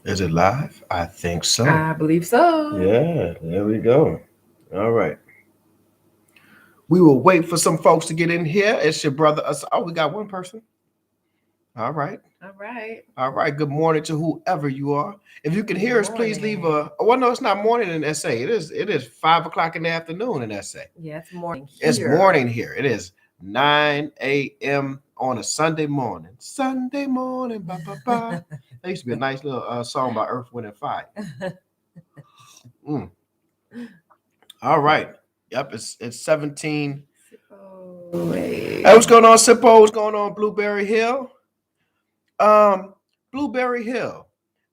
Is it live? I think so. I believe so. Yeah, there we go. All right. We will wait for some folks to get in here. It's your brother. Oh, we got one person. All right. All right. All right. Good morning to whoever you are. If you can Good hear us, please leave morning. a. Well, no, it's not morning in SA. It is 5 o'clock in the afternoon in SA. Yeah, it's morning It's here. morning here. It is 9 a.m. on a Sunday morning. Sunday morning, ba ba ba. That used to be a nice little song by Earth, Wind, and Fire. Mm. All right. Yep, it's 17. Oh, wait. Hey, what's going on, Sippo? What's going on, Blueberry Hill? Um, Blueberry Hill.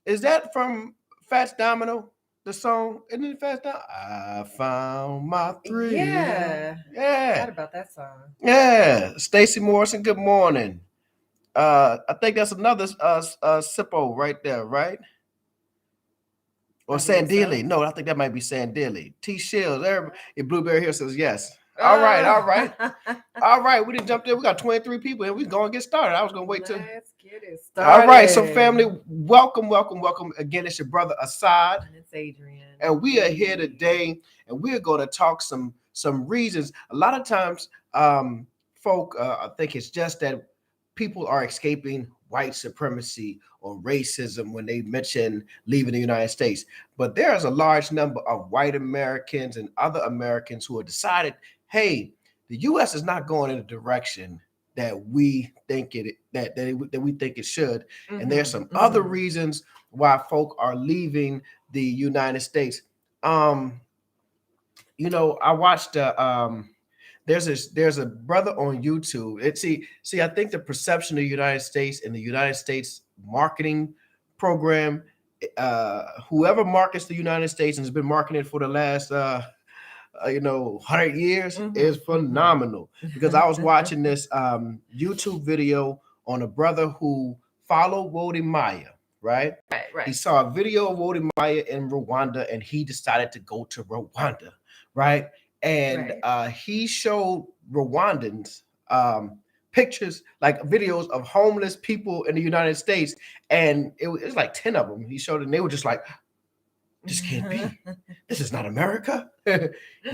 Is that from Fats Domino? The song? Isn't it Fats Domino? I found my thrill. Yeah. Yeah. Forgot about that song. Yeah. Stacy Morrison, good morning. I think that's another Sippo right there, right? Or I believe Sandili. so. No, I think that might be Sandili. T Shields. Blueberry Hill says yes. All right, all Oh. right. All right, we didn't jump there. We got 23 people and we're going to get started. I was going to wait till. Let's get it All right, so started. family, welcome, welcome, welcome. Again, it's your brother Asad, And it's Adrienne. and we are here Hey. today, and we're going to talk some reasons. A lot of times, folk, I think it's just that people are escaping white supremacy or racism when they mention leaving the United States. But there's a large number of white Americans and other Americans who have decided, hey, the U.S. is not going in the direction that we think that we think it should, and there's some other Mm-hmm. reasons why folk are leaving the United States. Um, I watched there's a brother on YouTube. I think the perception of the United States and the United States marketing program, whoever markets the United States and has been marketing it for the last 100 years is phenomenal. Because I was watching this YouTube video on a brother who followed Wodi Maya, right? Right, He right, saw a video of Wodi Maya in Rwanda and he decided to go to Rwanda, right? And right. he showed Rwandans pictures, like videos of homeless people in the United States. And it was like 10 of them. He showed it and they were just like, this can't be. This is not America.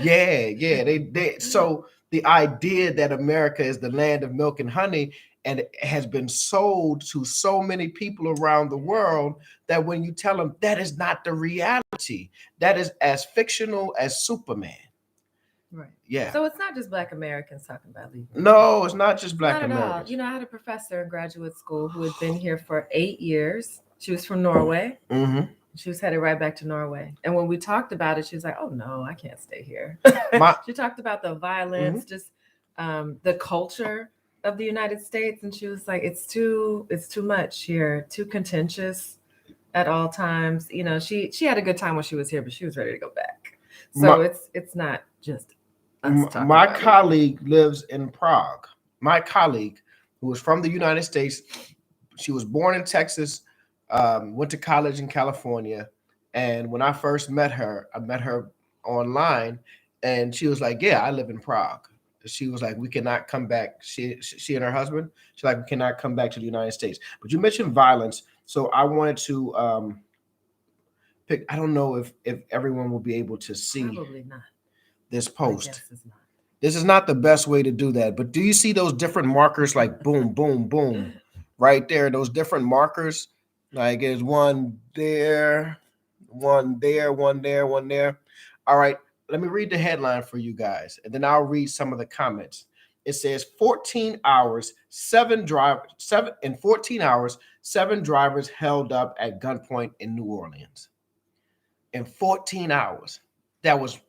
Yeah. So the idea that America is the land of milk and honey and it has been sold to so many people around the world that when you tell them that is not the reality, that is as fictional as Superman. Right. Yeah. So it's not just Black Americans talking about leaving. No, it's not just Black Not at all. Americans. You know, I had a professor in graduate school who had been here for 8 years. She was from Norway. Mm-hmm. She was headed right back to Norway. And when we talked about it, she was like, "Oh no, I can't stay here." My She talked about the mhm. violence, just the culture of the United States, and she was like, "It's too much here, too contentious at all times." You know, she had a good time when she was here, but she was ready to go back. my So it's not just us talking my about leaving. colleague lives in Prague. My colleague, who is from the United States, she was born in Texas, went to college in California, and when I first met her, I met her online, and she was like, "Yeah, I live in Prague." She was like, "We cannot come back." She and her husband. She's like, "We cannot come back to the United States." But you mentioned violence, so I wanted to pick. I don't know if everyone will be able to see Probably not. this My post. guess is not. This is not the best way to do that, but do you see those different markers like boom, boom, boom, right there? Those different markers, like there's one there, one there, one there, one there. All right, let me read the headline for you guys, and then I'll read some of the comments. It says 14 hours, seven in 14 hours, seven drivers held up at gunpoint in New Orleans. In 14 hours, that was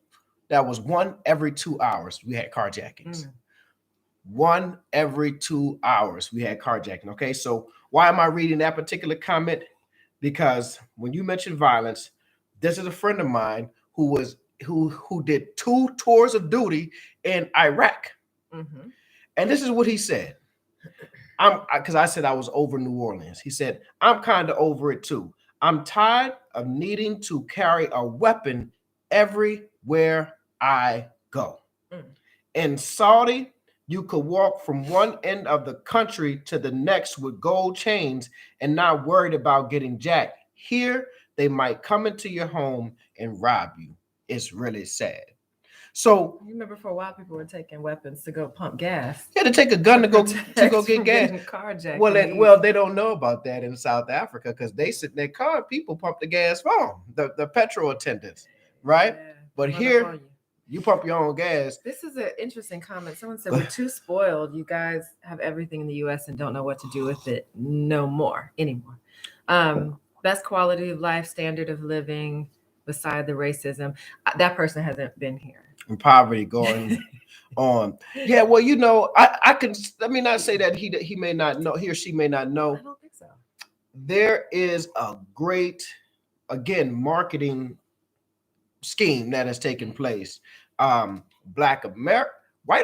one every 2 hours. We had carjackings. Mm. One every 2 hours we had carjacking. Okay, so why am I reading that particular comment? Because when you mention violence, this is a friend of mine who did 2 tours of duty in Iraq, Mm-hmm. and this is what he said. Because I said I was over New Orleans. He said I'm kind of over it too. I'm tired of needing to carry a weapon everywhere I go. Mm. In Saudi, you could walk from one end of the country to the next with gold chains and not worried about getting jacked. Here, they might come into your home and rob you. It's really sad. So You remember for a while people were taking weapons to go pump gas you had to take a gun to go protect get from gas. getting carjacked. Well, from the well, east. they don't know about that in South Africa because they sit in their car. People pump the gas for 'em, the petrol attendants, right? Yeah, But run up here, on you. you pump your own gas. This is an interesting comment. Someone said we're too spoiled. You guys have everything in the U.S. and don't know what to do with it no more anymore. Best quality of life, standard of living, beside the racism. That person hasn't been here. And poverty going on. Yeah, well, you know, I can, let me not say that he may not know, he or she may not I know. don't think so. There is a great, again, marketing scheme that has taken place. White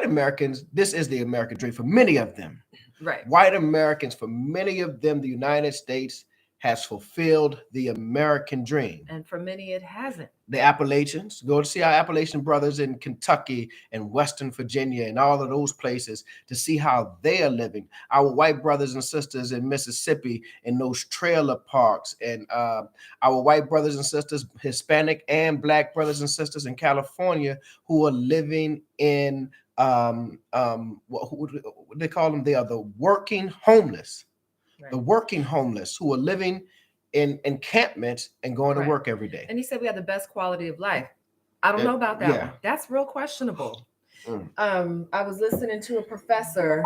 Americans, this is the American dream for many of them. Right. White Americans, for many of them, the United States has fulfilled the American dream. And for many, it hasn't. The Appalachians, go to see our Appalachian brothers in Kentucky and Western Virginia and all of those places to see how they are living. Our white brothers and sisters in Mississippi in those trailer parks, and our white brothers and sisters, Hispanic and Black brothers and sisters in California who are living in what they call them? They are the working homeless. Right. The working homeless who are living in encampments and going to work every day. And he said we have the best quality of life. I don't know about that one. That's real questionable. I was listening to a professor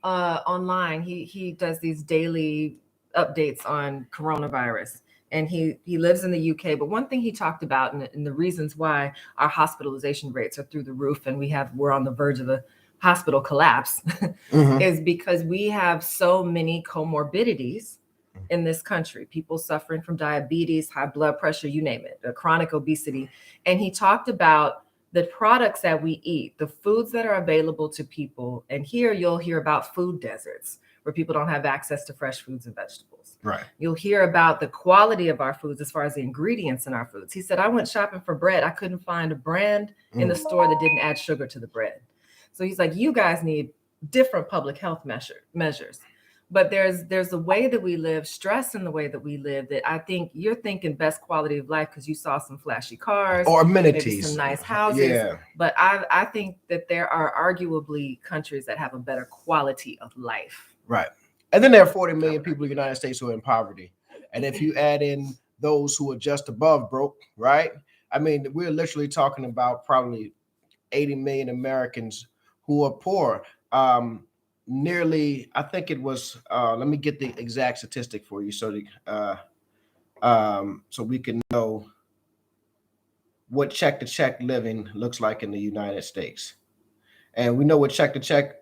online. He does these daily updates on coronavirus, and he lives in the UK. But one thing he talked about, and the reasons why our hospitalization rates are through the roof, and we're on the verge of a hospital collapse, is because we have so many comorbidities in this country. People suffering from diabetes, high blood pressure, you name it, chronic obesity. And he talked about the products that we eat, the foods that are available to people. And here you'll hear about food deserts where people don't have access to fresh foods and vegetables. Right. You'll hear about the quality of our foods as far as the ingredients in our foods. He said, I went shopping for bread. I couldn't find a brand in the store that didn't add sugar to the bread. So he's like, you guys need different public health measures. But there's a way that we live, stress in the way that we live, that I think you're thinking best quality of life because you saw some flashy cars or amenities, maybe some nice houses. Yeah. But I think that there are arguably countries that have a better quality of life. Right. And then there are 40 million people in the United States who are in poverty. And if you add in those who are just above broke, right? I mean, we're literally talking about probably 80 million Americans who are poor. Nearly, I think it was, let me get the exact statistic for you so we can know what check-to-check living looks like in the United States. And we know what check-to-check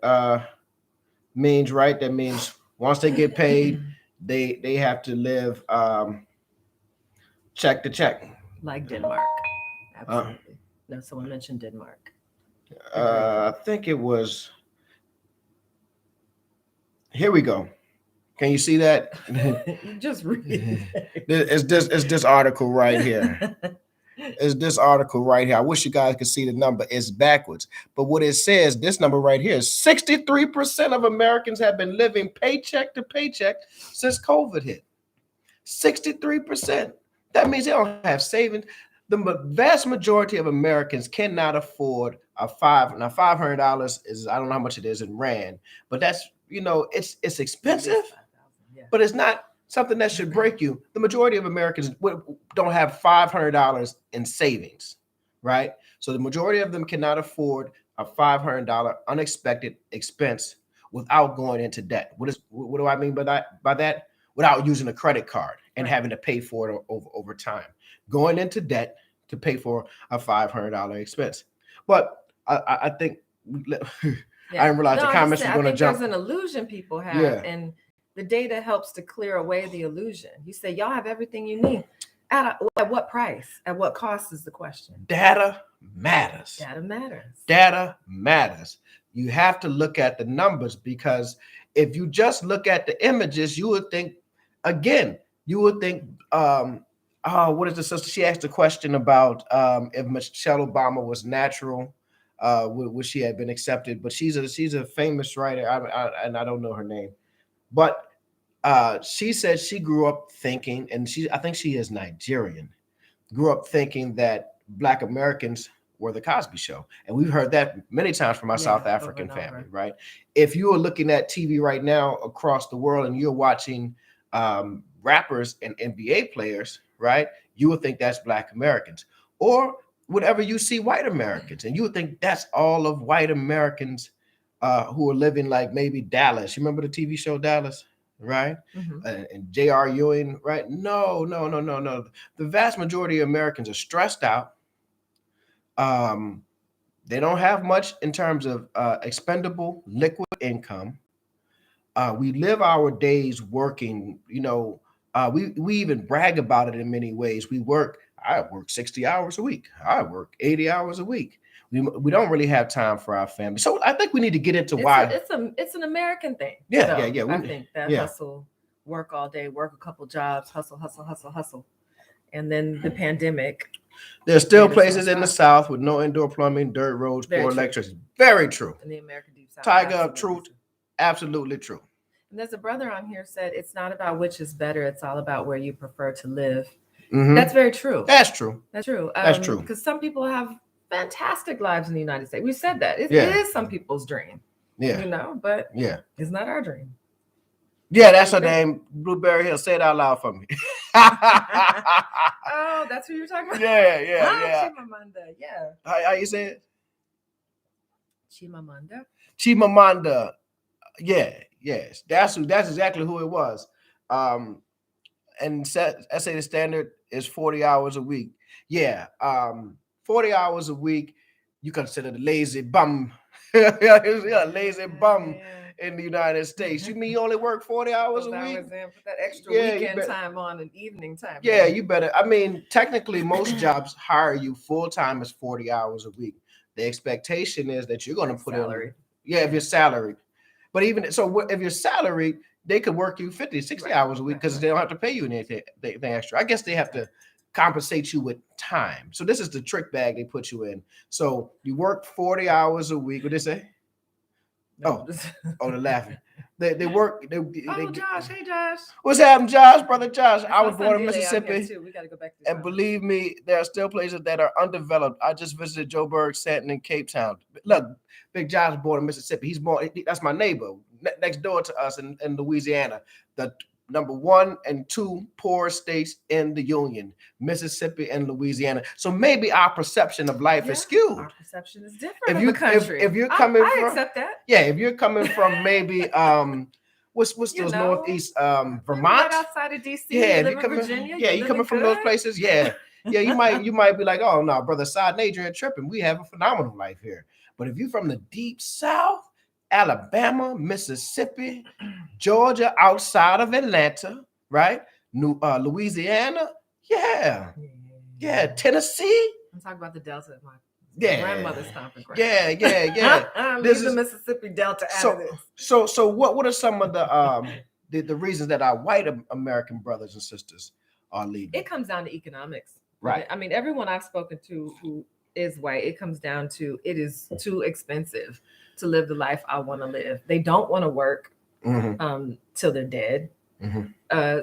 means, right? That means once they get paid, they have to live check-to-check. Like Denmark. Absolutely. No, someone mentioned Denmark. I think it was... Here we go. Can you see that? Just read. It's this article right here. It's this article right here. I wish you guys could see the number. It's backwards. But what it says, this number right here is 63% of Americans have been living paycheck to paycheck since COVID hit. 63%. That means they don't have savings. The vast majority of Americans cannot afford $500 is, I don't know how much it is in Rand, but that's, you know, it's expensive, but it's not something that should break you. The majority of Americans don't have $500 in savings, right? So the majority of them cannot afford a $500 unexpected expense without going into debt. What do I mean by that? Without using a credit card and having to pay for it over time. Going into debt to pay for a $500 expense. But I think... I didn't realize the comments were going to jump. There's an illusion people have, and the data helps to clear away the illusion. You say y'all have everything you need. At what price? At what cost is the question. Data matters. Data matters. Data matters. You have to look at the numbers, because if you just look at the images, you would think, what is the sister? She asked a question about if Michelle Obama was natural. Would she have been accepted? But she's a famous writer, and I don't know her name. But She said she grew up thinking, and I think she is Nigerian, grew up thinking that Black Americans were the Cosby Show. And we've heard that many times from our South African family, right? If you are looking at TV right now across the world and you're watching rappers and NBA players, right, you would think that's Black Americans. Or whenever you see white Americans, and you would think that's all of white Americans who are living like maybe Dallas. You remember the TV show Dallas? Right? And J.R. Ewing, right? No. The vast majority of Americans are stressed out. They don't have much in terms of expendable liquid income. We live our days working, we even brag about it in many ways. I work 60 hours a week. I work 80 hours a week. We don't really have time for our family. So I think we need to get into why. It's an American thing. Yeah. I think that hustle, work all day, work a couple jobs, hustle. And then the pandemic. There's still places in the South with no indoor plumbing, dirt roads, poor electricity. Very true. In the American Deep South. Tiger of truth. Absolutely true. And there's a brother on here said it's not about which is better. It's all about where you prefer to live. Mm-hmm. That's very true. That's true. That's true. That's true. Because some people have fantastic lives in the United States. We said that. It is some people's dream. Yeah. But it's not our dream. Yeah, that's her name. Blueberry Hill. Say it out loud for me. Oh, that's who you're talking about? Yeah. Chimamanda, yeah. How you say it? Chimamanda. Yes. That's exactly who it was. And essay the standard is 40 hours a week. 40 hours a week. You consider the lazy bum. Lazy bum. In the United States. You mean you only work 40 hours a week? Put that extra weekend time on and evening time. Yeah, you better. I mean, technically, most jobs hire you full-time as 40 hours a week. The expectation is that you're going to put in. Yeah, if you're salaried. But even so, if you're salaried, they could work you 50, 60 hours a week because they don't have to pay you anything extra. I guess they have to compensate you with time. So this is the trick bag they put you in. So you work 40 hours a week. What did they say? No. They're laughing. They work. Josh. Hey, Josh. What's happening, Josh? Brother Josh. I was born in Mississippi. We got to go back to and believe me, there are still places that are undeveloped. I just visited Joburg, Stanton, and Cape Town. Look, Big Josh was born in Mississippi. That's my neighbor next door to us in Louisiana. The number 1 and 2 poorest states in the Union, Mississippi and Louisiana. So maybe our perception of life is skewed. Our perception is different in the country. If you're coming I from, accept that. Yeah, if you're coming from maybe what's those northeast Vermont, right outside of DC, Virginia. You coming from those places, you might be like, oh no, brother Asad and Adrienne tripping. We have a phenomenal life here. But if you're from the deep South, Alabama, Mississippi, Georgia, outside of Atlanta, right? Louisiana, Tennessee. I'm talking about the Delta. My grandmother's stomping ground. This is the Mississippi Delta. So what are some of the reasons that our white American brothers and sisters are leaving? It comes down to economics, right? I mean, everyone I've spoken to who is white, it comes down to it is too expensive to live the life I want to live. They don't want to work till they're dead.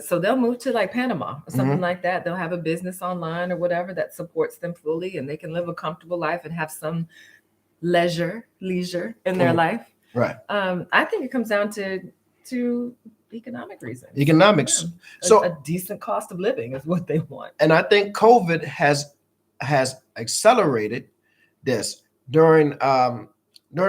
So they'll move to like Panama or something like that. They'll have a business online or whatever that supports them fully, and they can live a comfortable life and have some leisure in their life. Right. I think it comes down to economic reasons. Economics. So a decent cost of living is what they want. And I think COVID has accelerated this. During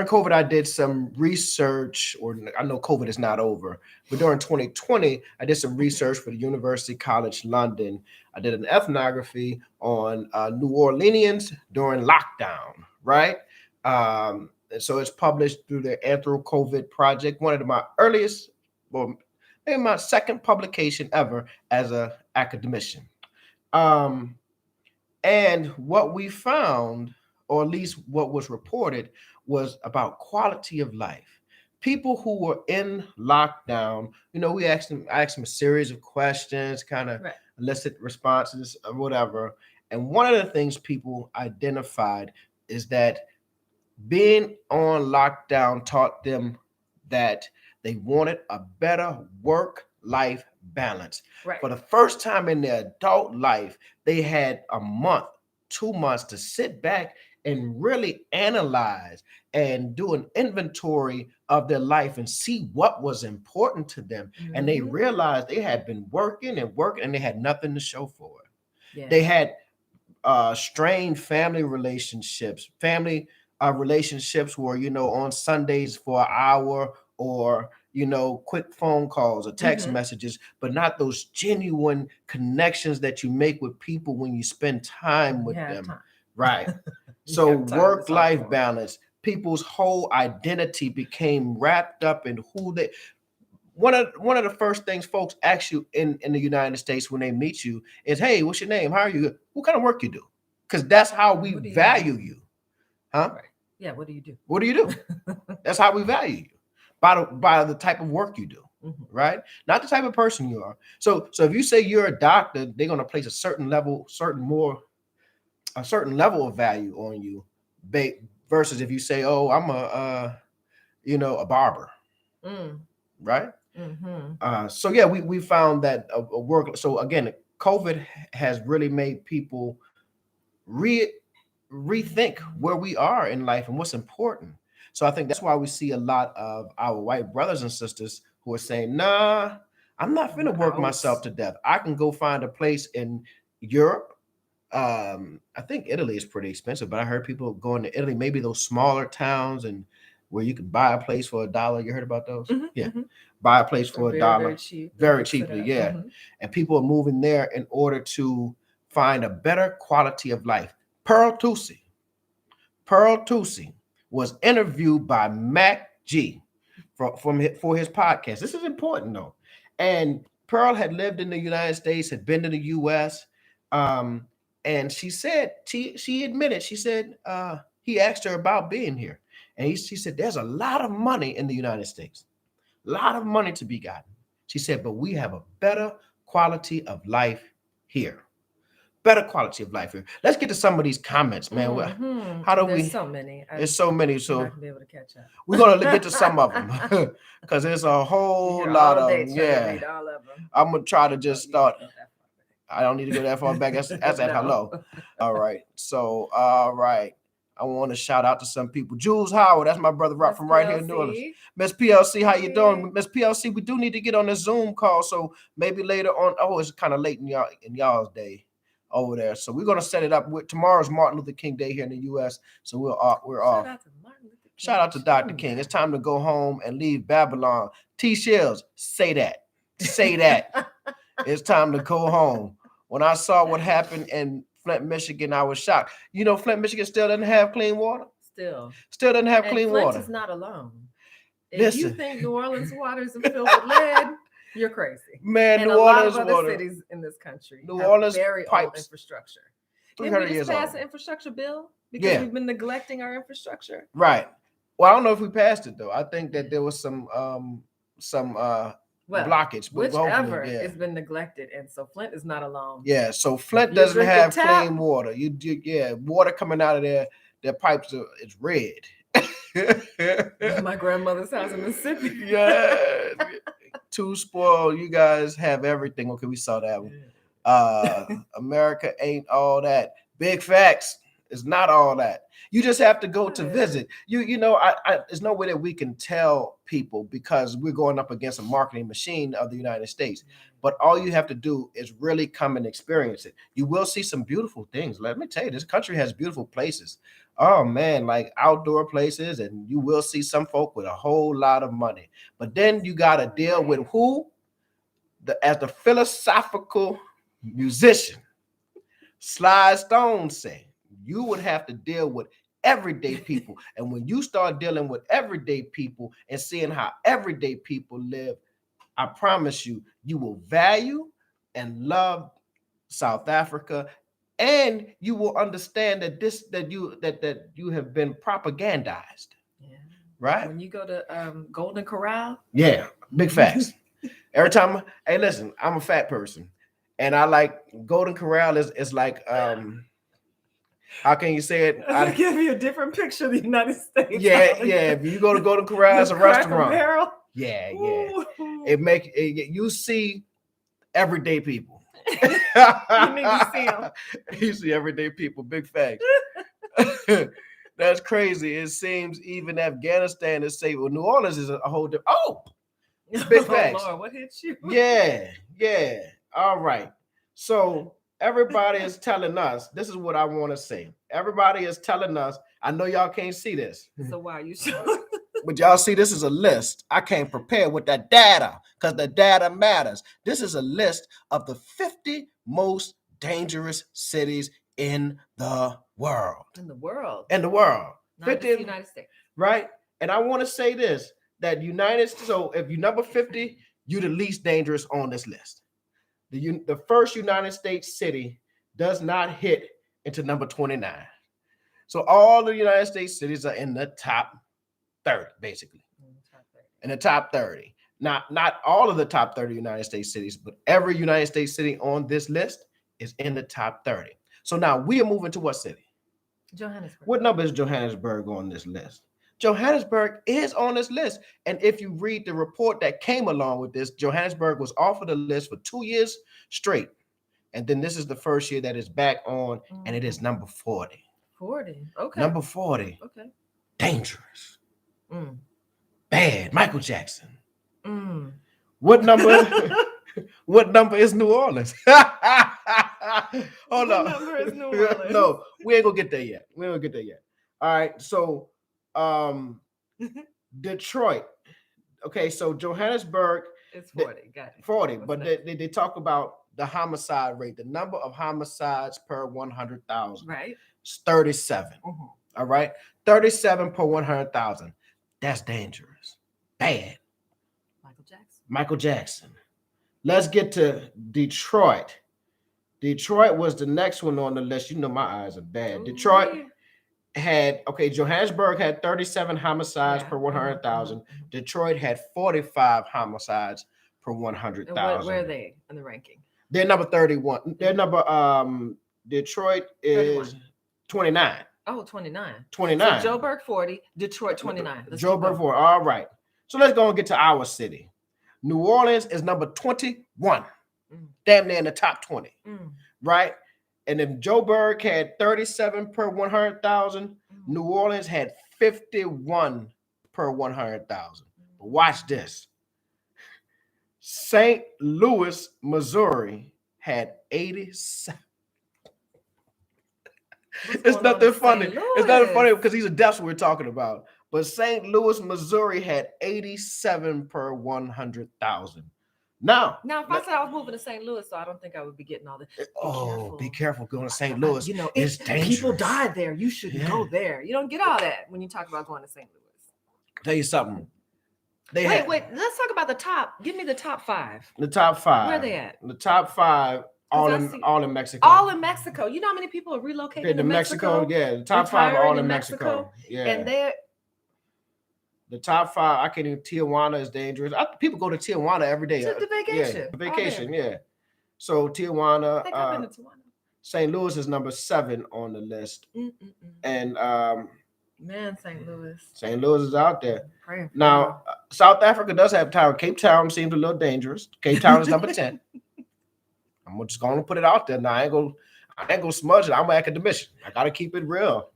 COVID, I did some research, or I know COVID is not over, but during 2020, I did some research for the University College London. I did an ethnography on New Orleanians during lockdown, right? And so it's published through the Anthro-COVID Project, one of my earliest, well, maybe my second publication ever as an academician. And what we found, or at least what was reported, was about quality of life. People who were in lockdown, I asked them a series of questions, kind of elicit responses or whatever. And one of the things people identified is that being on lockdown taught them that they wanted a better work work-life balance. Right. For the first time in their adult life, they had a month, 2 months to sit back and really analyze and do an inventory of their life and see what was important to them. And they realized they had been working and working and they had nothing to show for it. Yeah. They had strained family relationships where, on Sundays for an hour, or quick phone calls or text messages, but not those genuine connections that you make with people when you spend time with them. Right. So work-life balance, people's whole identity became wrapped up in who they. One of the first things folks ask you in the United States when they meet you is, "Hey, what's your name? How are you? What kind of work you do?" Because that's how we value you, huh? Right. Yeah. What do you do? What do you do? That's how we value you, by the type of work you do, right? Not the type of person you are. So if you say you're a doctor, they're going to place a certain level of value on you, versus if you say, "Oh, I'm a barber," right? So yeah, we found that a work. So again, COVID has really made people rethink where we are in life and what's important. So I think that's why we see a lot of our white brothers and sisters who are saying, "Nah, I'm not finna work myself to death. I can go find a place in Europe." I think Italy is pretty expensive, but I heard people going to Italy, maybe those smaller towns and where you could buy a place for $1. You heard about those? Yeah. Buy a place for $1. Very cheap. Very cheaply, yeah. And people are moving there in order to find a better quality of life. Pearl Tusi was interviewed by Mac G for his podcast. This is important though. And Pearl had lived in the United States, had been to the US. And she said, she admitted, she said, he asked her about being here. And she said, there's a lot of money in the United States, a lot of money to be gotten. She said, but we have a better quality of life here. Better quality of life here. Let's get to some of these comments, man. How do There's so many. There's so many. So I'm not gonna be able to catch up. We're gonna get to some of them because there's a whole lot of them. Yeah, read all of them. I'm gonna try to just start. I don't need to go that far back. That's at hello. All right. So, all right. I want to shout out to some people. Jules Howard, that's my brother right from right here in New Orleans. Miss PLC, how you doing? Miss PLC, we do need to get on the Zoom call. So maybe later on. Oh, it's kind of late in y'all's day over there. So we're gonna set it up. Tomorrow's Martin Luther King Day here in the US. So we're off. Shout out to Dr. King. It's time to go home and leave Babylon. T Shells, say that. Say that. It's time to go home. When I saw what happened in Flint, Michigan, I was shocked. Flint, Michigan still doesn't have clean water. Still doesn't have clean water. Flint is not alone. If you think New Orleans water is filled with lead, you're crazy. Man, and New Orleans lot of other cities in this country have very old infrastructure. Didn't we just pass an infrastructure bill because we've been neglecting our infrastructure? Right. Well, I don't know if we passed it though. I think that there was some blockage, but whichever it's been neglected, and so Flint is not alone. Yeah, so Flint doesn't have clean water. Water coming out of their pipes is red. My grandmother's house in Mississippi. Yeah, too spoiled. You guys have everything. Okay, we saw that one. America ain't all that. Big facts. It's not all that. You just have to go to visit. There's no way that we can tell people because we're going up against a marketing machine of the United States. But all you have to do is really come and experience it. You will see some beautiful things. Let me tell you, this country has beautiful places. Oh man, like outdoor places, and you will see some folk with a whole lot of money. But then you got to deal with who? As the philosophical musician, Sly Stone said, you would have to deal with everyday people. And when you start dealing with everyday people and seeing how everyday people live, I promise you, you will value and love South Africa, and you will understand that you have been propagandized. Yeah. Right? When you go to Golden Corral. Yeah, big facts. Every time, hey, listen, I'm a fat person, and I like Golden Corral is like how can you say it? I give you a different picture of the United States. Yeah. If you go to Golden Corral, it's a restaurant. Barrel. Yeah. Ooh. You see everyday people. You need to see 'em. You see everyday people. Big facts. That's crazy. It seems even Afghanistan is safe. Well, New Orleans is a whole different. Oh, big facts. Oh Lord, what hit you? Yeah. All right. So everybody is telling us. This is what I want to say. Everybody is telling us. I know y'all can't see this. So why are you sure? But y'all see, this is a list. I came prepared with that data because the data matters. This is a list of the 50 most dangerous cities in the world. In the world. In the world. Not 50, just the United States. right? And I want to say this, that so if you're number 50, you're the least dangerous on this list. The first United States city does not hit into number 29. So all the United States cities are in the top 30, basically. In the top 30. Not all of the top 30 United States cities, but every United States city on this list is in the top 30. So now we are moving to what city? Johannesburg. What number is Johannesburg on this list? Johannesburg is on this list. And if you read the report that came along with this, Johannesburg was off of the list for 2 years straight. And then this is the first year that it's back on, and it is number 40. 40. Okay. Number 40. Okay. Dangerous. Bad. Michael Jackson. What number? What number is New Orleans? Hold on. What number is New Orleans? No, we ain't gonna get there yet. All right. So Detroit. Okay, so Johannesburg. It's 40. Got it. 40, but they talk about the homicide rate, the number of homicides per 100,000. Right. It's 37. All right. 37 per 100,000. That's dangerous. Bad. Michael Jackson. Let's get to Detroit. Detroit was the next one on the list. You know my eyes are bad. Ooh. Detroit had, Johannesburg had 37 homicides per 100,000. Detroit had 45 homicides per 100,000. Where are they in the ranking? They're number 31. Their number, Detroit is 31. 29. Oh, 29. 29. So Joburg 40, Detroit 29. Joburg 40. All right. So let's go and get to our city. New Orleans is number 21. Damn near in the top 20. Right? And if Joburg had 37 per 100,000, New Orleans had 51 per 100,000. But watch this. St. Louis, Missouri had 87. It's nothing funny. It's nothing funny because that's what we're talking about. But St. Louis, Missouri had 87 per 100,000. Now, if I said I was moving to St. Louis, so I don't think I would be getting all this. Be careful going to St. Louis. It's dangerous. People died there. You shouldn't go there. You don't get all that when you talk about going to St. Louis. Tell you something. Wait. Let's talk about the top. Give me the top 5. The top 5. Where are they at? The top 5. All in Mexico. All in Mexico. You know how many people are relocating to Mexico? Yeah, the top 5 are all in Mexico. Yeah. And they're the top 5. I can't even. Tijuana is dangerous. People go to Tijuana every day. To the vacation. Yeah, vacation. Yeah. So Tijuana. I think I've been to Tijuana. St. Louis is number 7 on the list. And man, St. Louis. St. Louis is out there. Now, South Africa does have town. Cape Town seems a little dangerous. Cape Town is number 10. I'm just gonna put it out there now. I ain't gonna smudge it. I'm an academician. I gotta keep it real.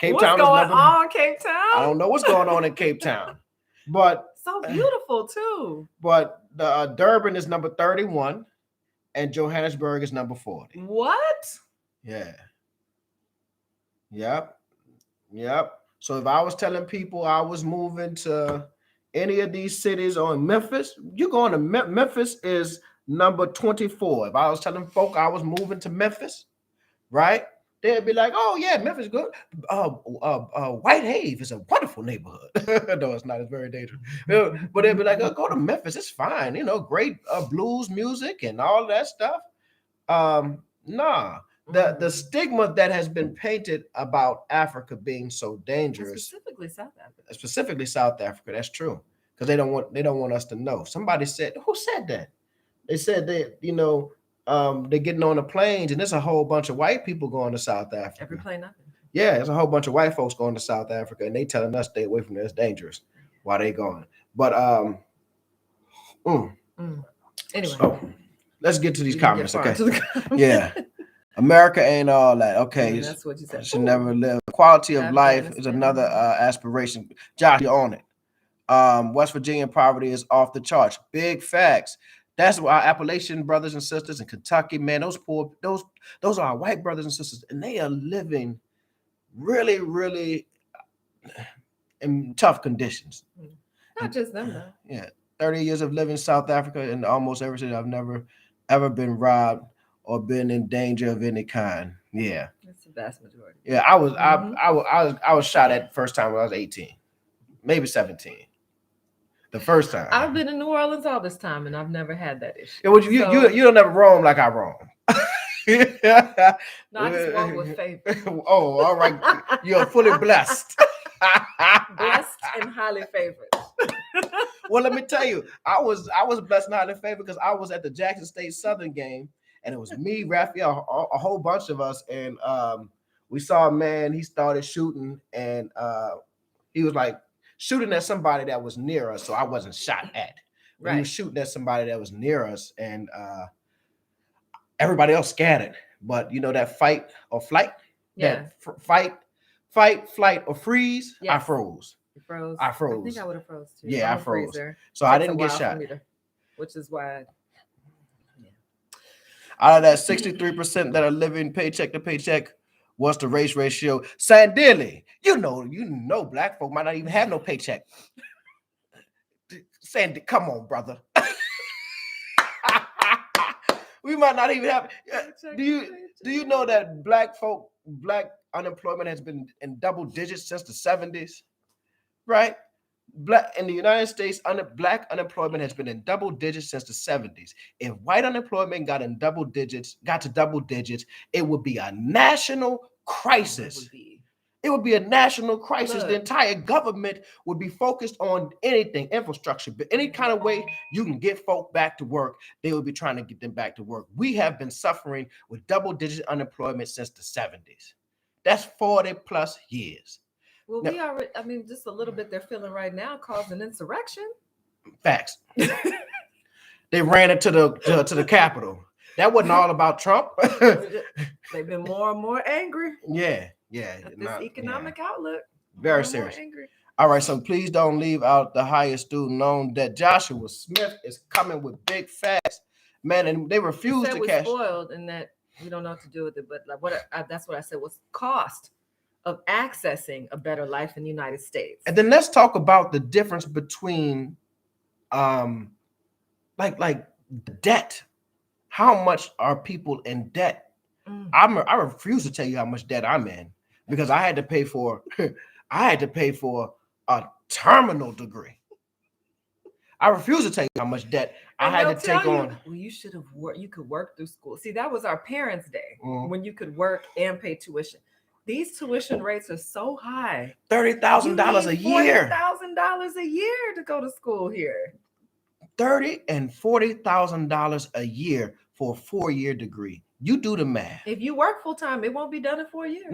What's going on, Cape Town? I don't know what's going on in Cape Town, but so beautiful too. But the Durban is number 31, and Johannesburg is number 40. What? Yeah. Yep. So if I was telling people I was moving to any of these cities or in Memphis, you're going to Memphis is number 24. If I was telling folk I was moving to Memphis, right? They'd be like, "Oh yeah, Memphis good. Whitehave is a wonderful neighborhood." No, it's not. It's very dangerous. But they'd be like, "Oh, go to Memphis. It's fine. Great blues music and all that stuff." The stigma that has been painted about Africa being so dangerous, specifically South Africa. That's true, because they don't want us to know. Somebody said, who said that? They said that they're getting on the planes and there's a whole bunch of white people going to South Africa. Every plane up. Yeah, there's a whole bunch of white folks going to South Africa and they telling us stay away from there. It's dangerous. Why they going? But Anyway, so let's get to these we didn't get comments. far Okay. into the comments. Yeah. America ain't all that. Okay. And that's what you said. Should never live. Quality of life is Afghanistan. another aspiration. Josh, you own it. West Virginia poverty is off the charts. Big facts. That's why our Appalachian brothers and sisters in Kentucky, man, those poor, those are our white brothers and sisters, and they are living really, really in tough conditions. Not just them though. Yeah. 30 years of living in South Africa, and almost ever since I've never ever been robbed or been in danger of any kind. Yeah. That's the vast majority. Yeah, I was shot at the first time when I was 18, maybe 17. The first time. I've been in New Orleans all this time, and I've never had that issue. Yeah, well, you don't ever roam like I roam. No, I just walk with faith. Oh, all right. You're fully blessed. Blessed and highly favored. Well, let me tell you, I was blessed and highly favored because I was at the Jackson State Southern game, and it was me, Raphael, a whole bunch of us, and we saw a man. He started shooting, and he was like shooting at somebody that was near us, so I wasn't shot at. Right. He was shooting at somebody that was near us, and everybody else scattered. But you know that fight or flight, yeah, fight, flight, or freeze. Yes. I froze. You froze. I froze. I think I would have froze too. Yeah, I froze. So I didn't get shot. Which is why. Out of that 63% that are living paycheck to paycheck, what's the race ratio? Sandilly, you know, black folk might not even have no paycheck. Sandy, come on, brother. We might not even have. Do you know that black unemployment has been in double digits since the 70s? Right? Black in the United States, black unemployment has been in double digits since the 70s. If white unemployment got to double digits, it would be a national crisis. It would be a national crisis. Look, the entire government would be focused on anything, infrastructure, but any kind of way you can get folk back to work, they would be trying to get them back to work. We have been suffering with double-digit unemployment since the 70s. That's 40 plus years. Well, now, we already, I mean, just a little bit they're feeling right now caused an insurrection. Facts. They ran into the Capitol. That wasn't all about Trump. They've been more and more angry. Yeah. This economic outlook. Very serious. All right, so please don't leave out the highest student loan debt. Joshua Smith is coming with big facts, man, and they refuse to cash. Spoiled in that we don't know what to do with it, but like that's what I said was cost of accessing a better life in the United States. And then let's talk about the difference between, like debt. How much are people in debt? I refuse to tell you how much debt I'm in because I had to pay for a terminal degree. I refuse to tell you how much debt I had to take on. Well, you should have worked. You could work through school. See, that was our parents' day when you could work and pay tuition. These tuition rates are so high. $30,000 a year. $40,000 a year to go to school here. $30,000 and $40,000 a year for a 4-year degree. You do the math. If you work full time, it won't be done in 4 years.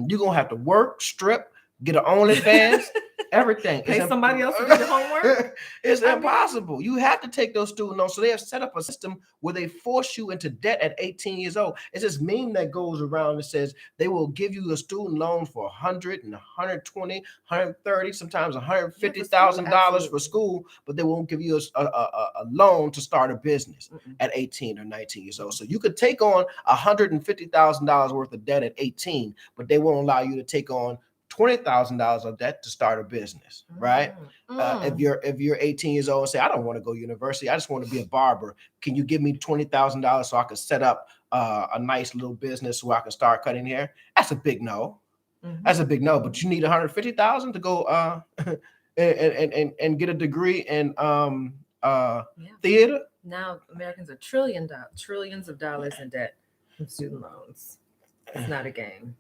You're gonna have to work, strip, get an OnlyFans, everything. Pay somebody else to do the homework. It's impossible. You have to take those student loans. So they have set up a system where they force you into debt at 18 years old. It's this meme that goes around that says they will give you a student loan for $100 and $120, $130, sometimes $150,000 for school, but they won't give you a loan to start a business at 18 or 19 years old. So you could take on $150,000 worth of debt at 18, but they won't allow you to take on $20,000 of debt to start a business, right? If you're 18 years old and say, I don't want to go to university, I just want to be a barber. Can you give me $20,000 so I can set up a nice little business so I can start cutting hair? That's a big no. That's a big no. But you need $150,000 to go and get a degree in theater. Now Americans are trillions of dollars in debt from student loans. It's not a game.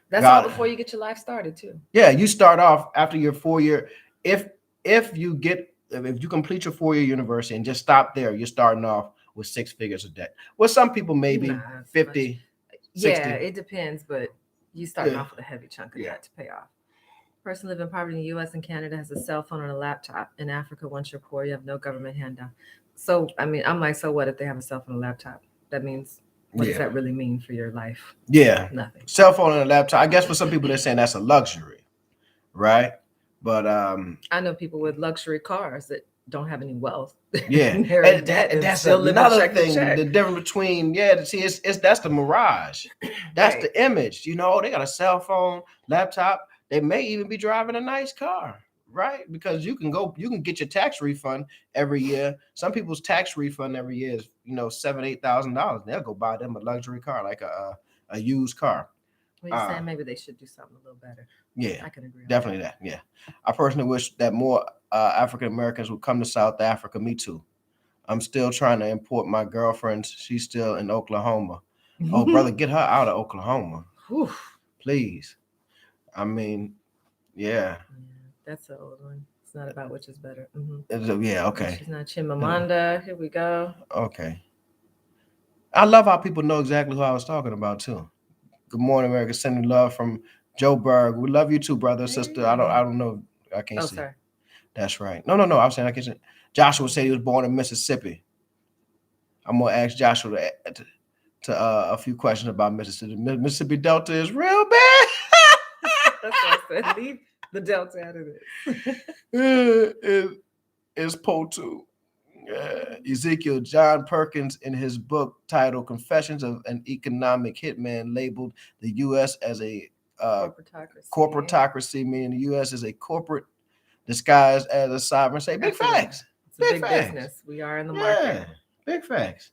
That's all before you get your life started too. Yeah, you start off after your 4-year. If you complete your 4-year university and just stop there, you're starting off with 6 figures of debt. Well, some people maybe 50, 60. Yeah, it depends, but you starting off with a heavy chunk of debt to pay off. Person living in poverty in the U.S. and Canada has a cell phone and a laptop. In Africa, once you're poor, you have no government handout. So, I mean, I'm like, so what if they have a cell phone and a laptop? That means, what does Yeah. that really mean for your life? Yeah. Nothing. Cell phone and a laptop. I guess for some people they're saying that's a luxury, right? But I know people with luxury cars that don't have any wealth. yeah, They're in debt and that's still living another check to thing. check. The difference between see, it's that's the mirage. That's Right. the image. You know, they got a cell phone, laptop. They may even be driving a nice car, right? Because you can get your tax refund every year. Some people's tax refund every year is $7,000-8,000. They'll go buy them a luxury car, like a used car. Well, you're saying maybe they should do something a little better. Yeah, I can agree. definitely that. Yeah, I personally wish that more African Americans would come to South Africa. Me too. I'm still trying to import my girlfriend. She's still in Oklahoma. Oh, brother, get her out of Oklahoma, please. I mean, yeah. That's an old one. It's not about which is better. Yeah, okay. She's not Chimamanda. Here we go. Okay. I love how people know exactly who I was talking about too. Good morning, America. Sending love from Joe Berg. We love you too, brother, sister. I don't know. I can't see. Sorry. That's right. No. I was saying I can't see. Joshua said he was born in Mississippi. I'm gonna ask Joshua to a few questions about Mississippi. Mississippi Delta is real bad. That's what I said. Leave the Delta out of this. It's Potu. Ezekiel John Perkins, in his book titled Confessions of an Economic Hitman, labeled the U.S. as a corporatocracy, meaning the U.S. is a corporate disguised as a sovereign state. Big facts. It's a big business. We are in the market. Big facts.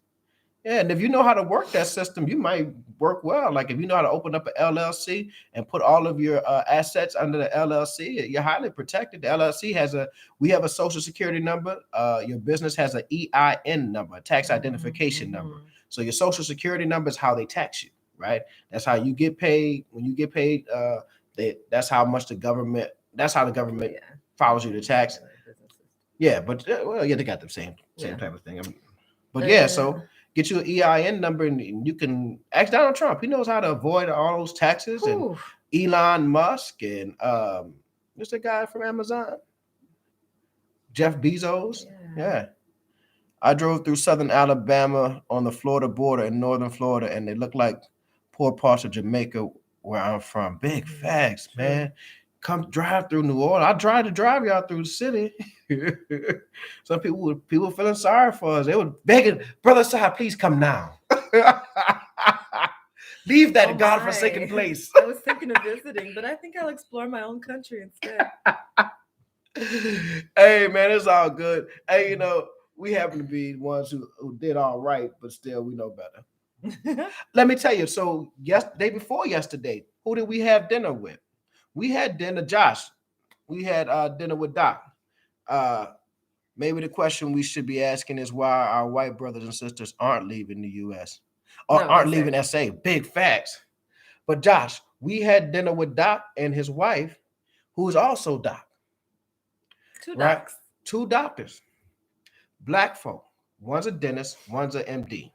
Yeah, and if you know how to work that system, you might work well. Like if you know how to open up an LLC and put all of your assets under the LLC, you're highly protected. The LLC we have a social security number. Your business has an EIN number, a tax identification number. So your social security number is how they tax you, right? That's how you get paid. When you get paid, that's how much the government. That's how the government follows you to tax. Yeah, but they got the same type of thing. But so. Get you an EIN number and you can ask Donald Trump. He knows how to avoid all those taxes. And Elon Musk and what's the guy from Amazon? Jeff Bezos. Yeah. I drove through southern Alabama on the Florida border in northern Florida, and they look like poor parts of Jamaica where I'm from. Big facts, man. Come drive through New Orleans. I tried to drive y'all through the city. Some people feeling sorry for us. They were begging, Brother Asad, please come now. Leave that godforsaken place. I was thinking of visiting, but I think I'll explore my own country instead. Hey, man, it's all good. Hey, we happen to be ones who did all right, but still we know better. Let me tell you. So day before yesterday, who did we have dinner with? We had dinner, Josh. We had dinner with Doc. Maybe the question we should be asking is why our white brothers and sisters aren't leaving the U.S. or aren't leaving SA. Big facts. But Josh, we had dinner with Doc and his wife, who is also Doc. Two doctors. Black folk. One's a dentist, one's an MD.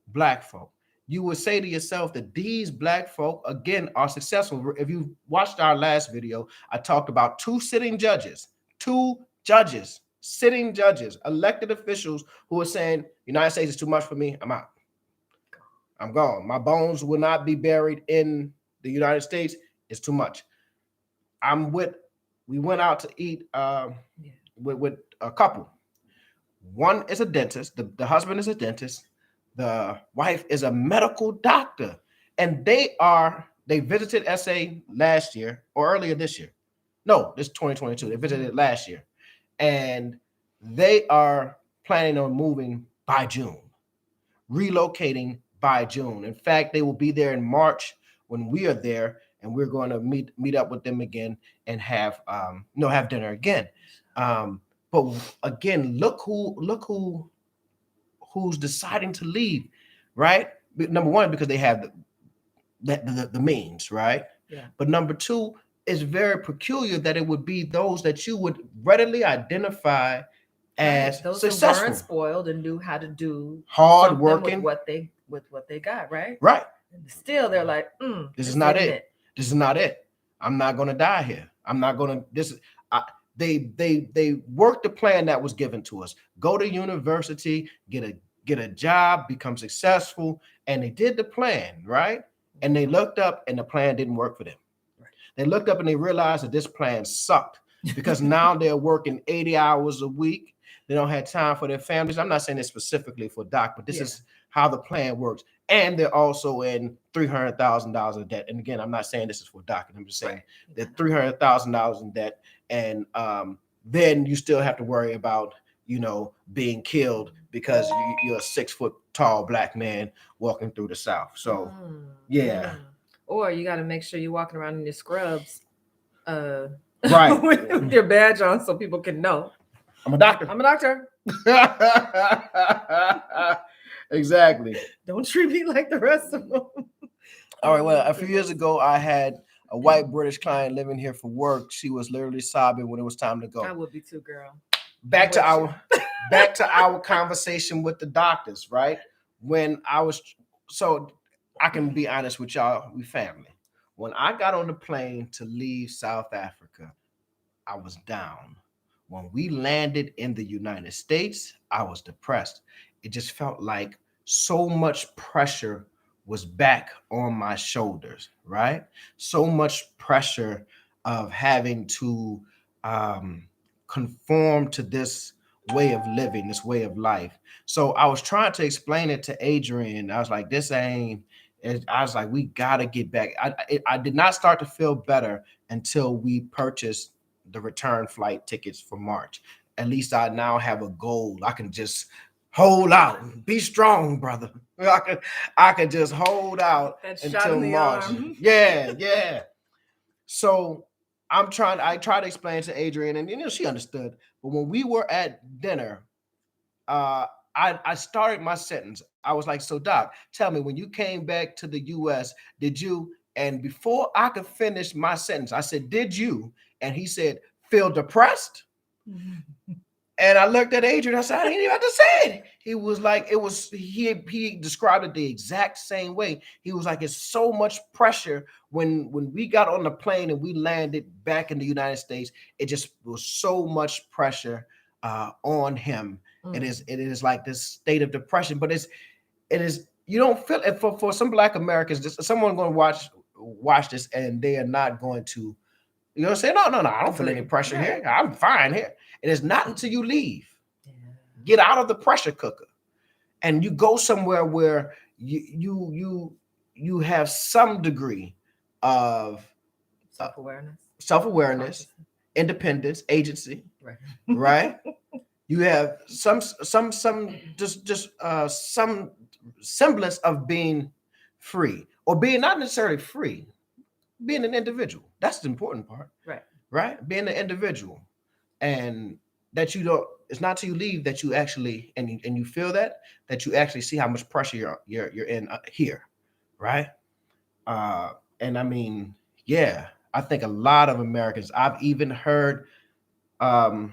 Black folk. You would say to yourself that these black folk, again, are successful. If you watched our last video, I talked about two sitting judges, sitting judges, elected officials who are saying, United States is too much for me. I'm out. I'm gone. My bones will not be buried in the United States. It's too much. We went out to eat with a couple. One is a dentist. The husband is a dentist. The wife is a medical doctor, and they visited SA last year or earlier this year. No, this 2022. They visited last year, and they are planning on moving by June, relocating by June. In fact, they will be there in March when we are there, and we're going to meet up with them again and have dinner again. But again, look who's deciding to leave, right? Number one, because they have the means, right? Yeah. But number two, it's very peculiar that it would be those that you would readily identify as those successful, who weren't spoiled and knew how to do hard working with what they got, right? Right. And still, they're like, this is not it. This is not it. I'm not going to die here. I'm not going to this. I, they worked the plan that was given to us. Go to university, get a job, become successful, and they did the plan, right? And they looked up, and the plan didn't work for them. They looked up and they realized that this plan sucked because now they're working 80 hours a week. They don't have time for their families. I'm not saying this specifically for Doc, but this is how the plan works. And they're also in $300,000 in debt. And again, I'm not saying this is for Doc. I'm just saying they're $300,000 in debt. And then you still have to worry about, being killed because you're a 6 foot tall black man walking through the South. So, yeah. Or you got to make sure you're walking around in your scrubs, right, with your badge on so people can know. I'm a doctor. I'm a doctor. Exactly. Don't treat me like the rest of them. All right. Well, a few years ago, I had a white British client living here for work. She was literally sobbing when it was time to go. I would be too, girl. Back to our conversation with the doctors, right? When I was I can be honest with y'all, we family. When I got on the plane to leave South Africa, I was down. When we landed in the United States, I was depressed. It just felt like so much pressure was back on my shoulders, right? So much pressure of having to conform to this way of living, this way of life. So I was trying to explain it to Adrienne. I was like, this ain't, I was like, we got to get back. I did not start to feel better until we purchased the return flight tickets for March. At least I now have a goal. I can just hold out. Be strong, brother. I can just hold out until March. Yeah. So I tried to explain to Adrienne, and she understood. But when we were at dinner, I started my sentence. I was like, so Doc, tell me, when you came back to the US, did you? And before I could finish my sentence, I said, did you? And he said, feel depressed? And I looked at Adrienne. I said, I didn't even have to say it. He was like, he described it the exact same way. He was like, it's so much pressure when we got on the plane and we landed back in the United States. It just was so much pressure on him. It is like this state of depression, but it is you don't feel it for some Black Americans. Just someone going to watch this and they are not going to, say, no, I don't feel any pressure here. I'm fine here. It is not until you leave, get out of the pressure cooker, and you go somewhere where you have some degree of self-awareness, independence, agency, right? You have some semblance of being free, or being not necessarily free, being an individual. That's the important part, right? Being an individual, and that you don't. It's not till you leave that you actually and you feel that you actually see how much pressure you're in here, right? And I mean, yeah, I think a lot of Americans. I've even heard the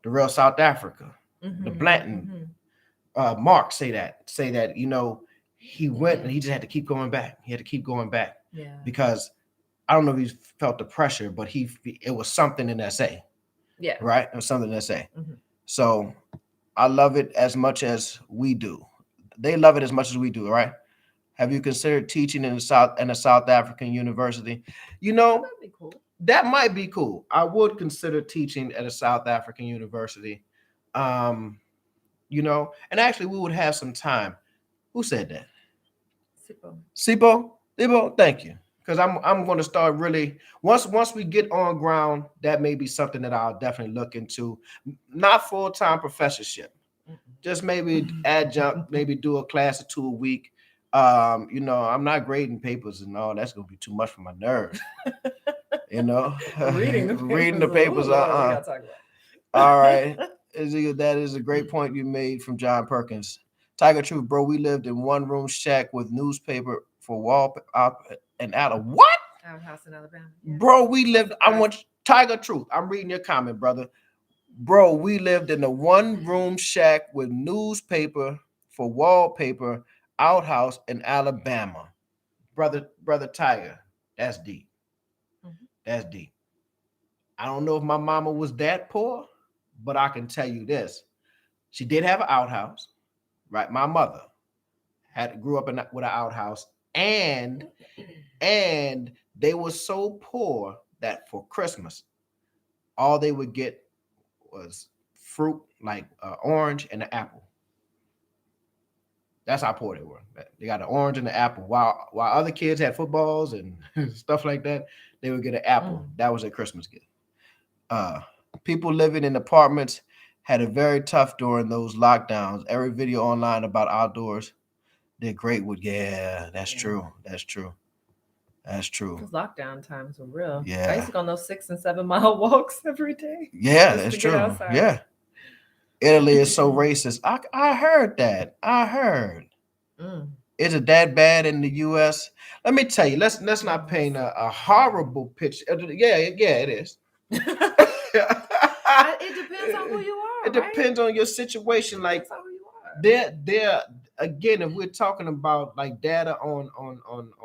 real South Africa, the Blanton, Mark say that he went and he just had to keep going back. He had to keep going back because I don't know if he felt the pressure, but it was something in SA. Yeah. Right? It was something in SA. So I love it as much as we do. They love it as much as we do, right? Have you considered teaching in a South African university? That'd be cool. That might be cool. I would consider teaching at a South African university. And actually we would have some time. Who said that? Sipo, thank you. Because I'm going to start really once we get on ground, that may be something that I'll definitely look into. Not full-time professorship, just maybe adjunct, maybe do a class or two a week. I'm not grading papers and all. That's going to be too much for my nerves. Reading the papers. All right. That is a great point you made from John Perkins. Tiger Truth, bro. We lived in one room shack with newspaper for wall and out of what? Outhouse in Alabama. Yeah. Bro, we lived. I want Tiger Truth. I'm reading your comment, brother. Bro, we lived in a one room shack with newspaper for wallpaper, outhouse in Alabama. Brother Tiger, that's deep. That's deep. I don't know if my mama was that poor, but I can tell you this: she did have an outhouse, right? My mother grew up with an outhouse, and they were so poor that for Christmas, all they would get was fruit like orange and an apple. That's how poor they were. They got an orange and an apple. While other kids had footballs and stuff like that, they would get an apple. That was their Christmas gift. Uh, People living in apartments had it very tough during those lockdowns. Every video online about outdoors did great with. Yeah, that's true. That's true. That's true. Those lockdown times were real. Yeah. I used to go on those 6 and 7 mile walks every day. Yeah, that's true. Yeah. Italy is so racist. I heard that. I heard. Is it that bad in the U.S.? Let me tell you. Let's not paint a horrible picture. Yeah, it is. It depends on who you are. It depends on your situation. Like there again, if we're talking about like data on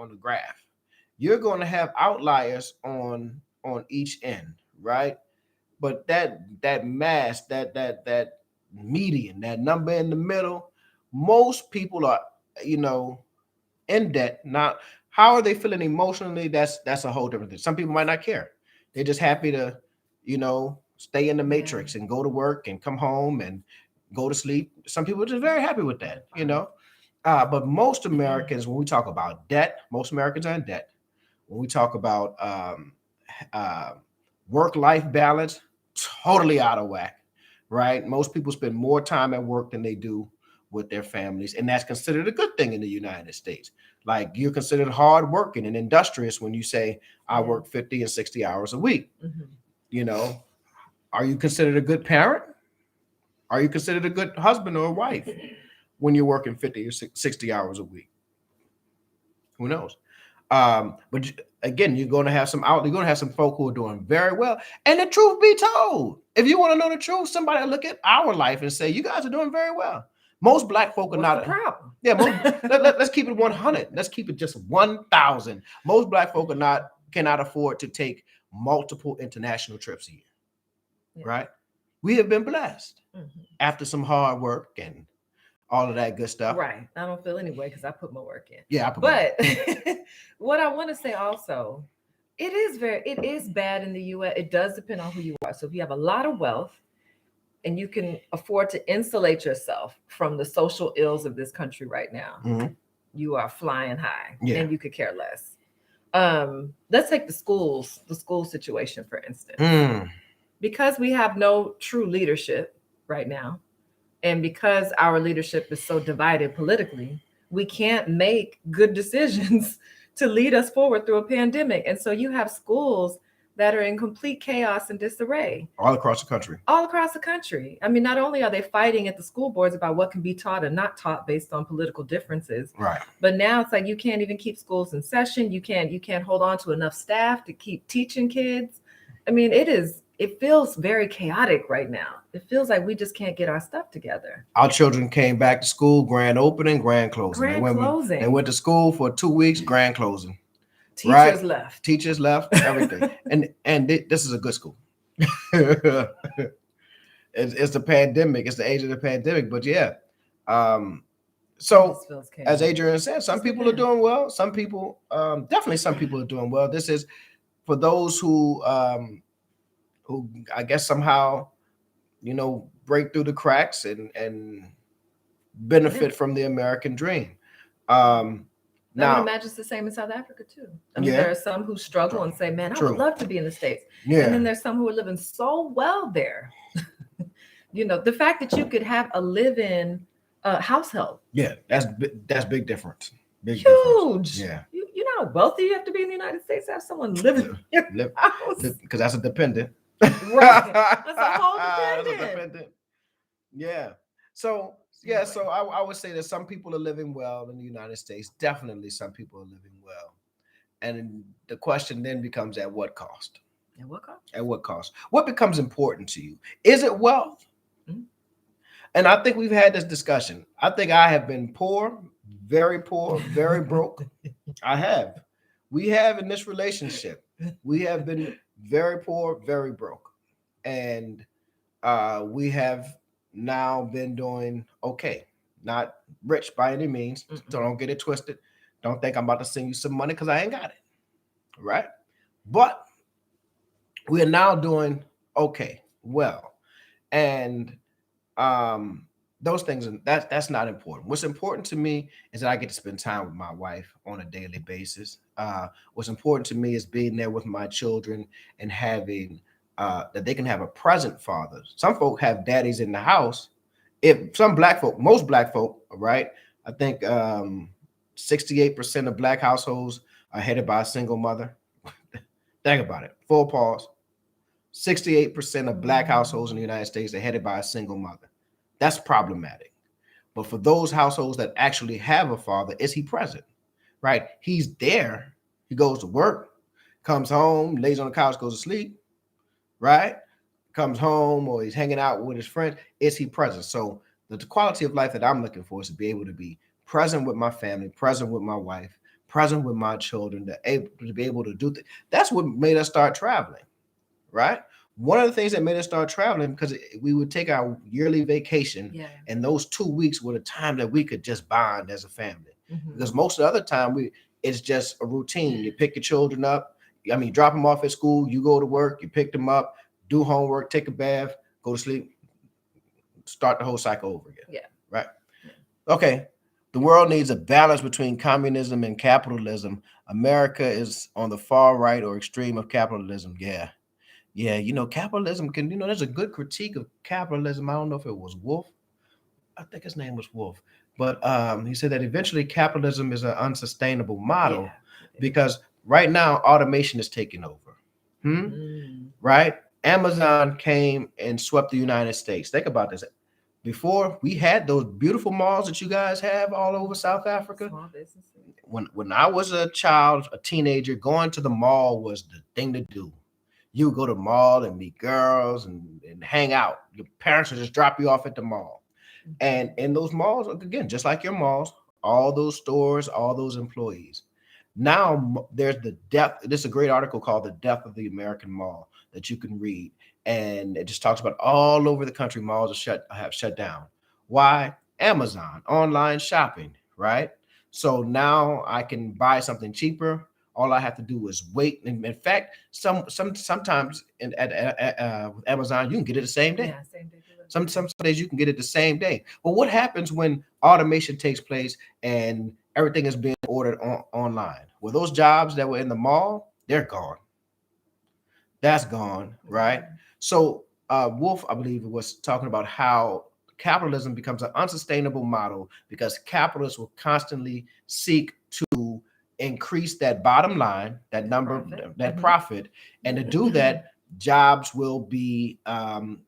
the graph, you're going to have outliers on each end, right? But that mass, that median, that number in the middle, most people are, in debt. Not how are they feeling emotionally? That's a whole different thing. Some people might not care. They're just happy to, stay in the matrix and go to work and come home and go to sleep. Some people are just very happy with that, But most Americans, when we talk about debt, most Americans are in debt. When we talk about work-life balance, totally out of whack, right? Most people spend more time at work than they do with their families, and that's considered a good thing in the United States. Like you're considered hardworking and industrious when you say, I work 50 and 60 hours a week. Are you considered a good parent? Are you considered a good husband or a wife when you're working 50 or 60 hours a week? Who knows? But again, you're going to have some folk who are doing very well. And the truth be told, if you want to know the truth, somebody look at our life and say, you guys are doing very well. Most black folk are not. The problem? Yeah, let's keep it 100. Let's keep it just 1,000. Most black folk cannot afford to take multiple international trips a year. Right? We have been blessed after some hard work and all of that good stuff. Right. I don't feel anyway because I put my work in. Yeah, but what I want to say also, it is bad in the U.S. It does depend on who you are. So if you have a lot of wealth and you can afford to insulate yourself from the social ills of this country right now, you are flying high and you could care less. Let's take the school situation, for instance. Because we have no true leadership right now, and because our leadership is so divided politically, we can't make good decisions to lead us forward through a pandemic. And so you have schools that are in complete chaos and disarray. All across the country. I mean, not only are they fighting at the school boards about what can be taught and not taught based on political differences, right? But now it's like you can't even keep schools in session. You can't hold on to enough staff to keep teaching kids. I mean, it feels very chaotic right now. It feels like we just can't get our stuff together. Our children came back to school, grand opening, grand closing. They went to school for 2 weeks, grand closing. Teachers left, everything. and this is a good school. It's the pandemic. It's the age of the pandemic. But yeah. So as Adrienne said, some people are doing well. Some people, definitely some people are doing well. This is for those who I guess somehow, break through the cracks and benefit from the American dream. Now, I would imagine it's the same in South Africa too. I mean, there are some who struggle and say, "Man, I would love to be in the States." Yeah. And then there's some who are living so well there. The fact that you could have a live-in house help. Yeah, that's big difference. Huge. Difference. Yeah. You know how wealthy you have to be in the United States to have someone living in your house. Because that's a dependent. Right. That's a whole dependent. Yeah. So I would say that some people are living well in the United States. Definitely some people are living well. And the question then becomes, at what cost? At what cost? At what cost? What becomes important to you? Is it wealth? Mm-hmm. And I think we've had this discussion. I think I have been poor, very broke. I have. we have in this relationship, we have been very poor, very broke, and we have now been doing okay. Not rich by any means. So don't get it twisted. Don't think I'm about to send you some money because I ain't got it. Right? But we are now doing okay, well. And um those things, and that's not important. What's important to me is that I get to spend time with my wife on a daily basis. What's important to me is being there with my children and having that they can have a present father. Some folk have daddies in the house. If some black folk, most black folk, right, I think 68% of black households are headed by a single mother. Think about it, full pause. 68% of black households in the United States are headed by a single mother. That's problematic. But for those households that actually have a father, is he present? Right? He's there. He goes to work, comes home, lays on the couch, goes to sleep, right? Comes home or he's hanging out with his friends. Is he present? So the quality of life that I'm looking for is to be able to be present with my family, present with my wife, present with my children, to be able to do things. That's what made us start traveling, right? One of the things that made us start traveling because we would take our yearly vacation, and those 2 weeks were the time that we could just bond as a family. Because most of the other time, it's just a routine. You pick your children up, drop them off at school, you go to work, you pick them up, do homework, take a bath, go to sleep, start the whole cycle over again. Yeah. Right. Okay. The world needs a balance between communism and capitalism. America is on the far right or extreme of capitalism. Yeah. Yeah, capitalism can, there's a good critique of capitalism. I don't know if it was Wolf. I think his name was Wolf. But he said that eventually capitalism is an unsustainable model because right now automation is taking over. Right? Amazon came and swept the United States. Think about this. Before we had those beautiful malls that you guys have all over South Africa. Small businesses. When I was a child, a teenager, going to the mall was the thing to do. You go to the mall and meet girls and hang out. Your parents will just drop you off at the mall. And in those malls, again, just like your malls, all those stores, all those employees. Now there's the death. This is a great article called The Death of the American Mall that you can read. And it just talks about all over the country, malls have shut down. Why? Amazon, online shopping, right? So now I can buy something cheaper. All I have to do is wait. And in fact, sometimes with Amazon, you can get it the same day. Yeah, same day. Some days you can get it the same day. But what happens when automation takes place and everything is being ordered online? Well, those jobs that were in the mall, they're gone. That's gone, right? So Wolf, I believe, was talking about how capitalism becomes an unsustainable model because capitalists will constantly seek to increase that bottom line, that number, that profit. And to do that, jobs will be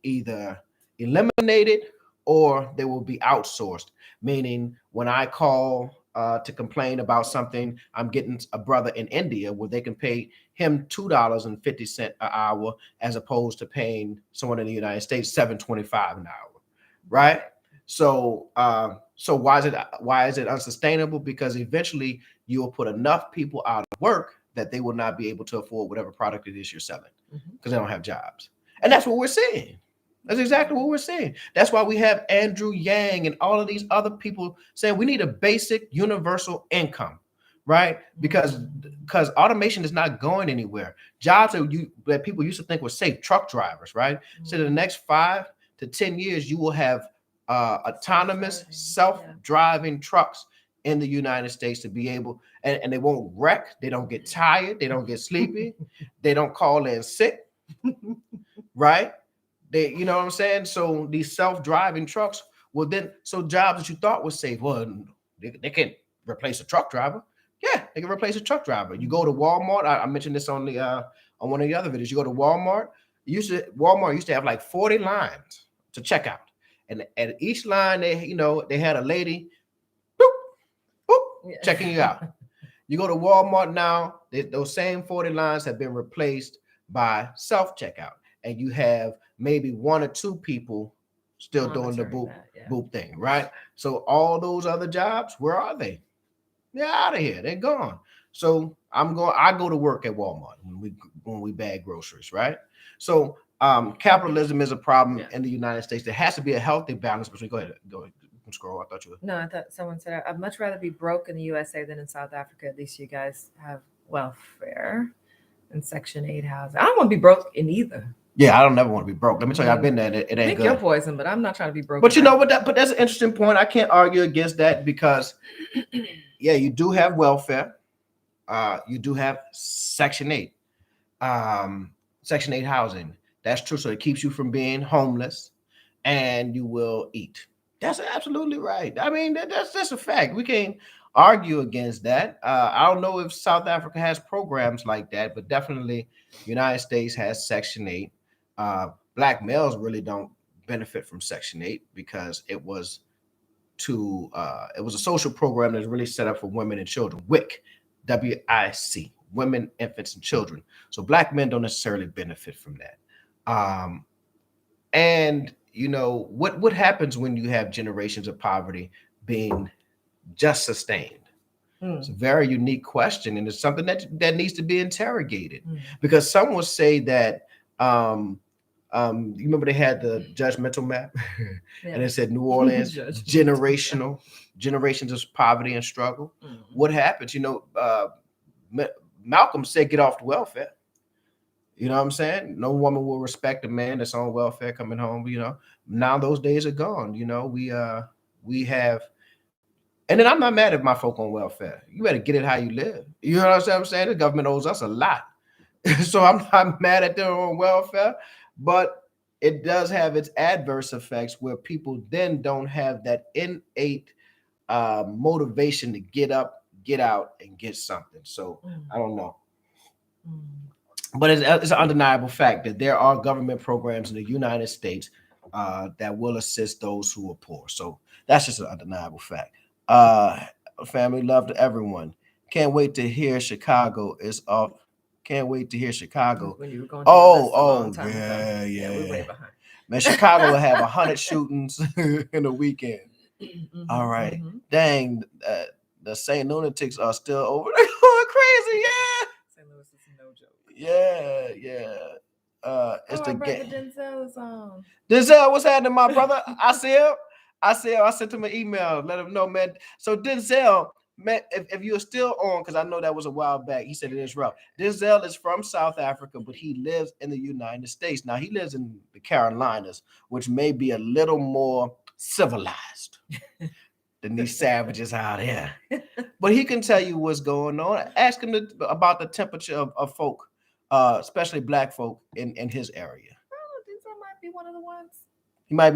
either eliminated or they will be outsourced. Meaning when I call to complain about something, I'm getting a brother in India where they can pay him $2.50 an hour as opposed to paying someone in the United States $7.25 an hour, right? So why is it unsustainable? Because eventually you will put enough people out of work that they will not be able to afford whatever product it is you're selling because they don't have jobs. And that's what we're seeing. That's exactly what we're seeing. That's why we have Andrew Yang and all of these other people saying we need a basic universal income, right? Because automation is not going anywhere. Jobs that people used to think were safe, truck drivers, right? So in the next 5 to 10 years, you will have autonomous, self-driving trucks in the United States to be able, and they won't wreck, they don't get tired, they don't get sleepy, they don't call in sick, right? They, you know what I'm saying? So these self-driving trucks, well then, so jobs that you thought were safe, well, they can't replace a truck driver. Yeah, they can replace a truck driver. You go to Walmart. I mentioned this on the on one of the other videos. You go to Walmart. Walmart used to have like 40 lines to check out, and at each line they had a lady, boop, boop, checking you out. You go to Walmart now. Those same 40 lines have been replaced by self-checkout, and you have maybe 1 or 2 people still doing the boop thing, right? So all those other jobs, where are they? They're out of here. They're gone. So I go to work at Walmart when we bag groceries, right? So capitalism is a problem in the United States. There has to be a healthy balance between. Go ahead. Scroll. I thought you were. No, I thought someone said I'd much rather be broke in the USA than in South Africa. At least you guys have welfare and Section 8 housing. I don't want to be broke in either. Yeah, I don't never want to be broke. Let me tell you, I've been there. It ain't good. You're poison, but I'm not trying to be broke. But you know what? But that's an interesting point. I can't argue against that because, yeah, you do have welfare. You do have Section 8, Section 8 housing. That's true. So it keeps you from being homeless, and you will eat. That's absolutely right. I mean, that's a fact. We can't argue against that. I don't know if South Africa has programs like that, but definitely the United States has Section 8. Black males really don't benefit from Section 8 because it was a social program that's really set up for women and children. WIC, WIC, women, infants, and children. So black men don't necessarily benefit from that. And you know what happens when you have generations of poverty being just sustained? It's a very unique question, and it's something that needs to be interrogated. Because some will say that you remember they had the judgmental map, and it said New Orleans generations of poverty and struggle. What happens? You know, Malcolm said, "Get off the welfare." You know what I'm saying? No woman will respect a man that's on welfare coming home. You know, now those days are gone. You know, we have, and then I'm not mad at my folk on welfare. You better get it how you live. You know what I'm saying? The government owes us a lot, so I'm not mad at them on welfare, but it does have its adverse effects where people then don't have that innate motivation to get up, get out, and get something. So I don't know. But it's an undeniable fact that there are government programs in the United States that will assist those who are poor. So that's just an undeniable fact. Family love to everyone. Can't wait to hear Chicago is off. Can't wait to hear Chicago. When you were going yeah. We're way behind. Man, Chicago will have 100 shootings in a weekend. All right. Dang, the St. Lunatics are still over there going crazy. Yeah. St. Louis is no joke. Yeah. It's the game. Denzel is on. Denzel, what's happening, my brother? I sent him an email, let him know, man. So Denzel, man, if you're still on, because I know that was a while back, he said it is rough. Denzel is from South Africa, but he lives in the United States. Now he lives in the Carolinas, which may be a little more civilized than these savages out here. But he can tell you what's going on. Ask him about the temperature of folk, especially black folk in his area. Oh, Denzel might be one of the ones. He might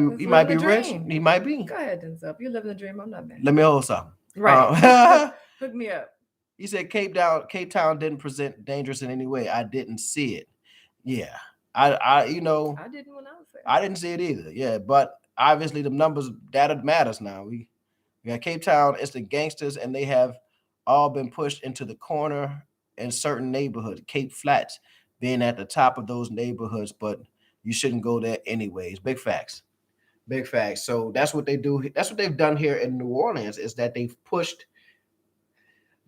be rich. He might be. Go ahead, Denzel. If you're living the dream, I'm not mad. Let me hold something. Right. Hook me up. He said Cape Town didn't present dangerous in any way. I didn't see it. Yeah. I didn't when I was there. I didn't see it either. Yeah, but obviously the numbers, data matters now. We got Cape Town, it's the gangsters, and they have all been pushed into the corner in certain neighborhoods. Cape Flats being at the top of those neighborhoods, but you shouldn't go there anyways. Big facts. So that's what they do. That's what they've done here in New Orleans, is that they've pushed.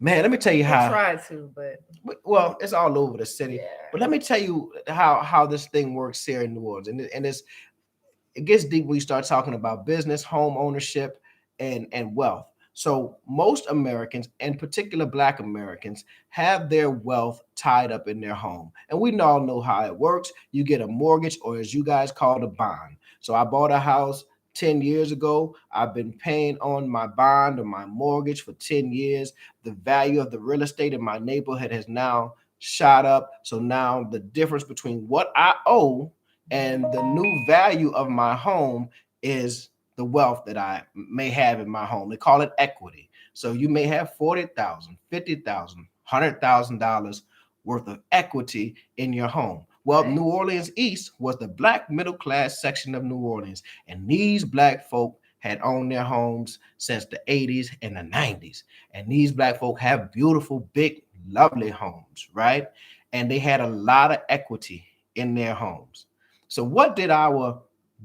Man, let me tell you how. Try to, but well, it's all over the city. Yeah. But let me tell you how this thing works here in New Orleans, and it gets deep when you start talking about business, home ownership, and wealth. So most Americans, in particular Black Americans, have their wealth tied up in their home. And we all know how it works. You get a mortgage, or as you guys call it, a bond. So I bought a house 10 years ago. I've been paying on my bond or my mortgage for 10 years. The value of the real estate in my neighborhood has now shot up. So now the difference between what I owe and the new value of my home is the wealth that I may have in my home. They call it equity. So you may have $40,000, $50,000, $100,000 worth of equity in your home. Well, okay. New Orleans East was the Black middle class section of New Orleans. And these Black folk had owned their homes since the 80s and the 90s. And these Black folk have beautiful, big, lovely homes, right? And they had a lot of equity in their homes. So what did our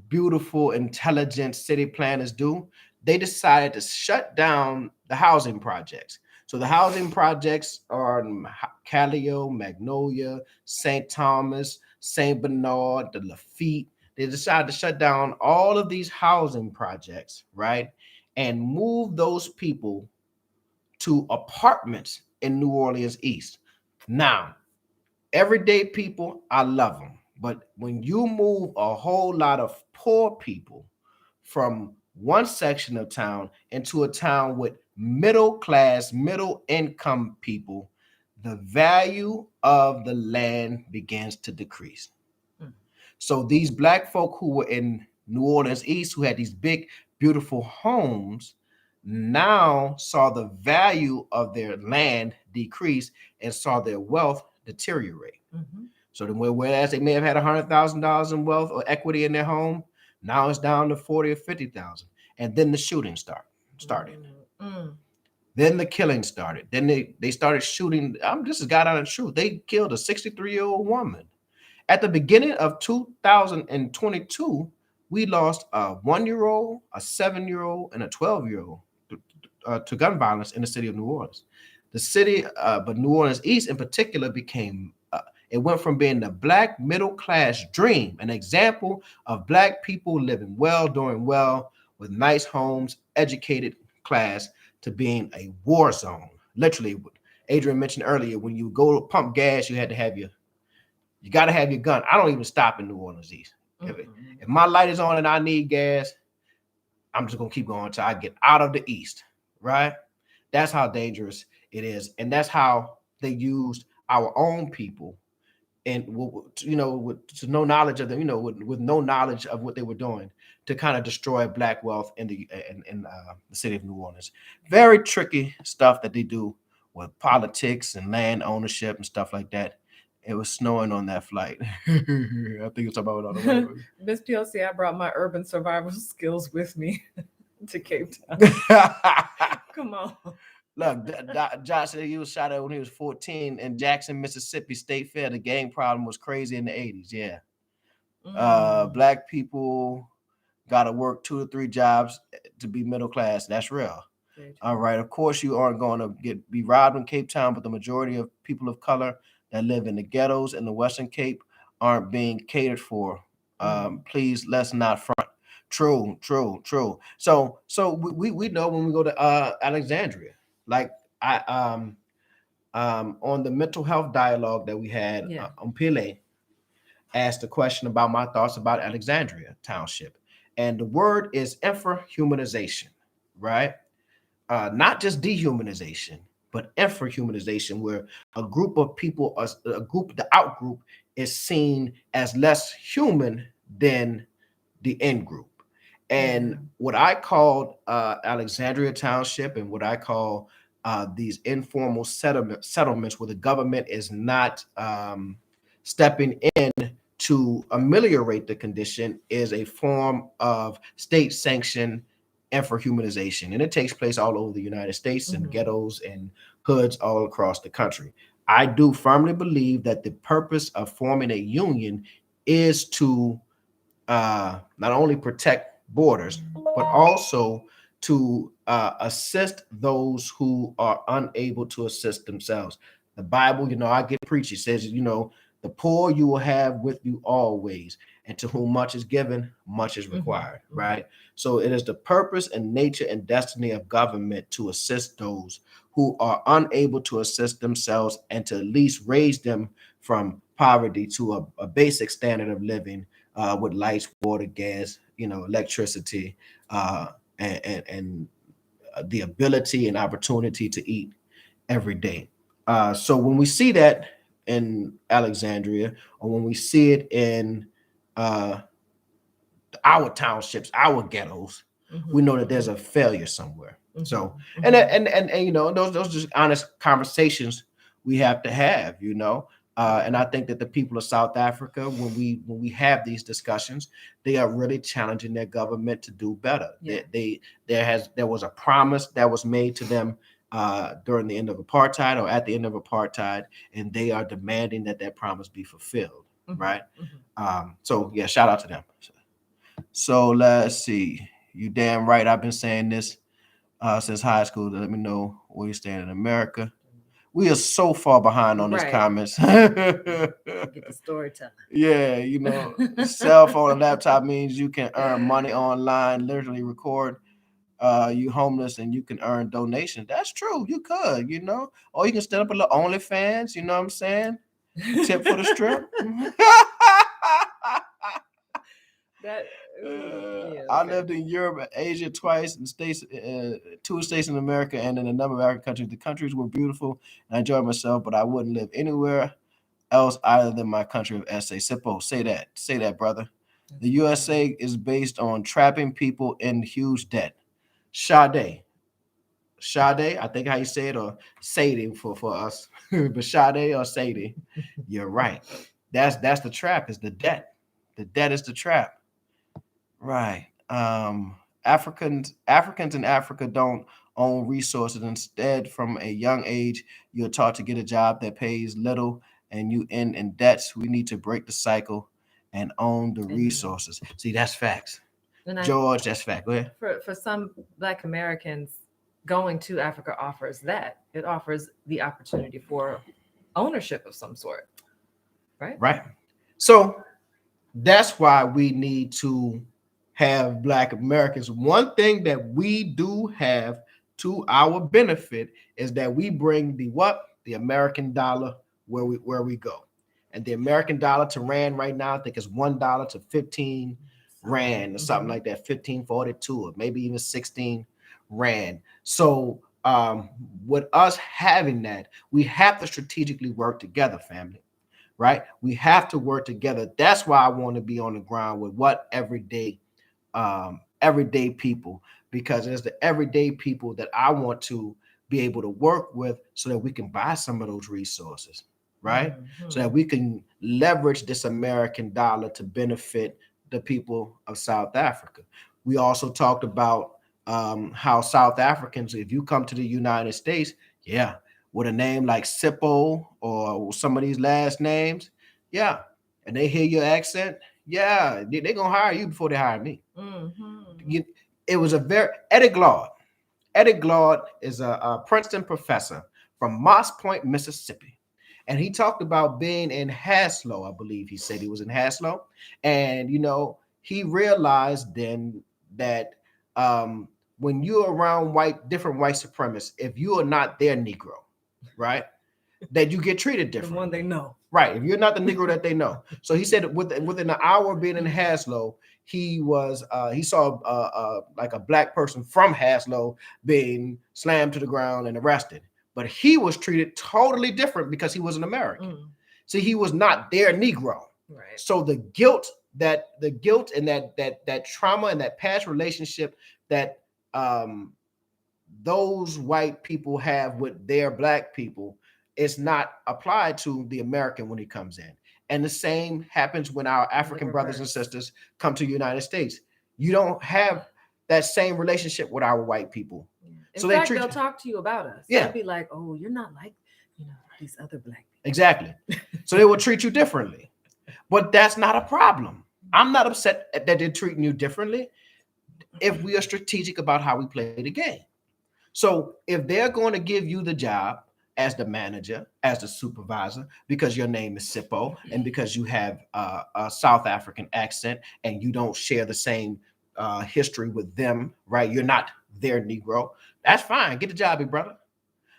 beautiful, intelligent city planners do? They decided to shut down the housing projects. So the housing projects are in Callio, Magnolia, St. Thomas, St. Bernard, the Lafitte. They decided to shut down all of these housing projects, right? And move those people to apartments in New Orleans East. Now, everyday people, I love them. But when you move a whole lot of poor people from one section of town into a town with middle class, middle income people, the value of the land begins to decrease. Mm. So these black folk who were in New Orleans East, who had these big, beautiful homes, now saw the value of their land decrease and saw their wealth deteriorate. Mm-hmm. So then, whereas they may have had $100,000 in wealth or equity in their home, now it's down to 40 or 50,000. And then the shooting started. Mm. Then the killing started. Then they started shooting. This is God honest truth. They killed a 63-year-old woman. At the beginning of 2022, we lost a 1-year-old, a 7-year-old, and a 12-year-old to gun violence in the city of New Orleans. The city, but New Orleans East in particular, became it went from being the black middle class dream, an example of black people living well, doing well, with nice homes, educated class, to being a war zone. Literally, Adrienne mentioned earlier, when you go to pump gas, you had to have you got to have your gun. I don't even stop in New Orleans East. If my light is on and I need gas, I'm just gonna keep going until I get out of the East, right? That's how dangerous it is, and that's how they used our own people, and with no knowledge of them, with no knowledge of what they were doing, to kind of destroy black wealth in the city of New Orleans. Very tricky stuff that they do with politics and land ownership and stuff like that. It was snowing on that flight. I think it's about on the way. Miss PLC, I brought my urban survival skills with me to Cape Town. Come on. Look, Josh said he was shot at when he was 14 in Jackson, Mississippi State Fair. The gang problem was crazy in the 80s. Yeah. Black people got to work 2 to 3 jobs to be middle class. That's real. All right. Of course, you aren't going to be robbed in Cape Town, but the majority of people of color that live in the ghettos in the Western Cape aren't being catered for. Please, let's not front. True. So we know when we go to Alexandria, like I on the mental health dialogue that we had, Pile asked a question about my thoughts about Alexandria Township, and the word is infrahumanization, right? Not just dehumanization, but infrahumanization, where a group of people, the outgroup, is seen as less human than the in group. And what I called Alexandria Township, and what I call these informal settlements where the government is not stepping in to ameliorate the condition, is a form of state sanctioned infrahumanization. And it takes place all over the United States, in ghettos and hoods all across the country. I do firmly believe that the purpose of forming a union is to not only protect borders, but also to assist those who are unable to assist themselves. The Bible, I get preachy, says, the poor you will have with you always, and to whom much is given, much is required, right? So it is the purpose and nature and destiny of government to assist those who are unable to assist themselves, and to at least raise them from poverty to a basic standard of living, with lights, water, gas, electricity, and the ability and opportunity to eat every day. So when we see that in Alexandria, or when we see it in our townships, our ghettos, we know that there's a failure somewhere. So, and those are just honest conversations we have to have, and I think that the people of South Africa, when we have these discussions, they are really challenging their government to do better. Yeah. There was a promise that was made to them during the end of apartheid, or at the end of apartheid, and they are demanding that promise be fulfilled, right? So yeah, shout out to them. So let's see. You damn right, I've been saying this Since high school to let me know where you stand in America. We are so far behind on these Right. comments. Get the storyteller. Yeah, you know, cell phone and laptop means you can earn money online, literally record you homeless and you can earn donations. That's true. You could, you know, or you can set up a little OnlyFans, you know what I'm saying? Tip for the strip. That yeah, I okay. lived in Europe and Asia twice, in states, two states in America, and in a number of African countries. The countries were beautiful, and I enjoyed myself, but I wouldn't live anywhere else other than my country of SA. Sippo, say that, brother. The USA is based on trapping people in huge debt. Sade, I think how you say it, or Sadie for us, but Sade or Sadie, you're right. That's the trap. Is the debt. The debt is the trap. Right. Africans in Africa don't own resources. Instead, from a young age, you're taught to get a job that pays little and you end in debts. We need to break the cycle and own the resources. See, that's facts. And George, that's fact. Go ahead. For some Black Americans, going to Africa offers that. It offers the opportunity for ownership of some sort, right? Right. So that's why we need to have Black Americans. One thing that we do have to our benefit is that we bring the what? The American dollar where we go. And the American dollar to rand right now, I think is $1 to 15 rand or something like that, 15.42 or maybe even 16 rand. So with us having that, we have to strategically work together, family, right? We have to work together. That's why I want to be on the ground with what everyday people, because it's the everyday people that I want to be able to work with so that we can buy some of those resources, right? Mm-hmm. So that we can leverage this American dollar to benefit the people of South Africa. We also talked about how South Africans, if you come to the United States, yeah, with a name like Sippo or some of these last names, yeah, and they hear your accent, yeah, they're gonna hire you before they hire me. Mm-hmm. It was a very Eddie Glaude. Eddie Glaude is a Princeton professor from Moss Point, Mississippi. And he talked about being in Haslow. I believe he said he was in Haslow. And, you know, he realized then that when you're around different white supremacists, if you are not their Negro, right, that you get treated different. The one they know. Right. If you're not the Negro that they know. So he said within an hour of being in Haslow, he saw like a Black person from Haslow being slammed to the ground and arrested. But he was treated totally different because he was an American. See, he was not their Negro. Right. So the guilt and that trauma and that past relationship that those white people have with their Black people, it's not applied to the American when he comes in. And the same happens when our African brothers and sisters come to the United States. You don't have that same relationship with our white people. In fact, they'll talk to you about us. Yeah. They'll be like, oh, you're not like, these other Black people. Exactly. So they will treat you differently. But that's not a problem. I'm not upset that they're treating you differently if we are strategic about how we play the game. So if they're going to give you the job as the manager, as the supervisor, because your name is Sippo and because you have a South African accent and you don't share the same history with them, right? You're not their Negro. That's fine. Get the job, big brother.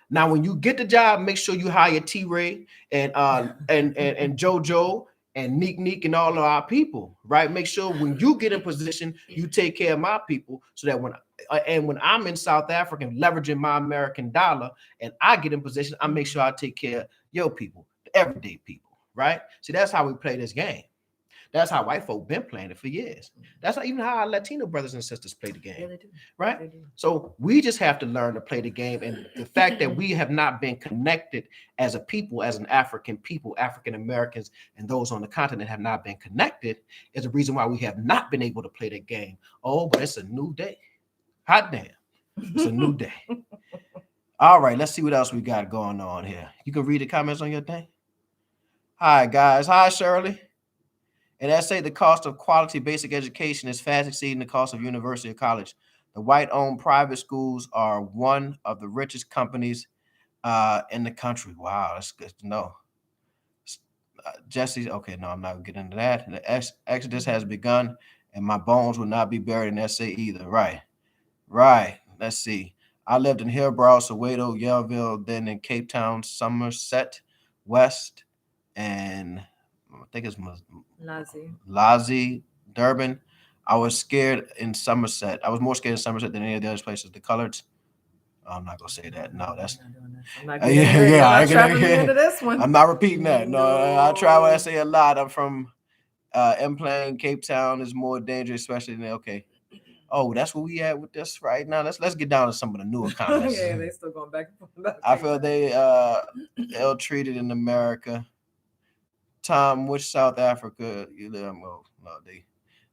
Now, when you get the job, make sure you hire T-Ray and JoJo and Neek and all of our people, right? Make sure when you get in position, you take care of my people so that when I'm in South Africa leveraging my American dollar and I get in position, I make sure I take care of your people, the everyday people, right? See, that's how we play this game. That's how white folk been playing it for years. That's even how our Latino brothers and sisters play the game, yeah, they do. Right? They do. So we just have to learn to play the game. And the fact that we have not been connected as a people, as an African people, African Americans, and those on the continent have not been connected is the reason why we have not been able to play the game. Oh, but it's a new day. Hot damn. It's a new day. All right, let's see what else we got going on here. You can read the comments on your thing. Hi, guys. Hi, Shirley. And I say the cost of quality basic education is fast exceeding the cost of university or college. The white-owned private schools are one of the richest companies in the country. Wow, that's good to know. Jesse, okay, no, I'm not gonna get into that. The exodus has begun, and my bones will not be buried in SA either. Right, right. Let's see. I lived in Hillsborough, Soweto, Yellville, then in Cape Town, Somerset West, and I think it's Lazi, Durban. I was scared in Somerset. I was more scared in Somerset than any of the other places. The colors. I'm not gonna say that. No, that's I'm not into this one. I'm not repeating that. No, I travel SA a lot. I'm from M-Plane, Cape Town is more dangerous, especially in okay. Oh, that's where we at with this right now. Let's get down to some of the newer comments. Yeah, they still going back and forth. I feel they ill-treated in America. Tom, which South Africa you live? Well, no,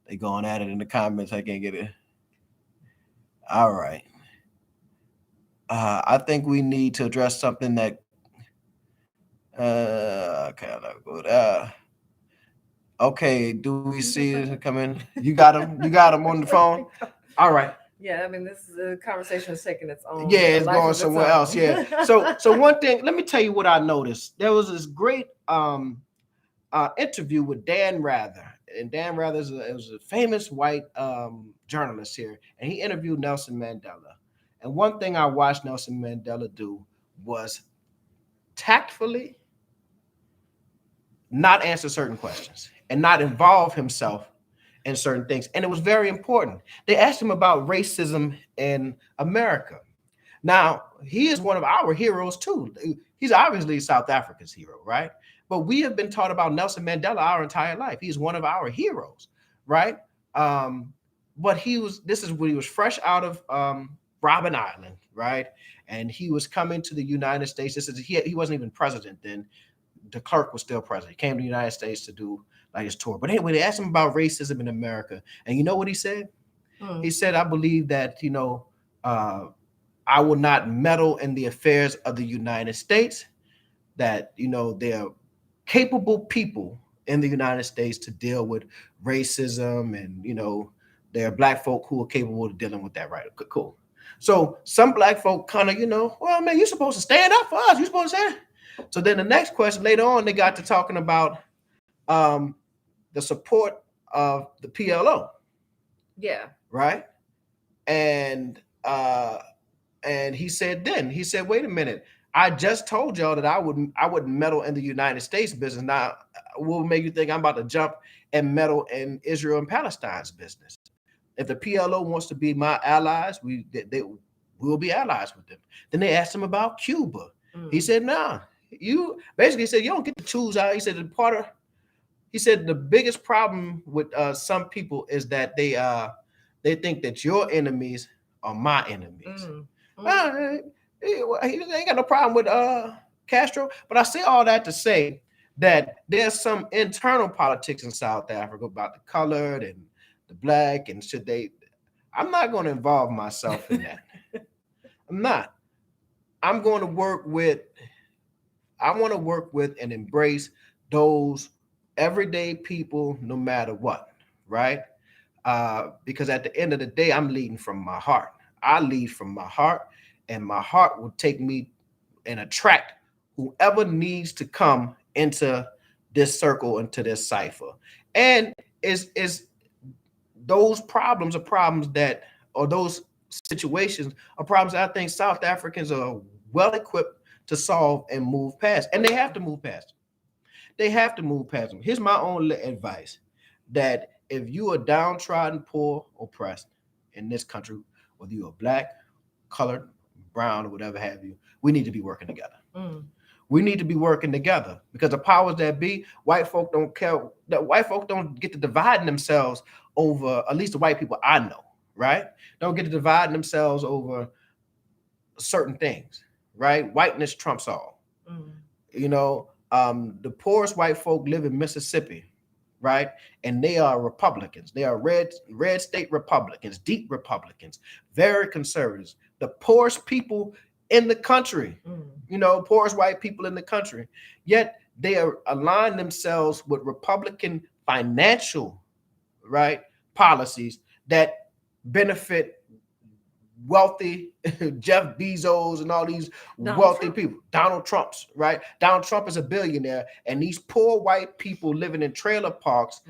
they going at it in the comments. I can't get it. All right. I think we need to address something that okay, I'll go there. Okay, do we see it coming? You got him on the phone. All right. Yeah, I mean, this is a conversation is taking its own. Yeah, it's going somewhere else. Yeah. So one thing, let me tell you what I noticed. There was this great interview with Dan Rather, and Dan Rather is a famous white journalist here, and he interviewed Nelson Mandela. And one thing I watched Nelson Mandela do was tactfully not answer certain questions and not involve himself in certain things. And it was very important. They asked him about racism in America. Now, he is one of our heroes too. He's obviously South Africa's hero, right? But we have been taught about Nelson Mandela our entire life. He's one of our heroes, right? But this is when he was fresh out of Robben Island, right? And he was coming to the United States. He wasn't even president then. De Klerk was still president. He came to the United States to do like his tour. But anyway, they asked him about racism in America. And you know what he said? He said, I believe that, I will not meddle in the affairs of the United States, that, there are capable people in the United States to deal with racism. And, there are black folk who are capable of dealing with that, right? Cool. So some black folk kind of, well, man, you're supposed to stand up for us. You're supposed to say. So then the next question later on, they got to talking about the support of the PLO. Yeah. Right. And he said, wait a minute. I just told y'all that I wouldn't meddle in the United States business. Now, what will make you think I'm about to jump and meddle in Israel and Palestine's business? If the PLO wants to be my allies, we will be allies with them. Then they asked him about Cuba. He said, nah, you basically said you don't get to choose out. He said the biggest problem with some people is that they think that your enemies are my enemies. He ain't got no problem with Castro, but I say all that to say that there's some internal politics in South Africa about the colored and the black, and I'm not going to involve myself in that. I'm not. I want to work with and embrace those everyday people no matter what, right? Because at the end of the day, I'm leading from my heart. I lead from my heart, and my heart will take me and attract whoever needs to come into this circle, into this cipher. And those problems are problems that, or those situations are problems that I think South Africans are well equipped to solve and move past. And they have to move past them. They have to move past them. Here's my only advice, that if you are downtrodden, poor, oppressed in this country, whether you're black, colored, brown, or whatever have you, we need to be working together. We need to be working together, because the powers that be, white folk don't care. That white folk don't get to dividing themselves over, at least the white people I know, right? Don't get to dividing themselves over certain things, right? Whiteness trumps all. The poorest white folk live in Mississippi, right? And they are Republicans. They are red state Republicans, deep Republicans, very conservatives. The poorest people in the country, poorest white people in the country. Yet they are aligned themselves with Republican financial, right, policies that benefit wealthy Jeff Bezos and all these Donald wealthy Trump. people. Donald Trump's, right? Donald Trump is a billionaire, and these poor white people living in trailer parks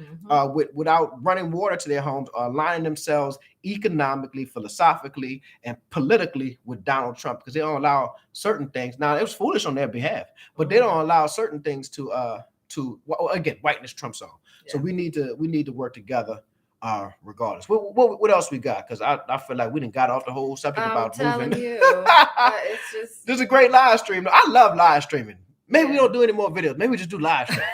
without running water to their homes are aligning themselves economically, philosophically, and politically with Donald Trump because they don't allow certain things. Now, it was foolish on their behalf, but they don't allow certain things to well, again, whiteness trumps all. Yeah. So we need to work together. Regardless, what else we got? Because I feel like we didn't got off the whole subject about moving. It's just this is a great live stream. I love live streaming. Maybe we don't do any more videos. Maybe we just do live streams.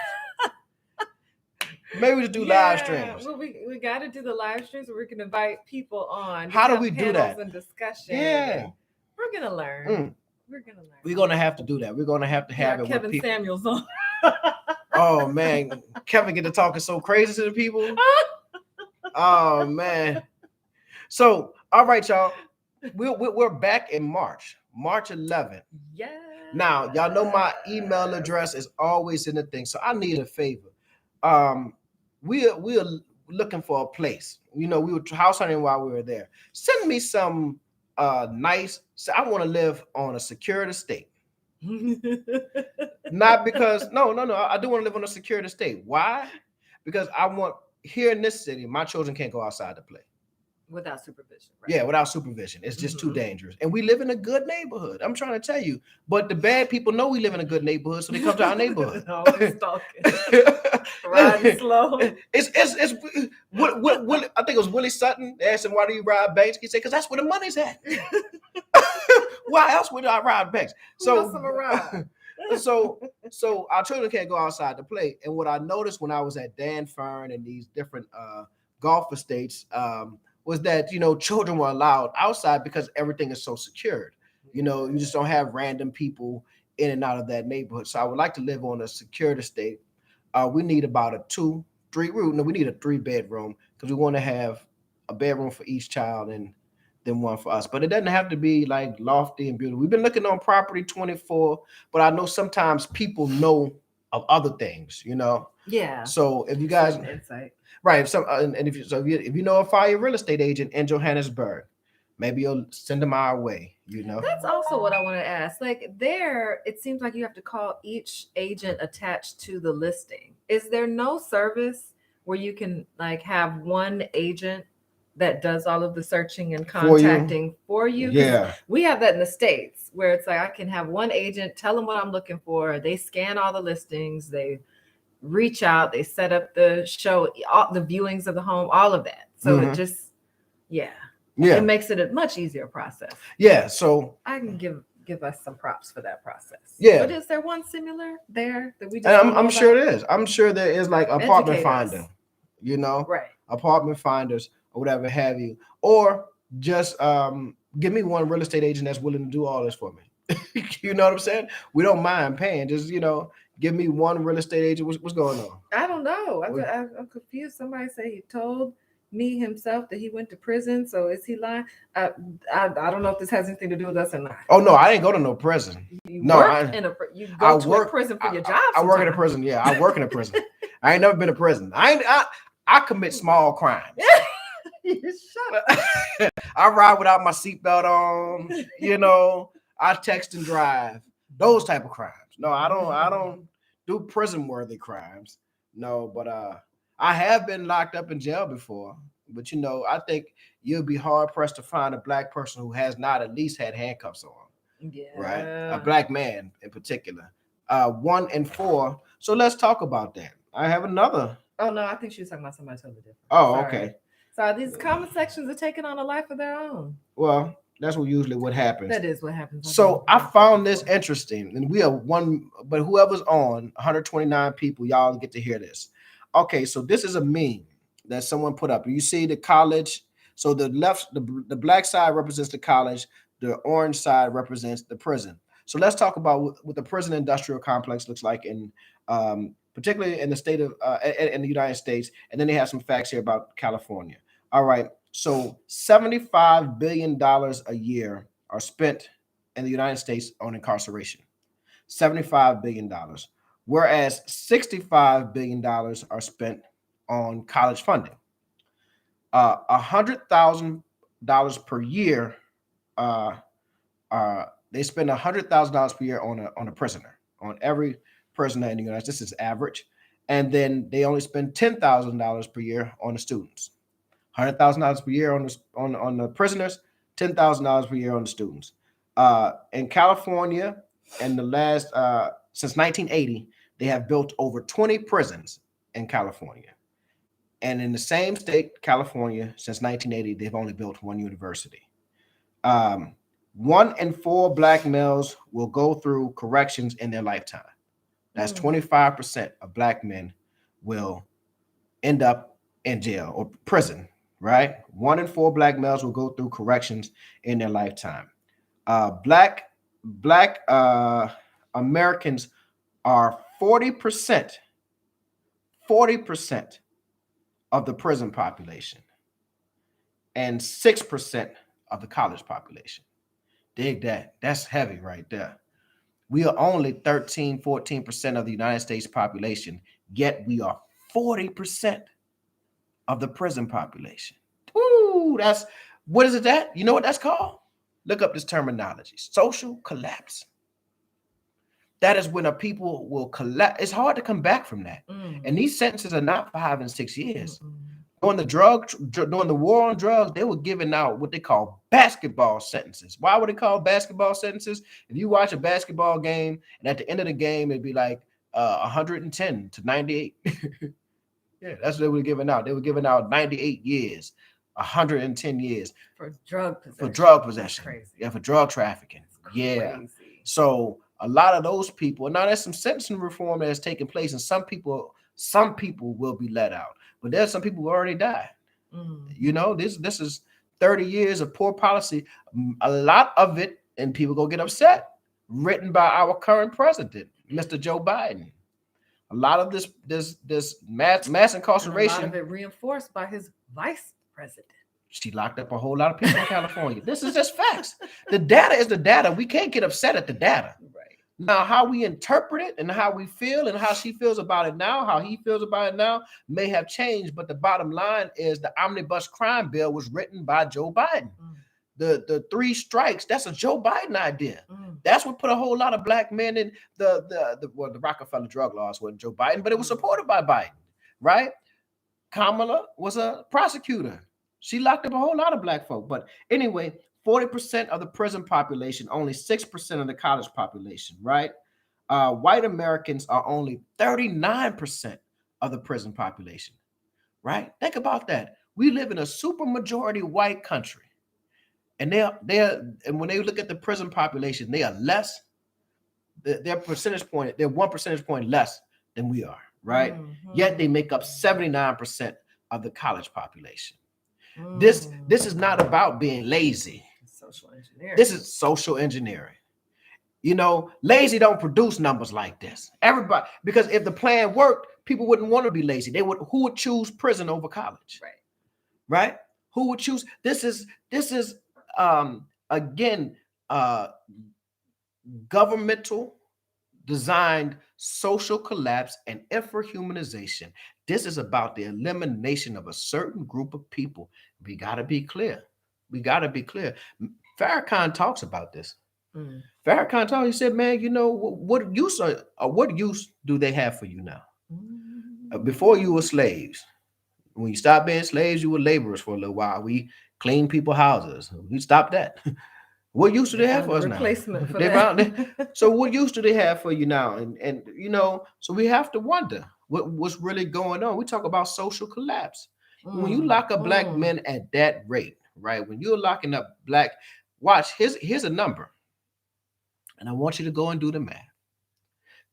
Maybe we just do live streams. Well, we got to do the live streams where we can invite people on. How do we do that? And discussion. Yeah, we're gonna learn. We're gonna have to do that. We're gonna have to have it. Kevin Samuels on. Oh man, Kevin get to talking so crazy to the people. Oh man. So all right, y'all. We're back in March 11th. Yeah. Now y'all know my email address is always in the thing, so I need a favor. We are looking for a place. You know, we were house hunting while we were there. Send me some nice. So I want to live on a secured estate. Not because no. I do want to live on a secured estate. Why? Because I want. Here in this city, my children can't go outside to play. Without supervision, right? Yeah, without supervision. It's just too dangerous. And we live in a good neighborhood. I'm trying to tell you. But the bad people know we live in a good neighborhood, so they come to our neighborhood. Always stalking. Riding slow. It's what I think it was Willie Sutton. They asked him, why do you ride banks? He said, because that's where the money's at. Why else would I ride banks? So our children can't go outside to play. And what I noticed when I was at Dan Fern and these different golf estates was that, you know, children were allowed outside because everything is so secured. You know, you just don't have random people in and out of that neighborhood. So I would like to live on a secured estate. We need about a 2-3 room. No, we need a 3-bedroom because we want to have a bedroom for each child and then one for us. But it doesn't have to be like lofty and beautiful. We've been looking on Property 24, but I know sometimes people know of other things, you know? Yeah. So if you guys insight. Right. So and if you know a fire real estate agent in Johannesburg, maybe you'll send them our way, you know. That's also what I want to ask. Like there, it seems like you have to call each agent attached to the listing. Is there no service where you can like have one agent that does all of the searching and contacting for you? Yeah. We have that in the States where it's like I can have one agent, tell them what I'm looking for. They scan all the listings, they reach out, they set up the show, all the viewings of the home, all of that. So it just, it makes it a much easier process. Yeah. So I can give us some props for that process. Yeah. But is there one similar there that we just I'm sure it is. I'm sure there is like apartment finder, you know, right? Apartment finders or whatever have you, or just give me one real estate agent that's willing to do all this for me. You know what I'm saying? We don't mind paying. Just, you know, give me one real estate agent. What's going on? I don't know. I'm confused. Somebody say he told me himself that he went to prison. So is he lying? I don't know if this has anything to do with us or not. Oh no, I didn't go to no prison. You go to a prison for your job. I work in a prison. Yeah, I work in a prison. I ain't never been to prison. I commit small crimes. Shut up. I ride without my seatbelt on. You know, I text and drive. Those type of crimes. No, I don't do prison worthy crimes. No, but I have been locked up in jail before. But you know, I think you'll be hard pressed to find a black person who has not at least had handcuffs on. Yeah. Right. A black man in particular. 1 in 4. So let's talk about that. I have another. Oh no, I think she was talking about somebody totally different. Oh, okay. So these comment sections are taking on a life of their own. Well, that's usually what happens. That is what happens. So I found this interesting, and we are one, but whoever's on 129 people, y'all get to hear this. Okay, so this is a meme that someone put up. You see the college. So the left, the black side represents the college. The orange side represents the prison. So let's talk about what the prison industrial complex looks like in, particularly in the state of in the United States. And then they have some facts here about California. All right. So $75 billion a year are spent in the United States on incarceration. $75 billion. Whereas $65 billion are spent on college funding. $100,000 per year uh, they spend $100,000 per year on a prisoner, on every prisoner in the United States. This is average, and then they only spend $10,000 per year on the students. $100,000 per year on the prisoners, $10,000 per year on the students. In California, in the last since 1980, they have built over 20 prisons in California. And in the same state, California, since 1980, they've only built one university. Um, 1 in 4 black males will go through corrections in their lifetime. That's 25% of black men will end up in jail or prison, right? 1 in 4 black males will go through corrections in their lifetime. Black Americans are 40% of the prison population and 6% of the college population. Dig that. That's heavy right there. We are only 13-14% of the United States population, yet we are 40% of the prison population. Ooh, that's what is it that? You know what that's called? Look up this terminology. Social collapse. That is when a people will collapse. It's hard to come back from that. And these sentences are not 5 and 6 years. During the war on drugs, they were giving out what they call basketball sentences. Why were they called basketball sentences? If you watch a basketball game, and at the end of the game, it'd be like 110 to 98. Yeah, that's what they were giving out. They were giving out 98 years, 110 years for drug possession. For drug possession. Yeah, for drug trafficking. Yeah. So a lot of those people, now there's some sentencing reform that has taken place, and some people will be let out. But there's some people who already died. You know, this is 30 years of poor policy. A lot of it, and people go get upset, written by our current president, Mr. Joe Biden. A lot of this mass incarceration. And a lot of it reinforced by his vice president. She locked up a whole lot of people in California. This is just facts. The data is the data. We can't get upset at the data. Right. Now, how we interpret it and how we feel and how she feels about it now, how he feels about it now may have changed. But the bottom line is the omnibus crime bill was written by Joe Biden. The 3 strikes, that's a Joe Biden idea. That's what put a whole lot of black men in the Rockefeller drug laws wasn't Joe Biden, but it was supported by Biden, right? Kamala was a prosecutor. She locked up a whole lot of black folk. But anyway, 40% of the prison population, only 6% of the college population, right? White Americans are only 39% of the prison population, right? Think about that. We live in a super majority white country. And and when they look at the prison population, they are less, their percentage point, they're 1 percentage point less than we are, right? Yet they make up 79% of the college population. This is not about being lazy. Social engineering. This is social engineering. You know, lazy don't produce numbers like this. Everybody, because if the plan worked, people wouldn't want to be lazy. Who would choose prison over college? Right? Who would choose? This is again governmental designed social collapse and infrahumanization. This is about the elimination of a certain group of people. We got to be clear. Farrakhan talks about this. Farrakhan talks. He said, "Man, you know what use do they have for you now? Before you were slaves. When you stopped being slaves, you were laborers for a little while. We cleaned people's houses. We stopped that. What use do they have for us now? Replacement for that. So what use do they have for you now? And you know, so we have to wonder what's really going on. We talk about social collapse. When you lock up black men at that rate, right? When you're locking up watch, here's a number. And I want you to go and do the math.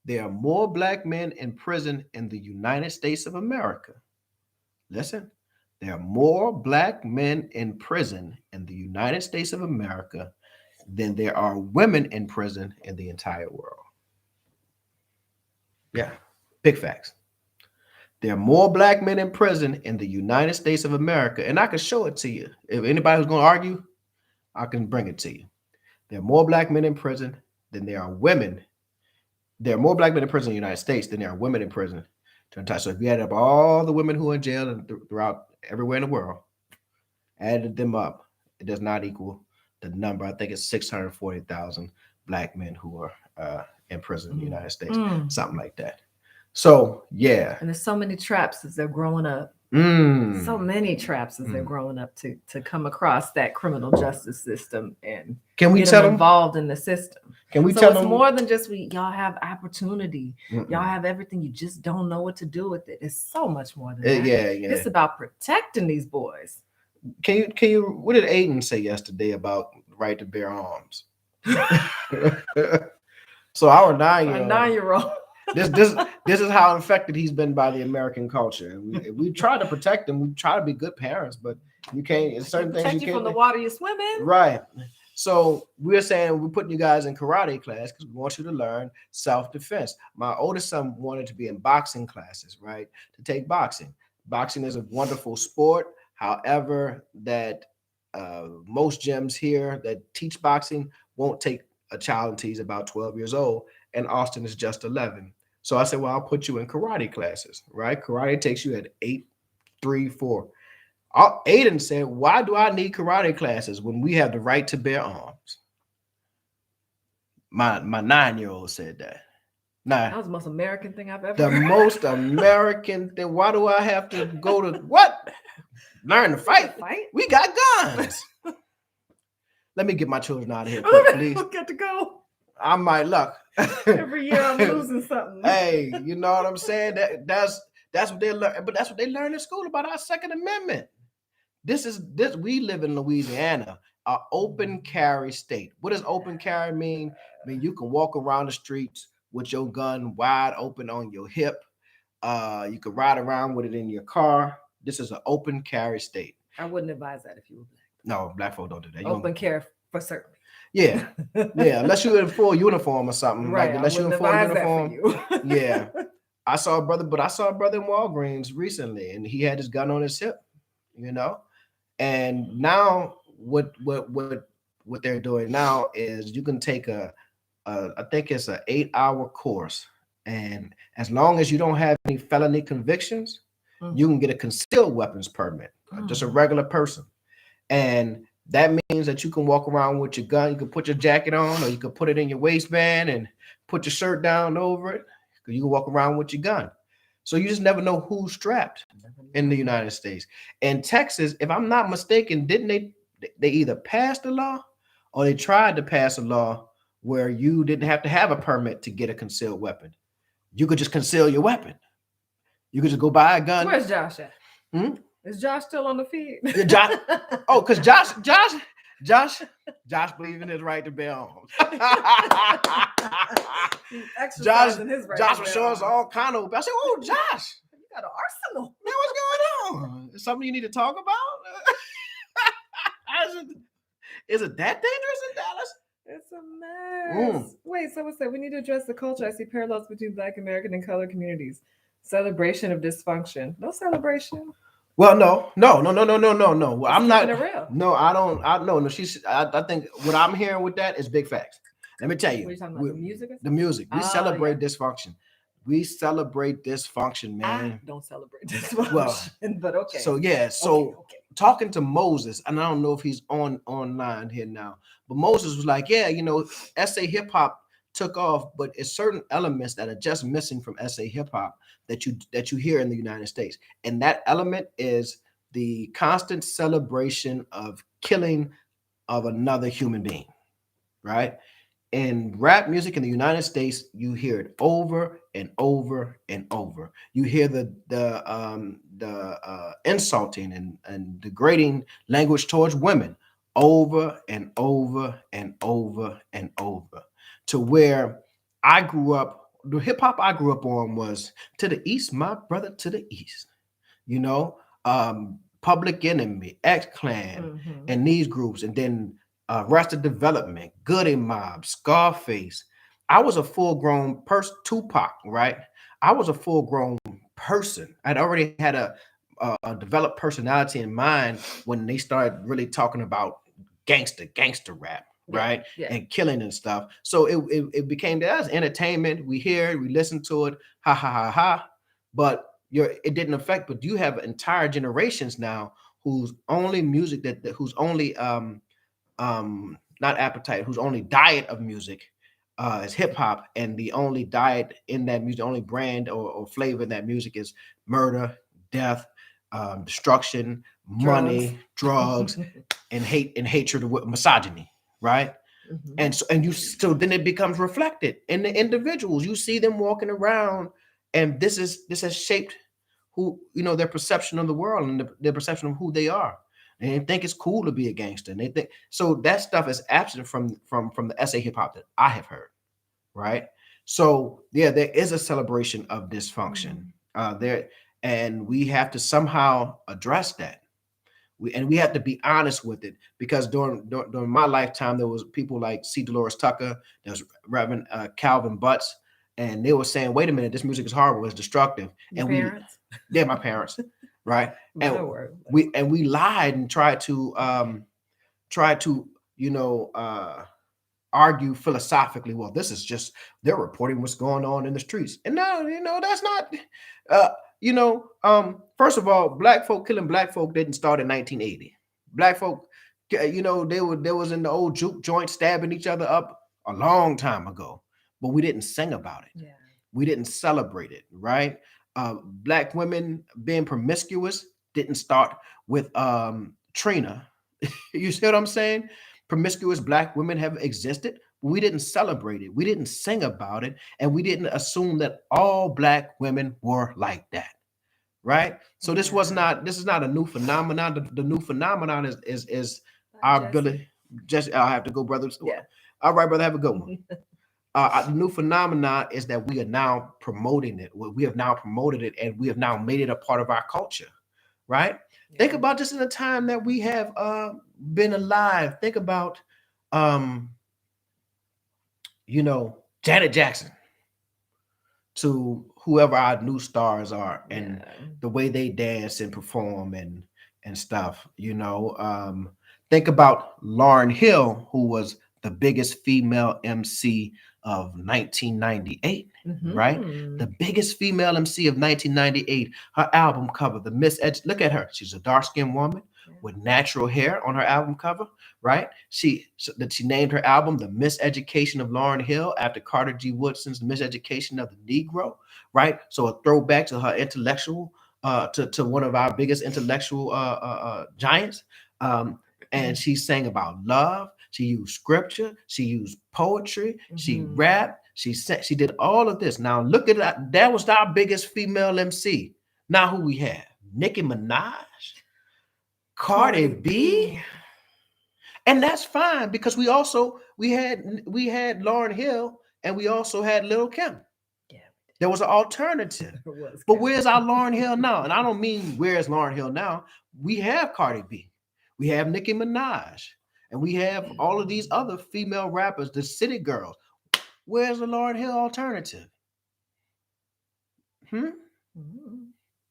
There are more black men in prison in the United States of America. Listen, there are more black men in prison in the United States of America than there are women in prison in the entire world. Yeah, big facts. There are more black men in prison in the United States of America, and I can show it to you. If anybody who's going to argue, I can bring it to you. There are more black men in prison than there are women. There are more black men in prison in the United States than there are women in prison. So if you add up all the women who are in jail and throughout everywhere in the world, added them up, it does not equal the number. I think it's 640,000 black men who are in prison in the United States, something like that. So yeah, And there's so many traps as they're growing up. So many traps as they're growing up to come across that criminal justice system and can we get tell them them? involved in the system. Can we So tell it's them? more than just y'all have opportunity. Mm-mm. Y'all have everything. You just don't know what to do with it. It's so much more than that. Yeah. It's about protecting these boys. Can you? What did Aiden say yesterday about right to bear arms? So our 9-year-old. 9-year-old. This is how infected he's been by the American culture. And we try to protect him. We try to be good parents, but you can't. It's certain things you can't. From the water you swim in. Right. So we're saying we're putting you guys in karate class because we want you to learn self-defense. My oldest son wanted to be in boxing classes, right? To take boxing. Boxing is a wonderful sport. However, that most gyms here that teach boxing won't take a child until he's about 12 years old, and Austin is just 11. So I said, well, I'll put you in karate classes, right? Karate takes you at 8, 3, 4. Aiden said, why do I need karate classes when we have the right to bear arms? My 9-year-old said that. That was the most American thing I've ever The heard. most American thing. Why do I have to go to what? Learn to fight? We got guns. Let me get my children out of here, quick, please. We got to go. I might luck. Every year I'm losing something. Hey, you know what I'm saying? That's what they learn, but that's what they learn in school about our Second Amendment. This. We live in Louisiana, an open carry state. What does open carry mean? I mean, you can walk around the streets with your gun wide open on your hip. You can ride around with it in your car. This is an open carry state. I wouldn't advise that if you were black. No, black folk don't do that. Open carry for certain. Yeah, unless you're in full uniform or something. Right. Like, unless you're in full uniform. Yeah. I saw a brother in Walgreens recently, and he had his gun on his hip, you know. And now what they're doing now is you can take I think it's an 8-hour course, and as long as you don't have any felony convictions, you can get a concealed weapons permit, just a regular person. And that means that you can walk around with your gun. You can put your jacket on, or you can put it in your waistband and put your shirt down over it. You can walk around with your gun. So you just never know who's strapped in the United States. In Texas, if I'm not mistaken, didn't they either passed the law or they tried to pass a law where you didn't have to have a permit to get a concealed weapon. You could just conceal your weapon. You could just go buy a gun. Where's Josh at? Is Josh still on the feed? Josh, because Josh believes in his right to bear arms. Josh was showing us all kind of. I said, "Oh, Josh, you got an arsenal. Man, what's going on? Is something you need to talk about? Is it that dangerous in Dallas? It's a mess. Wait, someone said we need to address the culture. I see parallels between Black American and colored communities. Celebration of dysfunction. No celebration. Well, no. Well, I'm not. Real. No, I don't. No. I think what I'm hearing with that is big facts. Let me tell you. What are you talking about? The music? The music. We celebrate dysfunction. We celebrate dysfunction, man. I don't celebrate dysfunction, but okay. So yeah. So talking to Moses, and I don't know if he's online here now, but Moses was like, yeah, SA hip hop took off, but it's certain elements that are just missing from SA hip hop that you hear in the United States. And that element is the constant celebration of killing of another human being, right? In rap music in the United States, you hear it over and over and over. You hear the insulting and degrading language towards women over and over and over and over, to where I grew up. The hip hop I grew up on was To the East, My Brother to the East. Public Enemy, X-Clan, and these groups, and then Arrested Development, Goody Mob, Scarface. I was a full-grown person. Tupac, right? I was a full-grown person. I'd already had a developed personality in mind when they started really talking about gangster rap. Right. Yeah. And killing and stuff. So it became that as entertainment. We hear it, we listen to it, ha ha ha ha. But it didn't affect. But you have entire generations now whose only music whose only not appetite, whose only diet of music is hip hop, and the only diet in that music, only brand or flavor in that music is murder, death, destruction, Drugs. money, drugs, and hate and hatred with misogyny, right? And so so then it becomes reflected in the individuals. You see them walking around, and this has shaped who, their perception of the world and their perception of who they are. And they think it's cool to be a gangster. And they think so that stuff is absent from the SA hip hop that I have heard, right? So yeah, there is a celebration of dysfunction there, and we have to somehow address that. We have to be honest with it, because during my lifetime there was people like C. Dolores Tucker, there was Reverend Calvin Butts, and they were saying, "Wait a minute, this music is horrible, it's destructive." Your And parents? they're my parents, right? My And word. we lied and tried to argue philosophically. Well, this is just they're reporting what's going on in the streets, and no, that's not. First of all, black folk killing black folk didn't start in 1980. Black folk, they was in the old juke joint stabbing each other up a long time ago, but we didn't sing about it. Yeah. We didn't celebrate it, right? Black women being promiscuous didn't start with Trina. You see what I'm saying? Promiscuous black women have existed. We didn't celebrate it. We didn't sing about it, and we didn't assume that all black women were like that, right? So this is not a new phenomenon. The new phenomenon is our ability. Just I'll have to go, brother. Yeah. All right, brother. Have a good one. The new phenomenon is that we are now promoting it. We have now promoted it, and we have now made it a part of our culture, right? Yeah. Think about just in the time that we have been alive. Think about, Janet Jackson, to whoever our new stars are, and the way they dance and perform and stuff. Think about Lauryn Hill, who was the biggest female MC of 1998, right? The biggest female MC of 1998. Her album cover, the Miss Edge. Look at her. She's a dark-skinned woman with natural hair on her album cover, right? She named her album "The Miseducation of Lauryn Hill" after Carter G. Woodson's "Miseducation of the Negro," right? So a throwback to her intellectual, to one of our biggest intellectual giants. And she sang about love. She used scripture. She used poetry. She rapped. She did all of this. Now look at that. That was our biggest female MC. Now who we have? Nicki Minaj, Cardi B. And that's fine, because we had Lauryn Hill, and we also had Lil' Kim. Yeah. There was an alternative. But where's our Lauryn Hill now? And I don't mean where's Lauryn Hill now. We have Cardi B. We have Nicki Minaj. And we have all of these other female rappers, the City Girls. Where's the Lauryn Hill alternative? Isn't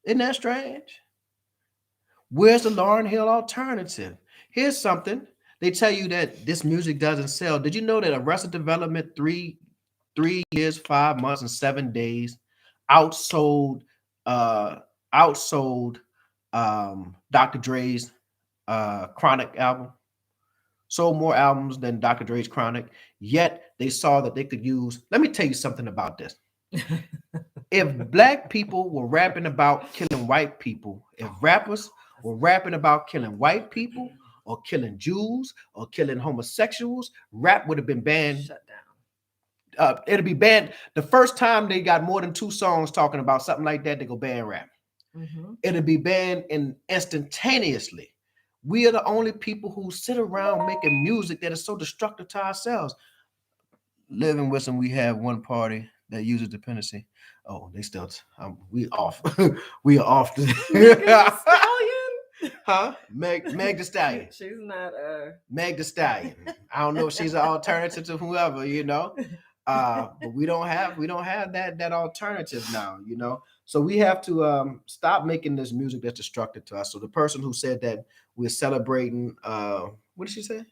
that strange? Where's the Lauryn Hill alternative? Here's something. They tell you that this music doesn't sell. Did you know that Arrested Development 3 years, 5 months, and 7 days outsold Dr. Dre's Chronic album? Sold more albums than Dr. Dre's Chronic. Yet they saw that they could use. Let me tell you something about this. If black people were rapping about killing white people, if rappers were rapping about killing white people or killing Jews or killing homosexuals, rap would have been banned. Shut down. It'll be banned. The first time they got more than 2 songs talking about something like that, they go ban rap. It'll be banned instantaneously. We are the only people who sit around making music that is so destructive to ourselves. Living with them, we have one party that uses dependency. Oh, they still. We off. We are off. Huh? Meg Thee Stallion. She's not Meg Thee Stallion. I don't know if she's an alternative to whoever, but we don't have that alternative now, So we have to stop making this music that's destructive to us. So the person who said that we're celebrating, what did she say?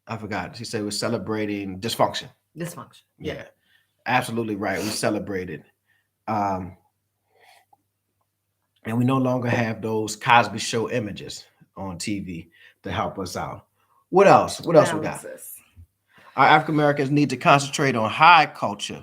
I forgot. She said we're celebrating dysfunction. Dysfunction. Yeah, absolutely right. We celebrated. And we no longer have those Cosby Show images on TV to help us out. What else? What else we got? Balances. Our African Americans need to concentrate on high culture,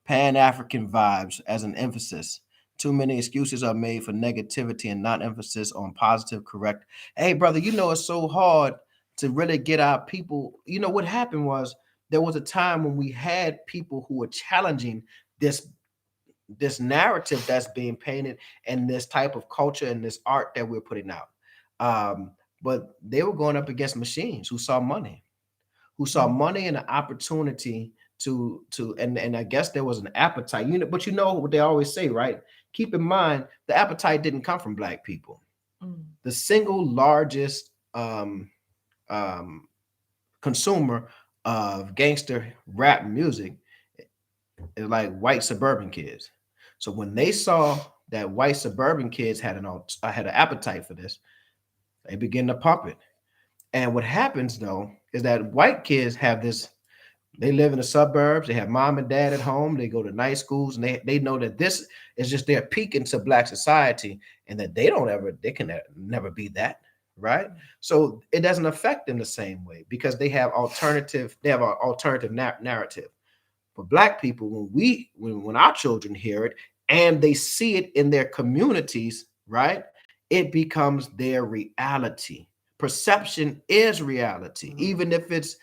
Pan African vibes as an emphasis. Too many excuses are made for negativity and not emphasis on positive, correct. Hey, brother, you know it's so hard to really get our people. You know what happened was there was a time when we had people who were challenging this narrative that's being painted and this type of culture and this art that we're putting out. Um, but they were going up against machines who saw money and an opportunity to and I guess there was an appetite. But you know what they always say, right? Keep in mind the appetite didn't come from black people. The single largest um, consumer of gangster rap music is like white suburban kids. So when they saw that white suburban kids had an appetite for this, they begin to pump it. And what happens though is that white kids have this. They live in the suburbs. They have mom and dad at home. They go to night schools, and they know that this is just their peek into black society, and that they can never be that, right? So it doesn't affect them the same way because they have an alternative narrative. For black people, when our children hear it and they see it in their communities, right, it becomes their reality. Perception is reality. Even if it's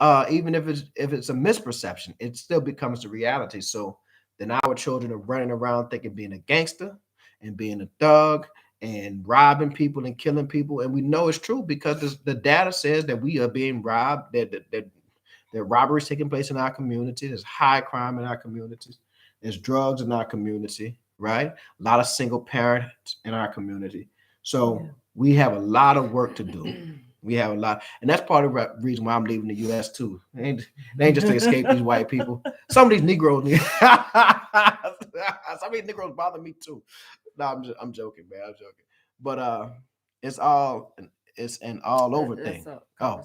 a misperception, it still becomes the reality. So then our children are running around thinking being a gangster and being a thug and robbing people and killing people, and we know it's true because the data says that we are being robbed, that there are robberies taking place in our community. There's high crime in our communities. There's drugs in our community, right? A lot of single parents in our community. So we have a lot of work to do. We have a lot, and that's part of the reason why I'm leaving the U.S. too. They ain't just to escape these white people. Some of these Negroes, some of these Negroes bother me too. No, I'm joking, man. I'm joking. But it's an all over thing. Oh,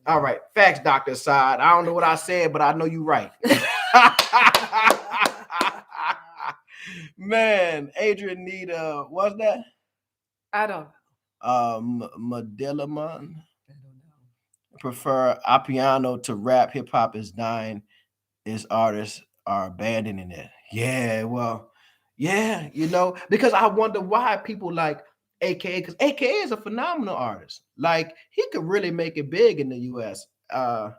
all right. Facts, Dr. Asad. I don't know what I said, but I know you're right. Man, Adrienne need what's that? I don't Medelaman. Prefer Appiano to rap. Hip hop is dying. Its artists are abandoning it. Yeah, well, yeah, because I wonder why people like AKA, because AKA is a phenomenal artist. Like he could really make it big in the US. I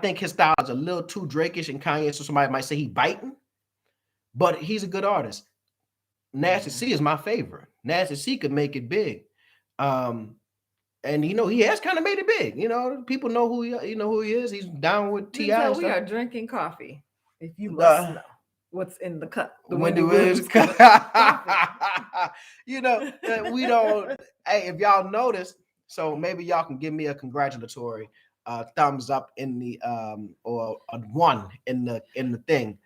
think his style is a little too Drake-ish and Kanye, so somebody might say he biting, but he's a good artist. Nasty C is my favorite. Nasty C could make it big. And he has kind of made it big. People know who he is. He's down with T.I. So we are drinking coffee. If you must know what's in the cup. The Wendy Williams cup. We don't. Hey, if y'all notice, so maybe y'all can give me a congratulatory thumbs up in the or a one in the thing.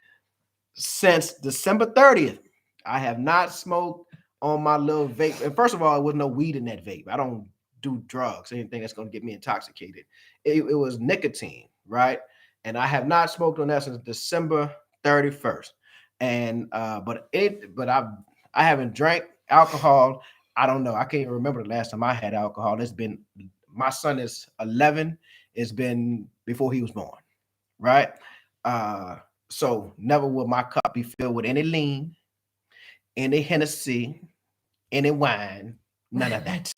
Since December 30th, I have not smoked on my little vape. And first of all, there was no weed in that vape. I don't do drugs, anything that's going to get me intoxicated. It was nicotine, right? And I have not smoked on that since December 31st. And but I haven't drank alcohol. I don't know. I can't even remember the last time I had alcohol. My son is 11. It's been before he was born, right? So never will my cup be filled with any lean, any Hennessy, any wine, none of that.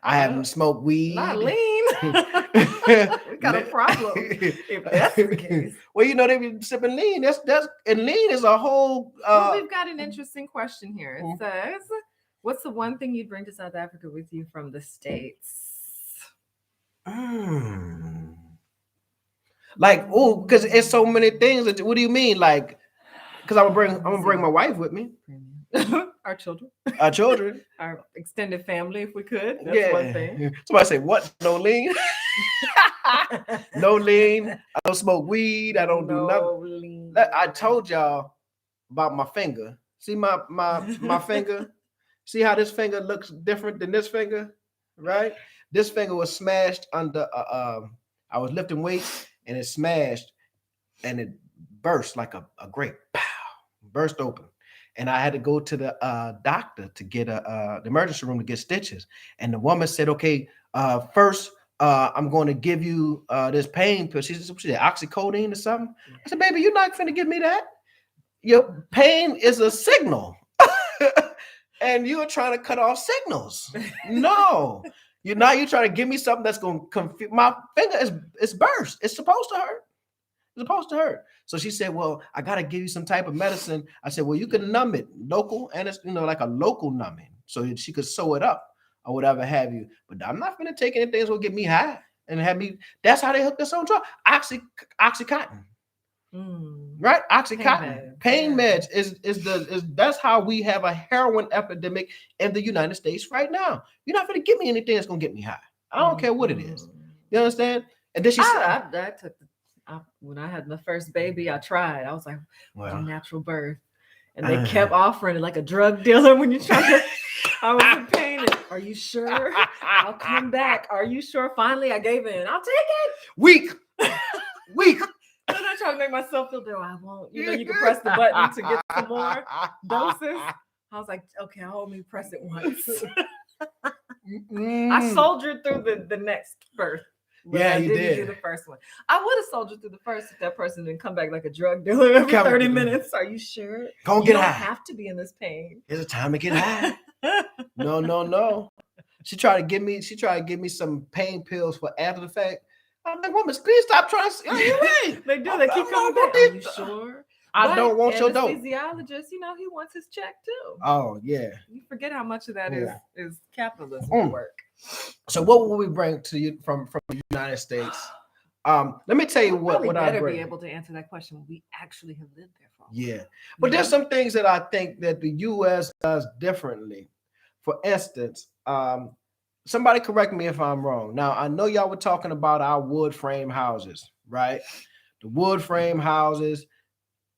I haven't smoked weed. Not lean. We got a problem if that's the case. Well, they be sipping lean. That's and lean is a whole. We've got an interesting question here. It says, "What's the one thing you'd bring to South Africa with you from the States?" Like, because it's so many things. What do you mean, like? Because I'm gonna bring my wife with me. Our children. Our extended family, if we could. That's one thing. Somebody say, what? No lean? No lean. I don't smoke weed. I don't do nothing. Lean. I told y'all about my finger. See my finger? See how this finger looks different than this finger? Right? This finger was smashed under I was lifting weights and it smashed and it burst like a grape. Pow! Burst open. And I had to go to the doctor to get the emergency room to get stitches. And the woman said, okay, first I'm going to give you this pain pill. She said oxycodone or something. I said, baby, you're not finna give me that. Your pain is a signal. And you're trying to cut off signals. No. You're trying to give me something that's going to confuse. My finger is burst. It's supposed to hurt. It's supposed to hurt. So she said, well, I got to give you some type of medicine. I said, well, you can numb it local, and it's, like a local numbing. So she could sew it up or whatever have you. But I'm not going to take anything that's going to get me high and have me. That's how they hooked us on drug. Oxycontin. Right? Oxycontin. Pain meds is that's how we have a heroin epidemic in the United States right now. You're not going to give me anything that's going to get me high. I don't care what it is. You understand? And then she said, I took when I had my first baby, I tried. I was like, well, natural birth. And they kept offering it like a drug dealer when you try to. I was in pain. Are you sure? I'll come back. Are you sure? Finally, I gave in. I'll take it. Weak. I'm not trying to make myself feel bad. I won't. You can press the button to get some more doses. I was like, okay, I'll only press it once. I soldiered through the next birth. Yeah, you did. Do the first one. I would have soldiered through the first if that person didn't come back like a drug dealer every 30 minutes. Are you sure? Don't get high. You don't have to be in this pain. It's a time to get high. No. She tried to give me some pain pills for after the fact. I'm like, woman, please stop trying to. You're right. They do. They keep coming back. Are you sure? I don't want your dope. Anesthesiologist, he wants his check too. Oh yeah. You forget how much of that is capitalism work. So what will we bring to you from the United States? Let me tell you what I better be able to answer that question when we actually have lived there for. Yeah, but there's some things that I think that the U.S. does differently. For instance, somebody correct me if I'm wrong. Now I know y'all were talking about our wood frame houses, right? The wood frame houses,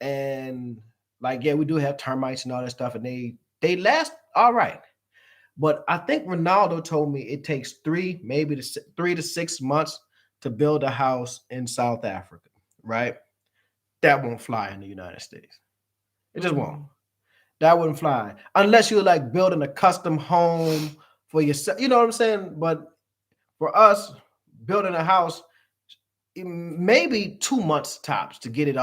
and we do have termites and all that stuff, and they last all right. But I think Ronaldo told me it takes 3 to 6 months to build a house in South Africa, right? That won't fly in the United States. It just won't. That wouldn't fly unless you're like building a custom home for yourself. You know what I'm saying? But for us, building a house, maybe 2 months tops to get it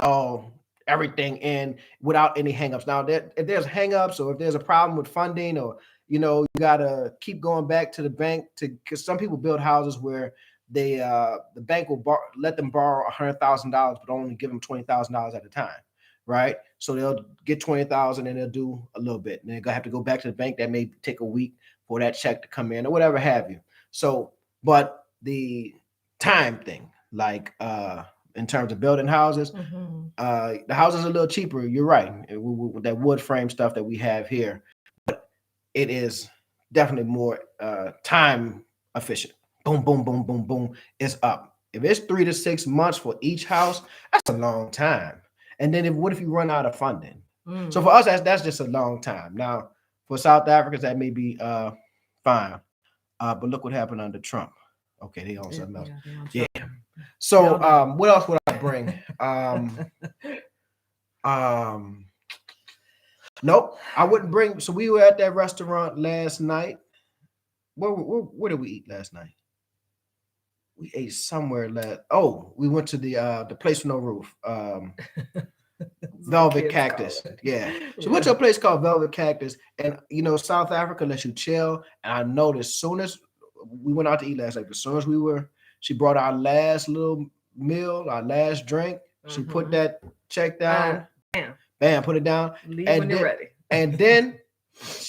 everything in without any hangups. Now, if there's hangups or if there's a problem with funding or you gotta keep going back to the bank because some people build houses where the bank will let them borrow $100,000, but only give them $20,000 at a time, right? So they'll get $20,000 and they'll do a little bit, and they're gonna have to go back to the bank. That may take a week for that check to come in or whatever have you. So, but the time thing, in terms of building houses, the houses are a little cheaper. You're right, with that wood frame stuff that we have here. It is definitely more time efficient. Boom, boom, boom, boom, boom. It's up. If it's 3 to 6 months for each house, that's a long time. And then what if you run out of funding? So for us, that's just a long time. Now, for South Africans, that may be fine. But look what happened under Trump. Okay, they own something else. Yeah. So what else would I bring? Nope, I wouldn't bring. So we were at that restaurant last night. Where did we eat last night? We ate somewhere we went to the place with no roof. Velvet Cactus. Yeah. So we went to a place called Velvet Cactus. And South Africa lets you chill. And I noticed soon as we went out to eat last night, as soon as she brought our last little meal, our last drink. She put that check down. Bam, put it down. Leave when you're ready. And then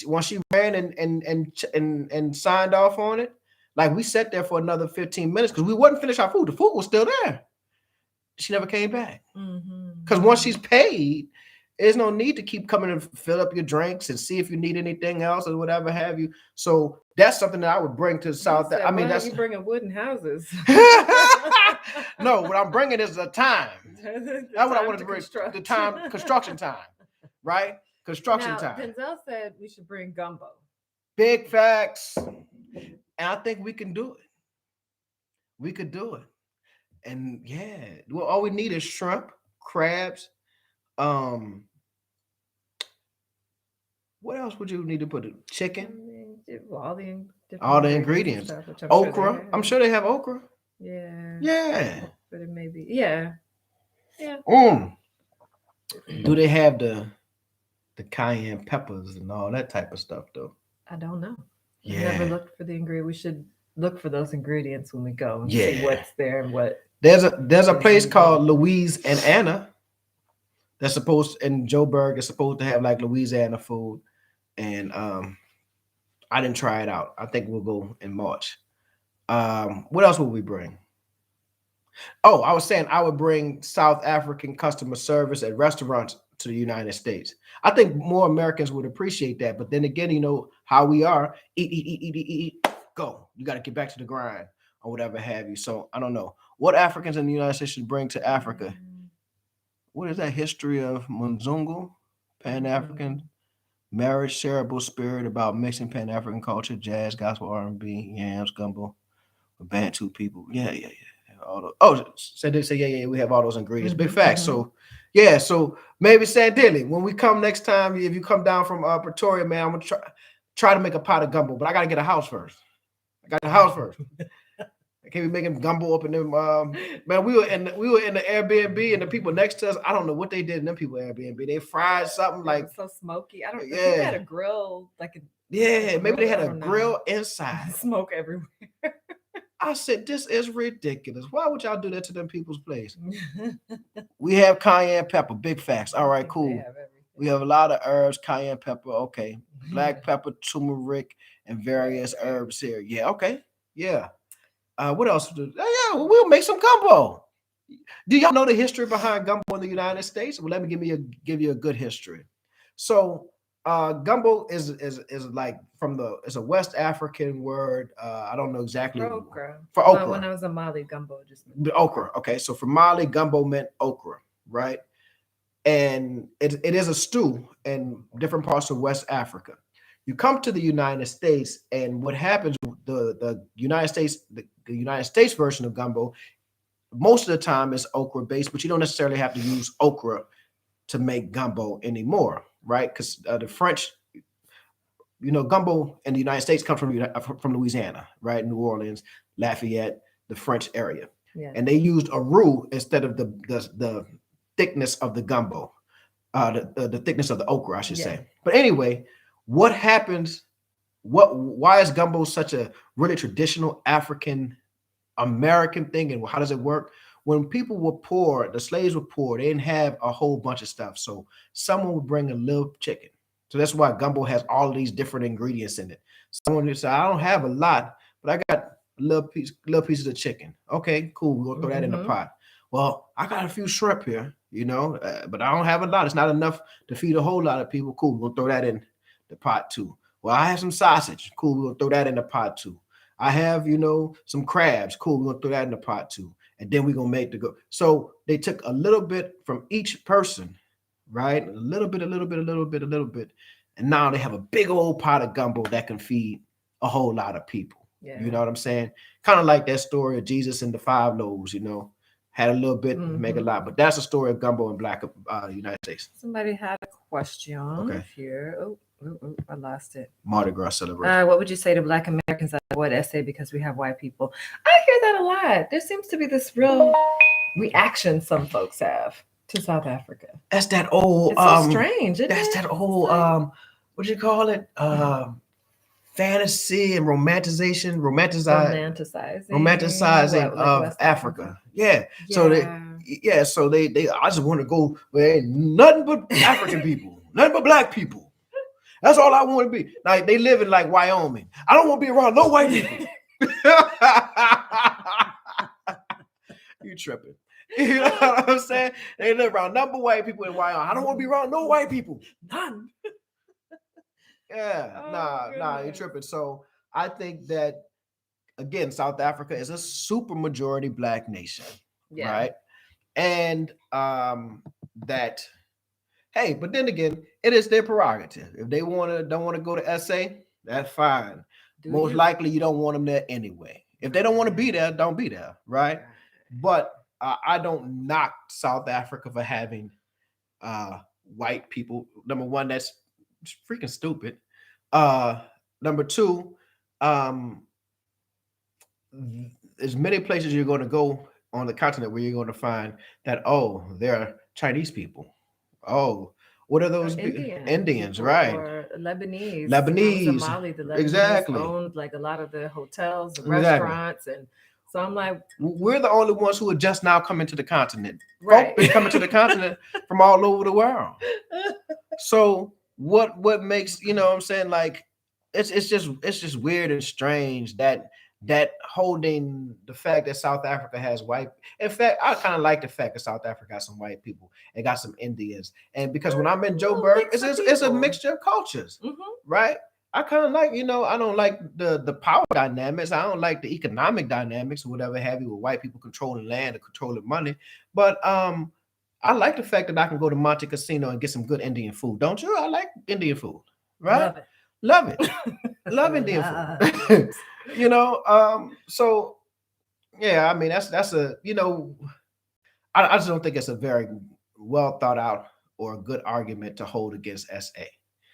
once she ran and signed off on it, we sat there for another 15 minutes because we wouldn't finish our food. The food was still there. She never came back. Because once she's paid, there's no need to keep coming and fill up your drinks and see if you need anything else or whatever have you. So that's something that I would bring to South. I mean, that's you bringing wooden houses. No, what I'm bringing is the time. That's what I wanted to bring. The time, construction time, right? Construction time. Denzel said we should bring gumbo. Big facts, and I think we can do it. We could do it, and yeah, well, all we need is shrimp, crabs. What else would you need to put? Chicken. All the all the and ingredients. stuff, which Okra. I'm have. sure they have okra. Yeah. Yeah. But it may be. Yeah. Yeah. Do they have the cayenne peppers and all that type of stuff though? I don't know. We've Yeah. never looked for the ingredient. We should look for those ingredients when we go and Yeah. see what's there and what. There's a is place needed. called Louise and Anna that's supposed in Joburg. It's supposed to have like Louisiana food, and I didn't try it out. I think we'll go in March. What else would we bring? Oh, I was saying I would bring South African customer service at restaurants to the United States. I think more Americans would appreciate that. But then again, you know how we are. Eat, eat, eat, eat, eat, eat. Go. You got to get back to the grind or whatever have you. So I don't know. What Africans in the United States should bring to Africa? What is that history of Mzungu, Pan-African marriage, cerebral spirit about mixing Pan-African culture, jazz, gospel, R&B, yams, gumbo, Bantu people. Yeah. All those. Oh, so they say yeah. We have all those ingredients. Big facts. So yeah. So maybe Sandilly, when we come next time, if you come down from Pretoria, man, I'm gonna try to make a pot of gumbo, but I gotta get a house first. I can't be making gumbo up in them. Man, we were in the Airbnb, and the people next to us, I don't know what they did in them people Airbnb. They fried something like so smoky. I don't. Yeah. They had a grill like. Maybe they had a grill inside. Smoke everywhere. I said, this is ridiculous. Why would y'all do that to them people's place? We have cayenne pepper, big facts. All right, cool. We have a lot of herbs, cayenne pepper, okay. Black pepper, turmeric, and various herbs here. Yeah, okay. Yeah. What else? Yeah, we'll make some gumbo. Do y'all know the history behind gumbo in the United States? Well, let me give you a good history. So gumbo is like it's a West African word. I don't know exactly for okra. Well, when I was in Mali, gumbo just meant okra. Okay, so for Mali, gumbo meant okra, right? And it is a stew in different parts of West Africa. You come to the United States, and what happens? The United States version of gumbo, most of the time is okra based, but you don't necessarily have to use okra to make gumbo anymore, right? Because the French, gumbo in the United States comes from Louisiana, right? New Orleans, Lafayette, the French area, and they used a roux instead of the thickness of the gumbo, the thickness of the okra, I should say. But anyway, what happens? Why is gumbo such a really traditional African American thing, and how does it work? When people were poor, the slaves were poor, they didn't have a whole bunch of stuff. So someone would bring a little chicken. So that's why gumbo has all of these different ingredients in it. Someone would say, I don't have a lot, but I got little pieces of chicken. Okay, cool. We're gonna throw that in the pot. Well, I got a few shrimp here, but I don't have a lot. It's not enough to feed a whole lot of people. Cool. We're gonna throw that in the pot too. Well, I have some sausage. Cool. We're gonna throw that in the pot too. I have, some crabs. Cool. We're gonna throw that in the pot too. And then we're gonna make the go. So they took a little bit from each person, right? A little bit. And now they have a big old pot of gumbo that can feed a whole lot of people. Yeah. You know what I'm saying? Kind of like that story of Jesus and the 5 loaves, had a little bit, make a lot. But that's the story of gumbo in Black United States. Somebody had a question here. Oh, I lost it. Mardi Gras celebration. What would you say to Black Americans that avoid essay because we have white people? I hear that a lot. There seems to be this real reaction some folks have to South Africa. That's that old. It's so strange. That's that old. What do you call it? Fantasy and romanticizing of Africa. Yeah. So they. I just want to go where ain't nothing but African people, nothing but Black people. That's all I want to be. Like they live in like Wyoming. I don't want to be around no white people. You tripping. You know what I'm saying? They live around nothing but white people in Wyoming. I don't want to be around no white people. None. Yeah. You're tripping. So I think that, again, South Africa is a super majority Black nation. Yeah. Right. And that, hey, but then again, it is their prerogative. If they don't want to go to SA, that's fine. Most likely you don't want them there anyway. If they don't want to be there, don't be there, right? But I don't knock South Africa for having white people. Number one, that's freaking stupid. Number two, um, there's many places you're going to go on the continent where you're going to find that, oh, they're Chinese people. Oh, what are Or those Indian Indians, people right? or Lebanese. When I was in Lebanese, Mali, the Lebanese exactly, owned like a lot of the hotels, the exactly. restaurants, and so I'm like, We're the only ones who are just now coming to the continent. right. Folk been coming to the continent from all over the world. So what makes, you know what I'm saying, like it's just weird and strange that holding the fact that South Africa has white. In fact, I kind of like the fact that South Africa got some white people and got some Indians, and because when I'm in Little Joburg, mix of it's a people. mixture of cultures, Hmm. right? I kind of like, I don't like the power dynamics. I don't like the economic dynamics or whatever have you, with white people controlling land or controlling money. But I like the fact that I can go to Monte Casino and get some good Indian food. Don't you? I like Indian food, right? Love it. Love it. Love Indian Love food. it. So yeah, I mean that's a, I just don't think it's a very well thought out or a good argument to hold against SA,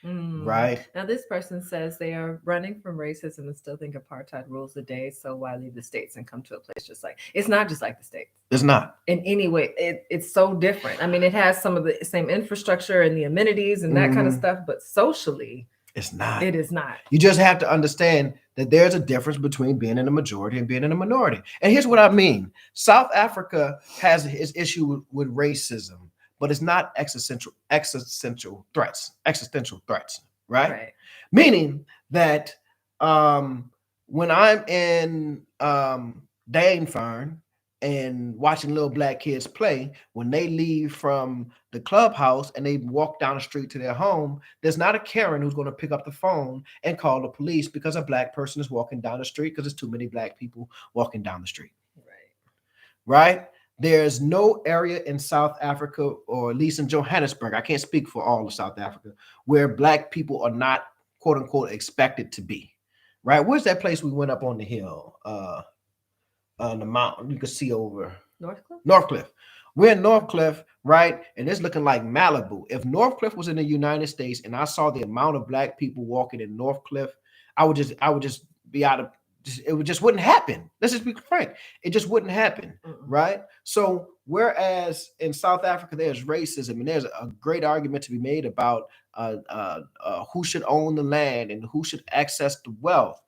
right? Now, this person says they are running from racism and still think apartheid rules the day. So why leave the states and come to a place just like it's not just like the states It's not. in any way. It's so different. I mean, it has some of the same infrastructure and the amenities and that kind of Mhm. stuff, but socially, It's not. it is not. You just have to understand that there's a difference between being in a majority and being in a minority. And here's what I mean. South Africa has its issue with racism, but it's not existential threats, right? Right. Meaning that when I'm in Danefern and watching little black kids play, when they leave from the clubhouse and they walk down the street to their home, there's not a Karen who's going to pick up the phone and call the police because a black person is walking down the street because there's too many black people walking down the street. Right? There's no area in South Africa, or at least in Johannesburg, I can't speak for all of South Africa, where black people are not, quote unquote, expected to be. Right? Where's that place we went up on the hill? On the mountain, you could see over Northcliffe. We're in Northcliffe, right? And it's looking like Malibu. If Northcliffe was in the United States and I saw the amount of black people walking in Northcliffe, I would just be out of. It just wouldn't happen. Let's just be frank. It just wouldn't happen, right? So whereas in South Africa there's racism, and there's a great argument to be made about who should own the land and who should access the wealth.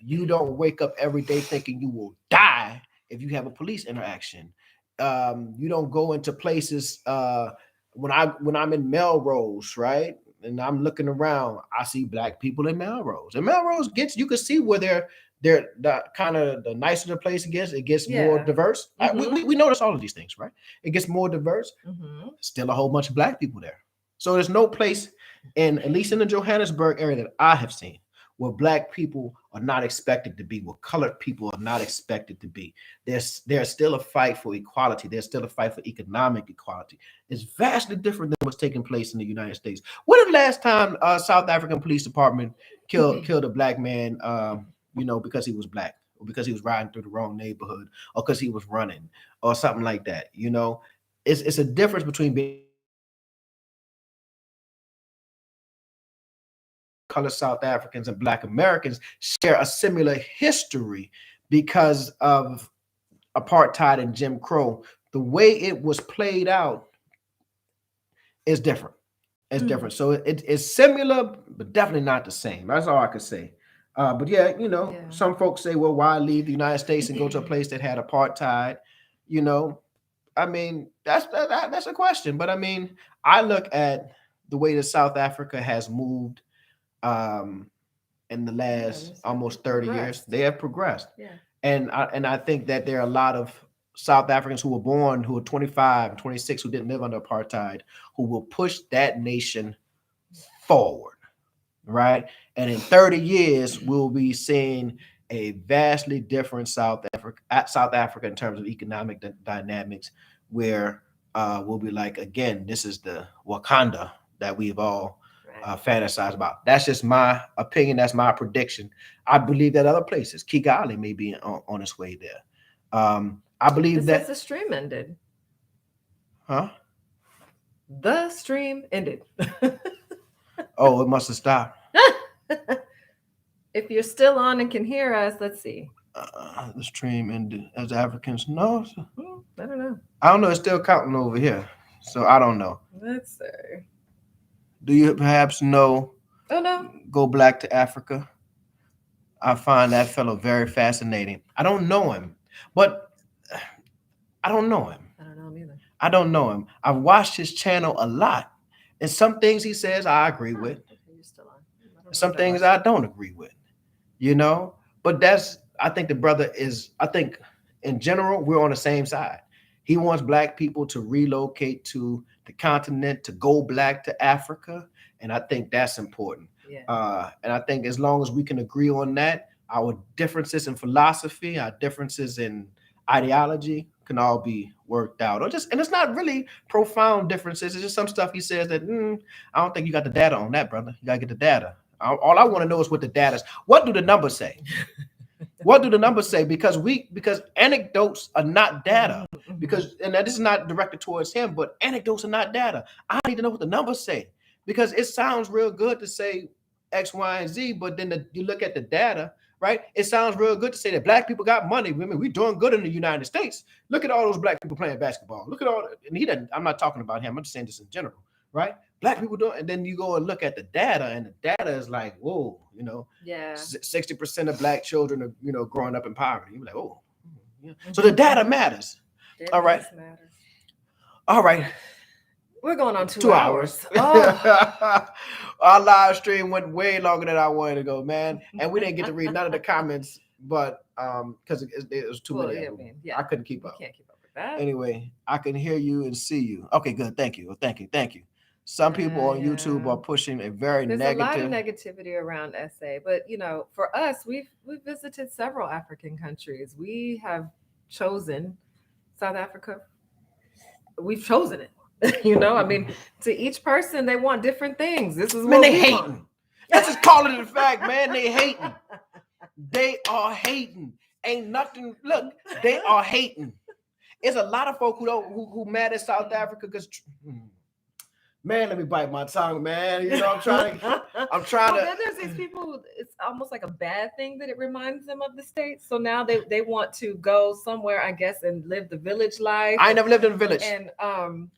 You don't wake up every day thinking you will die if you have a police interaction. You don't go into places when I'm in Melrose, right? And I'm looking around, I see black people in Melrose. And Melrose gets, you can see where they're the kind of the nicer the place it gets more diverse. We notice all of these things, right? It gets more diverse. Still a whole bunch of black people there. So there's no place at least in the Johannesburg area that I have seen, where black people are not expected to be, where colored people are not expected to be. There's still a fight for equality. There's still a fight for economic equality. It's vastly different than what's taking place in the United States. When the last time South African Police Department killed a black man, because he was black, or because he was riding through the wrong neighborhood, or because he was running, or something like that? It's a difference between being colored South Africans and black Americans share a similar history because of apartheid and Jim Crow. The way it was played out is different. It's different. So it's similar, but definitely not the same. That's all I could say. But yeah, some folks say, well, why leave the United States and go to a place that had apartheid? I mean, that's a question. But I mean, I look at the way that South Africa has moved in the last almost 30 years. They have progressed. And I think that there are a lot of South Africans who were born, who are 25, 26, who didn't live under apartheid, who will push that nation forward, right? And in 30 years, we'll be seeing a vastly different South Africa in terms of economic dynamics, where we'll be like, again, this is the Wakanda that we've all fantasize about. That's just my opinion. That's my prediction. I believe that other places, Kigali may be on its way there. I believe that the stream ended. Huh? The stream ended. Oh, it must have stopped. If you're still on and can hear us, let's see. The stream ended as Africans. No, I don't know. I don't know. It's still counting over here, so I don't know. Let's see. Do you perhaps know? Oh no. Go Black to Africa. I find that fellow very fascinating. I don't know him, but I don't know him. I don't know him either. I don't know him. I've watched his channel a lot, and some things he says I agree with. Okay, you're still on. Some things I don't agree with. You know, but I think the brother is. I think in general we're on the same side. He wants Black people to relocate to the continent, to go Black to Africa, and I think that's important. Yeah. And I think as long as we can agree on that, our differences in philosophy, our differences in ideology can all be worked out. And it's not really profound differences. It's just some stuff he says that I don't think you got the data on that, brother. You gotta get the data. All I want to know is what the data is. What do the numbers say? What do the numbers say? Because anecdotes are not data. And this is not directed towards him, but anecdotes are not data. I need to know what the numbers say, because it sounds real good to say X, Y, and Z, but then you look at the data, right? It sounds real good to say that Black people got money. I mean, we're doing good in the United States. Look at all those Black people playing basketball. Look at all, and he doesn't. I'm not talking about him. I'm just saying this in general, right? Black people do it, and then you go and look at the data, and the data is like, whoa, 60% of Black children are, growing up in poverty. You're like, oh, yeah. So the data matters. All right. All right. We're going on 2 hours. Oh. Our live stream went way longer than I wanted to go, man, and we didn't get to read none of the comments, but because it was too many. Yeah. I couldn't keep up. Can't keep up with that. Anyway, I can hear you and see you. Okay, good. Thank you. Thank you. Some people on YouTube are pushing a very There's negative. a lot of negativity around SA, but for us, we've visited several African countries. We have chosen South Africa. We've chosen it. I mean, to each person, they want different things. This is what they hating. Let's just call it a fact, man. They hating. They are hating. Ain't nothing. Look, they are hating. It's a lot of folk who mad at South Africa because. Man, let me bite my tongue, man. I'm trying to. Then there's these people. It's almost like a bad thing that it reminds them of the States. So now they want to go somewhere, I guess, and live the village life. I never lived in a village. And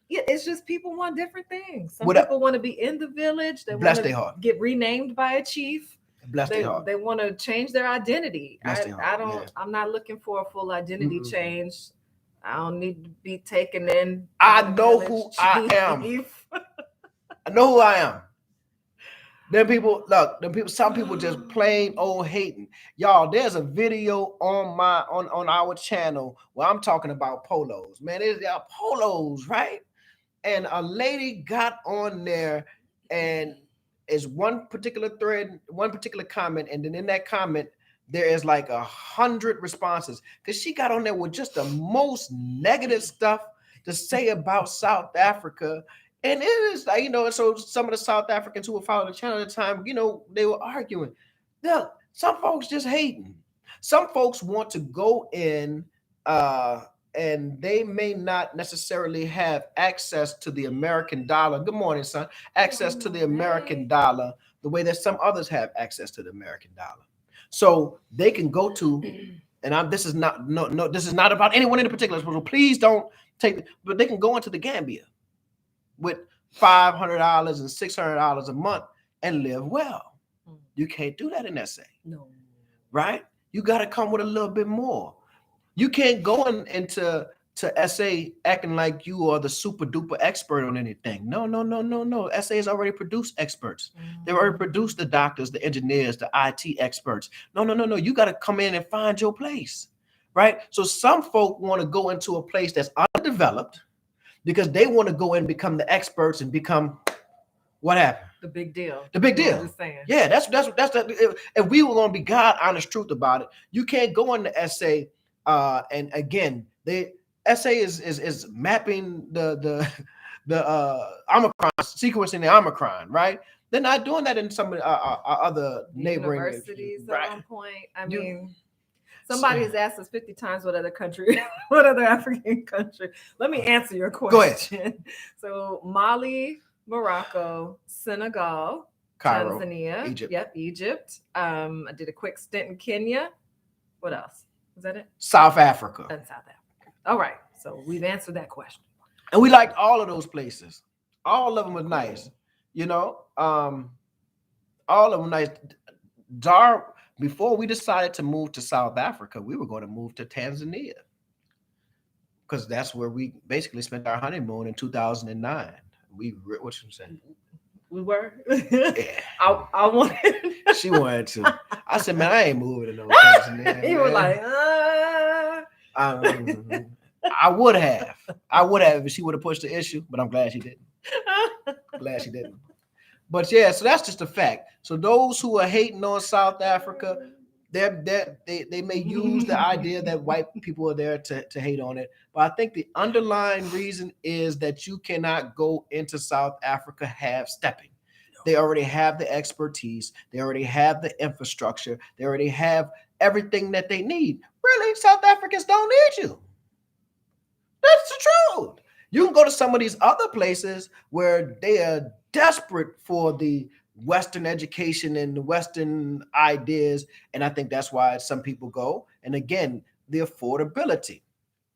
it's just people want different things. Some people want to be in the village. They want to get renamed by a chief. They want to change their identity. I'm not looking for a full identity change. I don't need to be taken in. I know who I am. I know who I am. Some people just plain old hating. Y'all, there's a video on our channel where I'm talking about polos. Man, there's polos, right? And a lady got on there, and it's one particular thread, one particular comment, and then in that comment, there is like 100 responses, because she got on there with just the most negative stuff to say about South Africa. And it is like, so some of the South Africans who were following the channel at the time, they were arguing. Look, some folks just hating. Some folks want to go in and they may not necessarily have access to the American dollar. Good morning, son. Access to the American dollar the way that some others have access to the American dollar. So they can go to, and this is not about anyone in particular. So please don't take it, but they can go into the Gambia with $500 and $600 a month and live well. You can't do that in SA. No. Right? You got to come with a little bit more. You can't go into SA acting like you are the super duper expert on anything. No. SA has already produced experts. They've already produced the doctors, the engineers, the IT experts. No. You got to come in and find your place. Right? So some folk want to go into a place that's undeveloped, because they want to go and become the experts and become what happened? The big deal. The big deal. I'm just saying. Yeah, that's if we were going to be God honest truth about it, you can't go into SA and again, SA is mapping the Omicron, sequencing the Omicron, right? They're not doing that in some of other neighboring universities at one point. I mean, somebody has asked us 50 times what other African country. Let me answer your question. Go ahead. So Mali, Morocco, Senegal, Cairo, Tanzania. Egypt. Yep, Egypt. I did a quick stint in Kenya. What else? Was that it? South Africa. And South Africa. All right. So we've answered that question. And we liked all of those places. All of them were nice. You know, all of them nice. Before we decided to move to South Africa, we were going to move to Tanzania because that's where we basically spent our honeymoon in 2009. What you saying? We were. Yeah. I wanted. She wanted to. I said, man, I ain't moving to no Tanzania. You were like, I would have if she would have pushed the issue, but I'm glad she didn't. Glad she didn't. But yeah, so that's just a fact. So those who are hating on South Africa, they may use the idea that white people are there to hate on it. But I think the underlying reason is that you cannot go into South Africa half stepping. They already have the expertise. They already have the infrastructure. They already have everything that they need. Really, South Africans don't need you. That's the truth. You can go to some of these other places where they are desperate for the Western education and the Western ideas. And I think that's why some people go. And again, the affordability.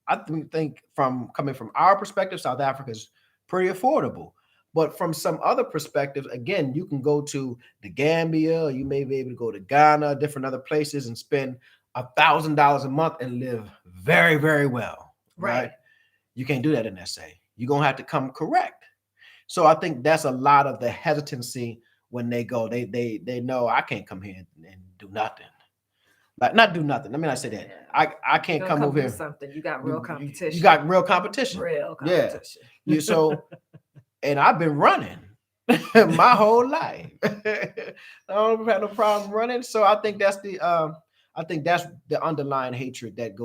I think coming from our perspective, South Africa is pretty affordable. But from some other perspectives, again, you can go to the Gambia, or you may be able to go to Ghana, different other places, and spend $1,000 a month and live very, very well. Right? You can't do that in SA. You're gonna have to come correct. So I think that's a lot of the hesitancy when they go. They know I can't come here and do nothing. Like not do nothing. I mean, I say that. Yeah. I can't come over here. Something. You got real competition. You got real competition. Real competition. Yeah. And I've been running my whole life. I don't have no problem running. So I think that's the underlying hatred that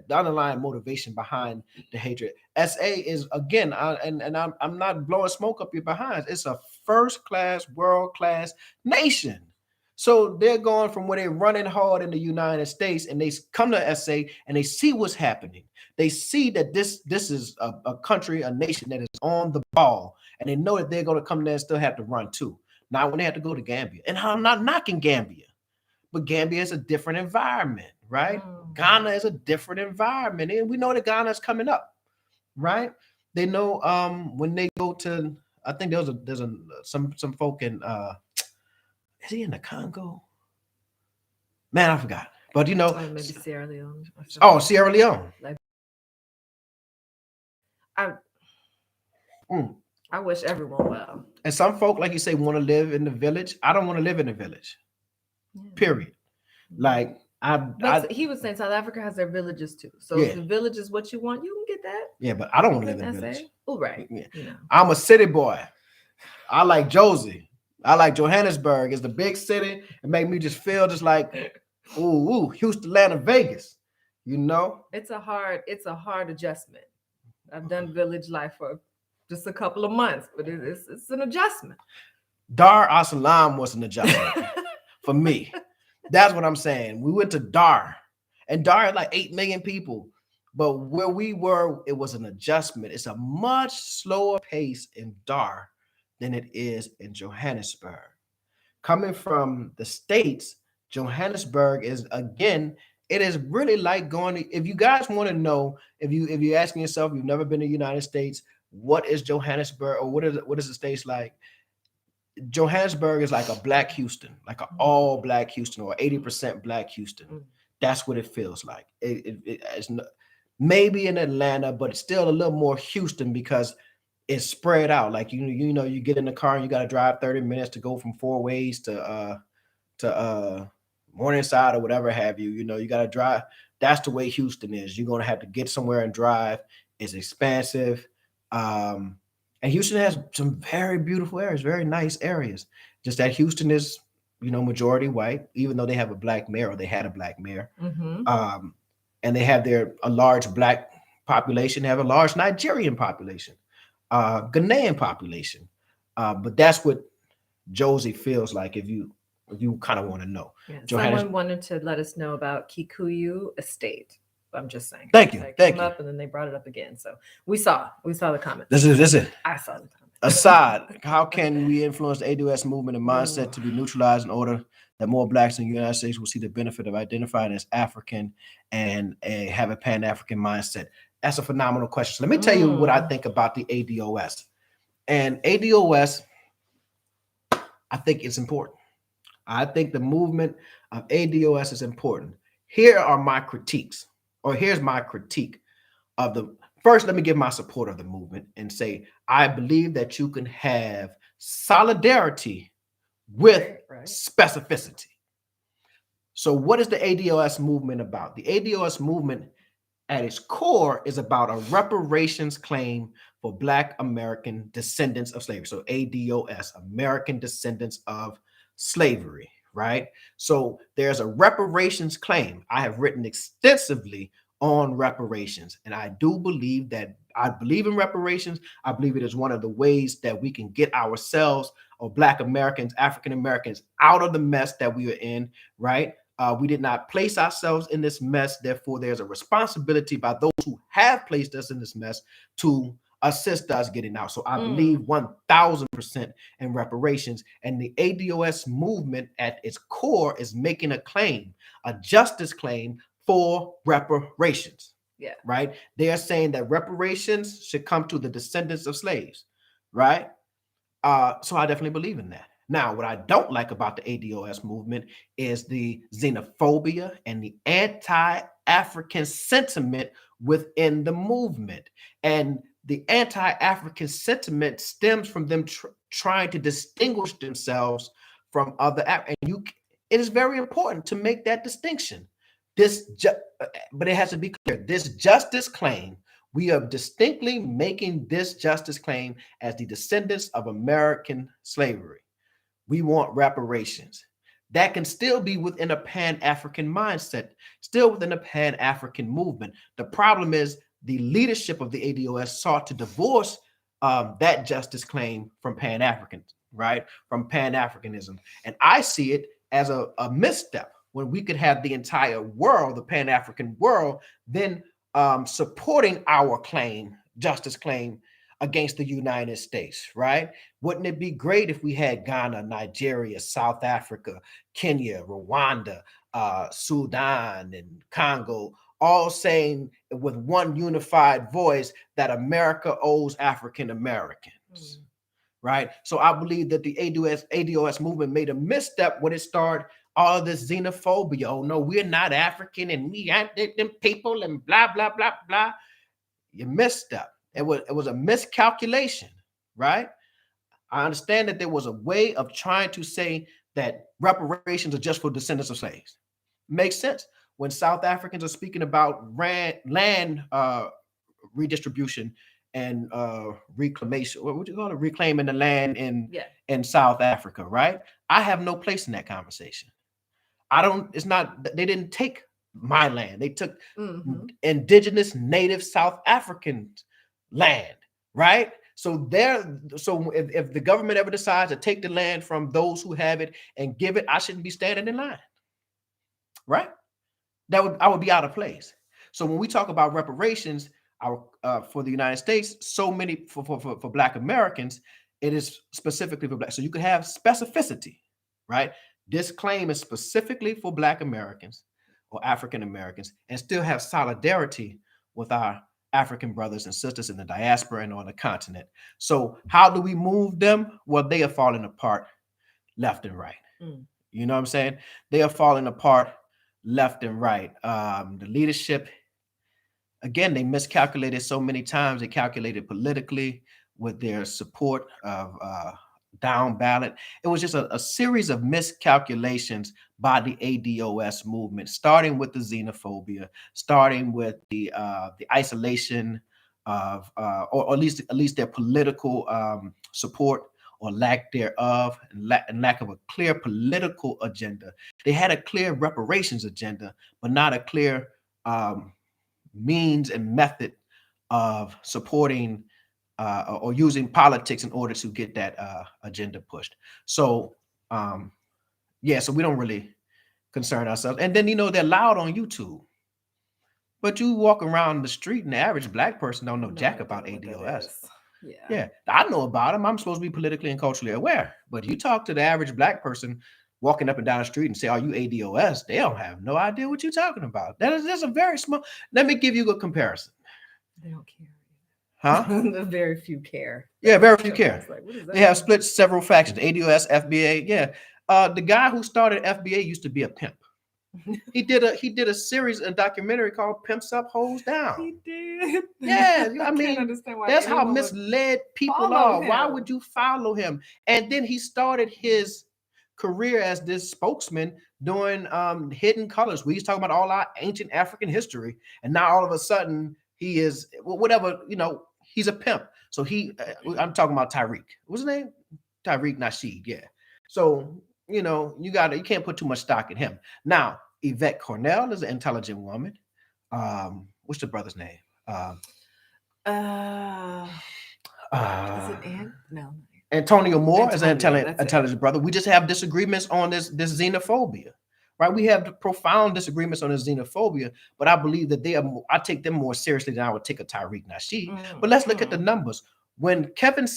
the underlying motivation behind the hatred. SA is again, I'm not blowing smoke up your behinds. It's a first-class, world-class nation. So they're going from where they're running hard in the United States, and they come to SA and they see what's happening. They see that this is a country, a nation that is on the ball, and they know that they're going to come there and still have to run too. Now, when they have to go to Gambia, and I'm not knocking Gambia, but Gambia is a different environment, right? Ghana is a different environment, and we know that Ghana is coming up, right? They know when they go to, I think there's some folk in. Is he in the Congo? Man, I forgot. But you know, maybe Sierra Leone. Oh, Sierra Leone. I wish everyone well. And some folk, like you say, want to live in the village. I don't want to live in the village. Yeah. Period. Like he was saying South Africa has their villages too. So if the village is what you want, you can get that. Yeah, but I don't want to live in the village. Oh, right. Yeah. You know. I'm a city boy. I like Josie. I like Johannesburg. It's the big city. It make me just feel just like, ooh, Houston, Atlanta, Vegas. You know? It's a hard adjustment. I've done village life for just a couple of months, but it's an adjustment. Dar es Salaam was an adjustment for me. That's what I'm saying. We went to Dar, and Dar had like 8 million people. But where we were, it was an adjustment. It's a much slower pace in Dar than it is in Johannesburg. Coming from the States, Johannesburg is, again, it is really like going to, if you guys want to know, if you're asking yourself, you've never been to the United States, what is Johannesburg, or what is the States like? Johannesburg is like a black Houston, like an all black Houston, or 80% black Houston. That's what it feels like. It's maybe in Atlanta, but it's still a little more Houston because it's spread out. Like you know, you get in the car and you got to drive 30 minutes to go from 4 ways to Morningside or whatever have you. You know, you got to drive. That's the way Houston is. You're gonna have to get somewhere and drive. It's expansive. And Houston has some very beautiful areas, very nice areas. Just that Houston is, you know, majority white, even though they have a black mayor, or they had a black mayor. And they have a large black population, they have a large Nigerian population, Ghanaian population. But that's what Josie feels like if you kind of want to know. Yeah, someone wanted to let us know about Kikuyu Estate. I'm just saying. Thank you. It came up and then they brought it up again. So we saw the comments. This is it. I saw the comments. Asad, how can we influence the ADOS movement and mindset to be neutralized in order that more blacks in the United States will see the benefit of identifying as African and have a Pan-African mindset? That's a phenomenal question. So let me tell you what I think about the ADOS. And ADOS, I think it's important. I think the movement of ADOS is important. Here are my critiques, or here's my critique of the. First, let me give my support of the movement and say, I believe that you can have solidarity with specificity. So what is the ADOS movement about? The ADOS movement at its core is about a reparations claim for Black American descendants of slavery. So ADOS, American Descendants of Slavery, right? So there's a reparations claim. I have written extensively on reparations, and I do believe that I believe in reparations. I believe it is one of the ways that we can get ourselves, or Black Americans, African Americans, out of the mess that we are in, right? We did not place ourselves in this mess. Therefore, there's a responsibility by those who have placed us in this mess to assist us getting out. So I believe 1000% in reparations. And the ADOS movement at its core is making a claim, a justice claim for reparations. Yeah. Right? They are saying that reparations should come to the descendants of slaves. Right? So I definitely believe in that. Now, what I don't like about the ADOS movement is the xenophobia and the anti-African sentiment within the movement. And the anti-African sentiment stems from them trying to distinguish themselves from other. And it is very important to make that distinction. But it has to be clear. This justice claim, we are distinctly making this justice claim as the descendants of American slavery. We want reparations. That can still be within a Pan-African mindset, still within a Pan-African movement. The problem is the leadership of the ADOS sought to divorce that justice claim from Pan-Africans, right? From Pan-Africanism. And I see it as a misstep when we could have the entire world, the Pan-African world, then supporting our claim, justice claim, against the United States, right? Wouldn't it be great if we had Ghana, Nigeria, South Africa, Kenya, Rwanda, Sudan, and Congo, all saying with one unified voice that America owes African Americans, right? So I believe that the ADOS movement made a misstep when it started all this xenophobia. Oh no, we're not African and we aren't them people and blah, blah, blah, blah. You misstep. It was a miscalculation, right? I understand that there was a way of trying to say that reparations are just for descendants of slaves. Makes sense. When South Africans are speaking about land redistribution and reclamation, what would you call it? Reclaiming the land in South Africa, right? I have no place in that conversation. They didn't take my land. They took indigenous native South Africans land, right? So if the government ever decides to take the land from those who have it and give it, I shouldn't be standing in line, right? I would be out of place. So when we talk about reparations, for the United States, so many for Black Americans, it is specifically for Black. So you could have specificity, right? This claim is specifically for Black Americans or African Americans, and still have solidarity with our African brothers and sisters in the diaspora and on the continent. So how do we move them? Well, they are falling apart left and right. You know what I'm saying? They are falling apart left and right. The leadership, again, they miscalculated so many times. They calculated politically with their support of down ballot. It was just a series of miscalculations by the ADOS movement, starting with the xenophobia, starting with the isolation of, or at least their political support or lack thereof, and lack of a clear political agenda. They had a clear reparations agenda, but not a clear means and method of supporting or using politics in order to get that agenda pushed. So, so we don't really concern ourselves. And then, they're loud on YouTube. But you walk around the street and the average Black person don't know jack about ADOS. Yeah, I know about them. I'm supposed to be politically and culturally aware. But you talk to the average black person walking up and down the street and say, "Are you ADOS?" They don't have no idea what you're talking about. That's a very small. Let me give you a comparison. They don't care. Huh? Very few care. Yeah, very few care. Like, what is that? They have split several factions: ADOS, FBA. Yeah, the guy who started FBA used to be a pimp. He did a series, a documentary called "Pimps Up, Hoes Down." He did. Yeah, I can't mean, understand why that's how anyone would misled people follow are. Why him. would you follow him? And then he started his career as this spokesman doing Hidden Colors. We used to talk about all our ancient African history, and now all of a sudden he is whatever, he's a pimp. So I'm talking about Tyreek. What's his name? Tyreek Nasheed. Yeah. So you can't put too much stock in him. Now Yvette Cornell is an intelligent woman. What's the brother's name? Is it No. Antonio Moore is an Antonio, intelligent brother. We just have disagreements on this xenophobia, right? We have profound disagreements on this xenophobia, but I believe that I take them more seriously than I would take a Tyreek Nasheed. But let's look at the numbers. When Kevin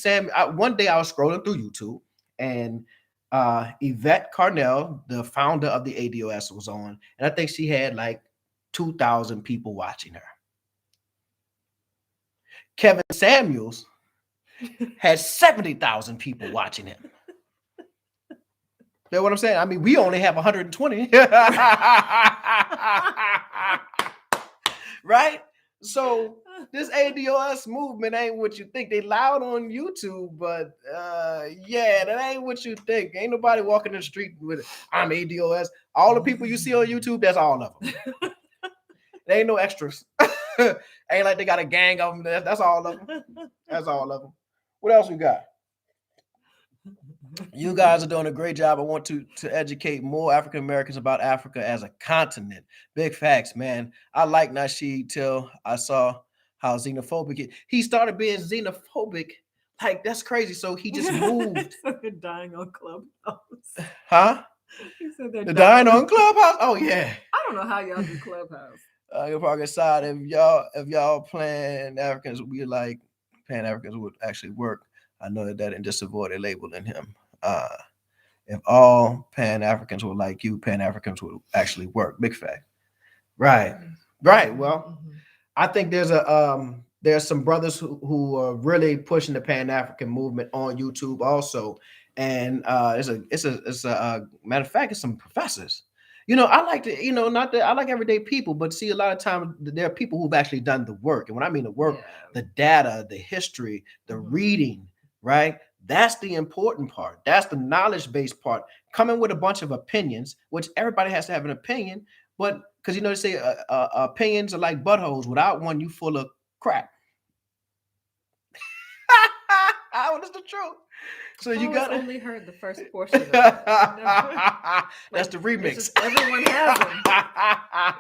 one day I was scrolling through YouTube and Yvette Carnell, the founder of the ADOS, was on, and I think she had like 2,000 people watching her. Kevin Samuels had 70,000 people watching him. You know what I'm saying? I mean, we only have 120. Right? So this ADOS movement ain't what you think. They loud on YouTube, but that ain't what you think. Ain't nobody walking in the street with I'm ADOS. All the people you see on YouTube, that's all of them. There ain't no extras. Ain't like they got a gang of them. That's all of them. That's all of them. What else we got? You guys are doing a great job. I want to educate more African Americans about Africa as a continent. Big facts, man. I like Nasheed till I saw how xenophobic he started being xenophobic. Like, that's crazy. So he just moved. So they're dying on Clubhouse. Huh? He said they're dying on Clubhouse? Oh, yeah. I don't know how y'all do Clubhouse. You'll probably decide if y'all Pan Africans, we like Pan Africans would actually work. I know that and just avoid a labeling him. If all Pan Africans were like you, Pan Africans would actually work. Big fact. Right. Well, I think there's some brothers who are really pushing the Pan African movement on YouTube also, and it's a matter of fact, it's some professors. I like to, not that I like everyday people, but see, a lot of times there are people who've actually done the work. And when I mean the work, the data, the history, the reading, right? That's the important part. That's the knowledge-based part. Coming with a bunch of opinions, which everybody has to have an opinion, but because they say opinions are like buttholes. Without one, you full of crap. That's the truth. So you got only heard the first portion of that. That's the remix. Everyone has them.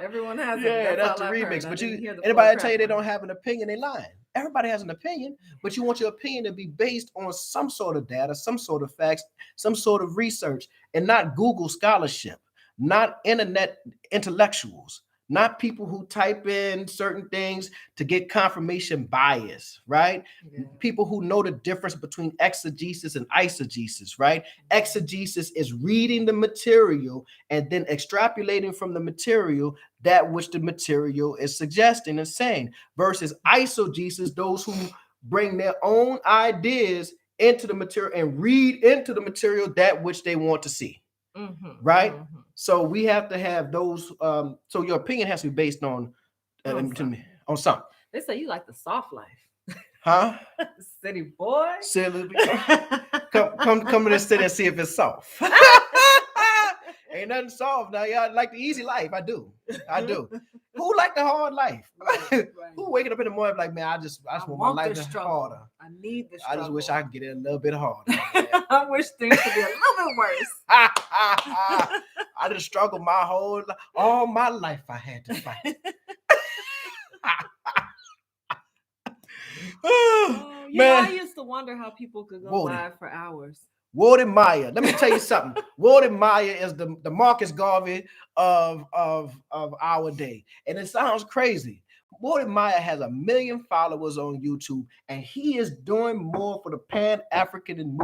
Everyone has them. Yeah, that's the remix. But anybody tell you they don't have an opinion, they lying. Everybody has an opinion, but you want your opinion to be based on some sort of data, some sort of facts, some sort of research, and not Google scholarship, not internet intellectuals, not people who type in certain things to get confirmation bias, right? Yeah. People who know the difference between exegesis and eisegesis, right? Exegesis is reading the material and then extrapolating from the material that which the material is suggesting and saying, versus eisegesis, those who bring their own ideas into the material and read into the material that which they want to see. Right? So we have to have those. So your opinion has to be based on something. They say you like the soft life, huh? City boy. Come to the city and see if it's soft. Ain't nothing soft now. Y'all like the easy life. I do. Who like the hard life? Right. Who waking up in the morning like, man, I just want my life to be harder. I need the struggle. I just wish I could get it a little bit harder. I wish things could be a little bit worse. I just struggled all my life. I had to fight. Man, I used to wonder how people could go live for hours. Wody Maya. Let me tell you something. Wody Maya is the Marcus Garvey of our day. And it sounds crazy. Wody Maya has 1 million followers on YouTube, and he is doing more for the Pan-African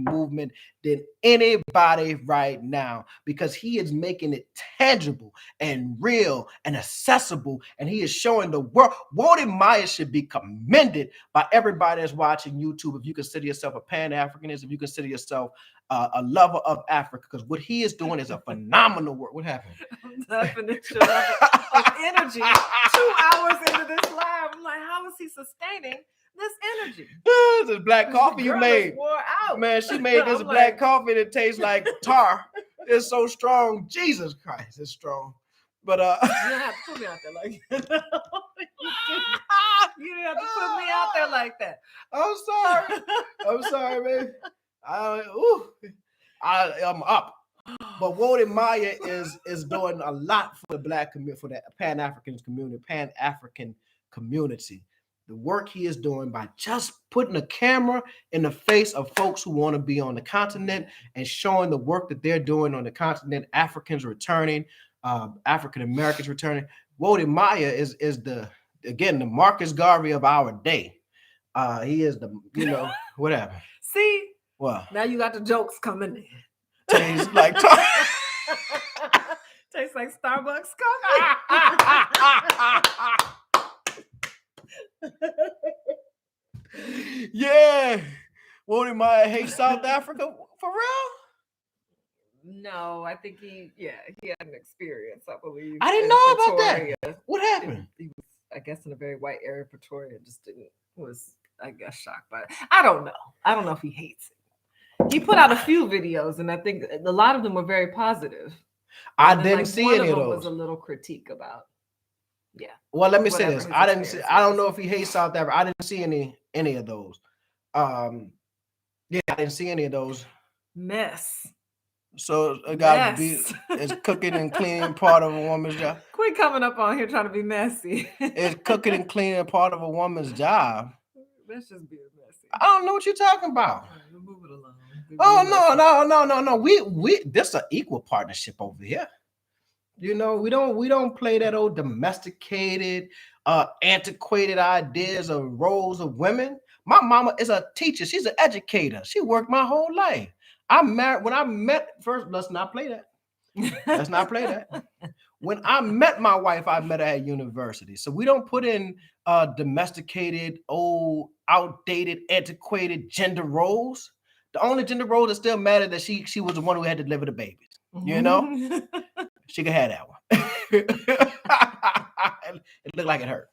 movement than anybody right now, because he is making it tangible and real and accessible, and he is showing the world. Wody Maya should be commended by everybody that's watching YouTube. If you consider yourself a Pan-Africanist, if you consider yourself a lover of Africa, because what he is doing is a phenomenal work. What happened? Definition of energy. 2 hours into this live, I'm like, how is he sustaining this energy? This black coffee you made. Wore out. Man, she made this black coffee that tastes like tar. It's so strong. Jesus Christ, it's strong. But you didn't have to put me out there like that. You didn't have to put me out there like that. I'm sorry, man. I'm up. But Wody Maya is doing a lot for the black community, for the Pan-African community. The work he is doing by just putting a camera in the face of folks who want to be on the continent and showing the work that they're doing on the continent. Africans returning, African Americans returning. Wody Maya is the Marcus Garvey of our day. He is the whatever. See, well, now you got the jokes coming in. Tastes like tastes like Starbucks coffee. Yeah. Wody Maya hates South Africa for real? No, I think he had an experience, I believe. I didn't know about that. What happened? He was, I guess, in a very white area of Pretoria. Was I guess shocked by it. I don't know. I don't know if he hates it. He put out a few videos, and I think a lot of them were very positive. I didn't see any of those. Was a little critique about. Yeah. Well, let me say this. I don't know if he hates South Africa. I didn't see any of those. Yeah, I didn't see any of those. Mess. So it got to be, is cooking and cleaning part of a woman's job? Quit coming up on here trying to be messy. Is cooking and cleaning part of a woman's job? Let's just be messy. I don't know what you're talking about. We'll move it along. No. We this is an equal partnership over here. You know, we don't play that old domesticated, antiquated ideas of roles of women. My mama is a teacher. She's an educator. She worked my whole life. When I met first, let's not play that. Let's not play that. When I met my wife, I met her at university. So we don't put in domesticated, old, outdated, antiquated gender roles. The only gender role that still mattered that she was the one who had to deliver the babies. You know? She could have that one. It looked like it hurt.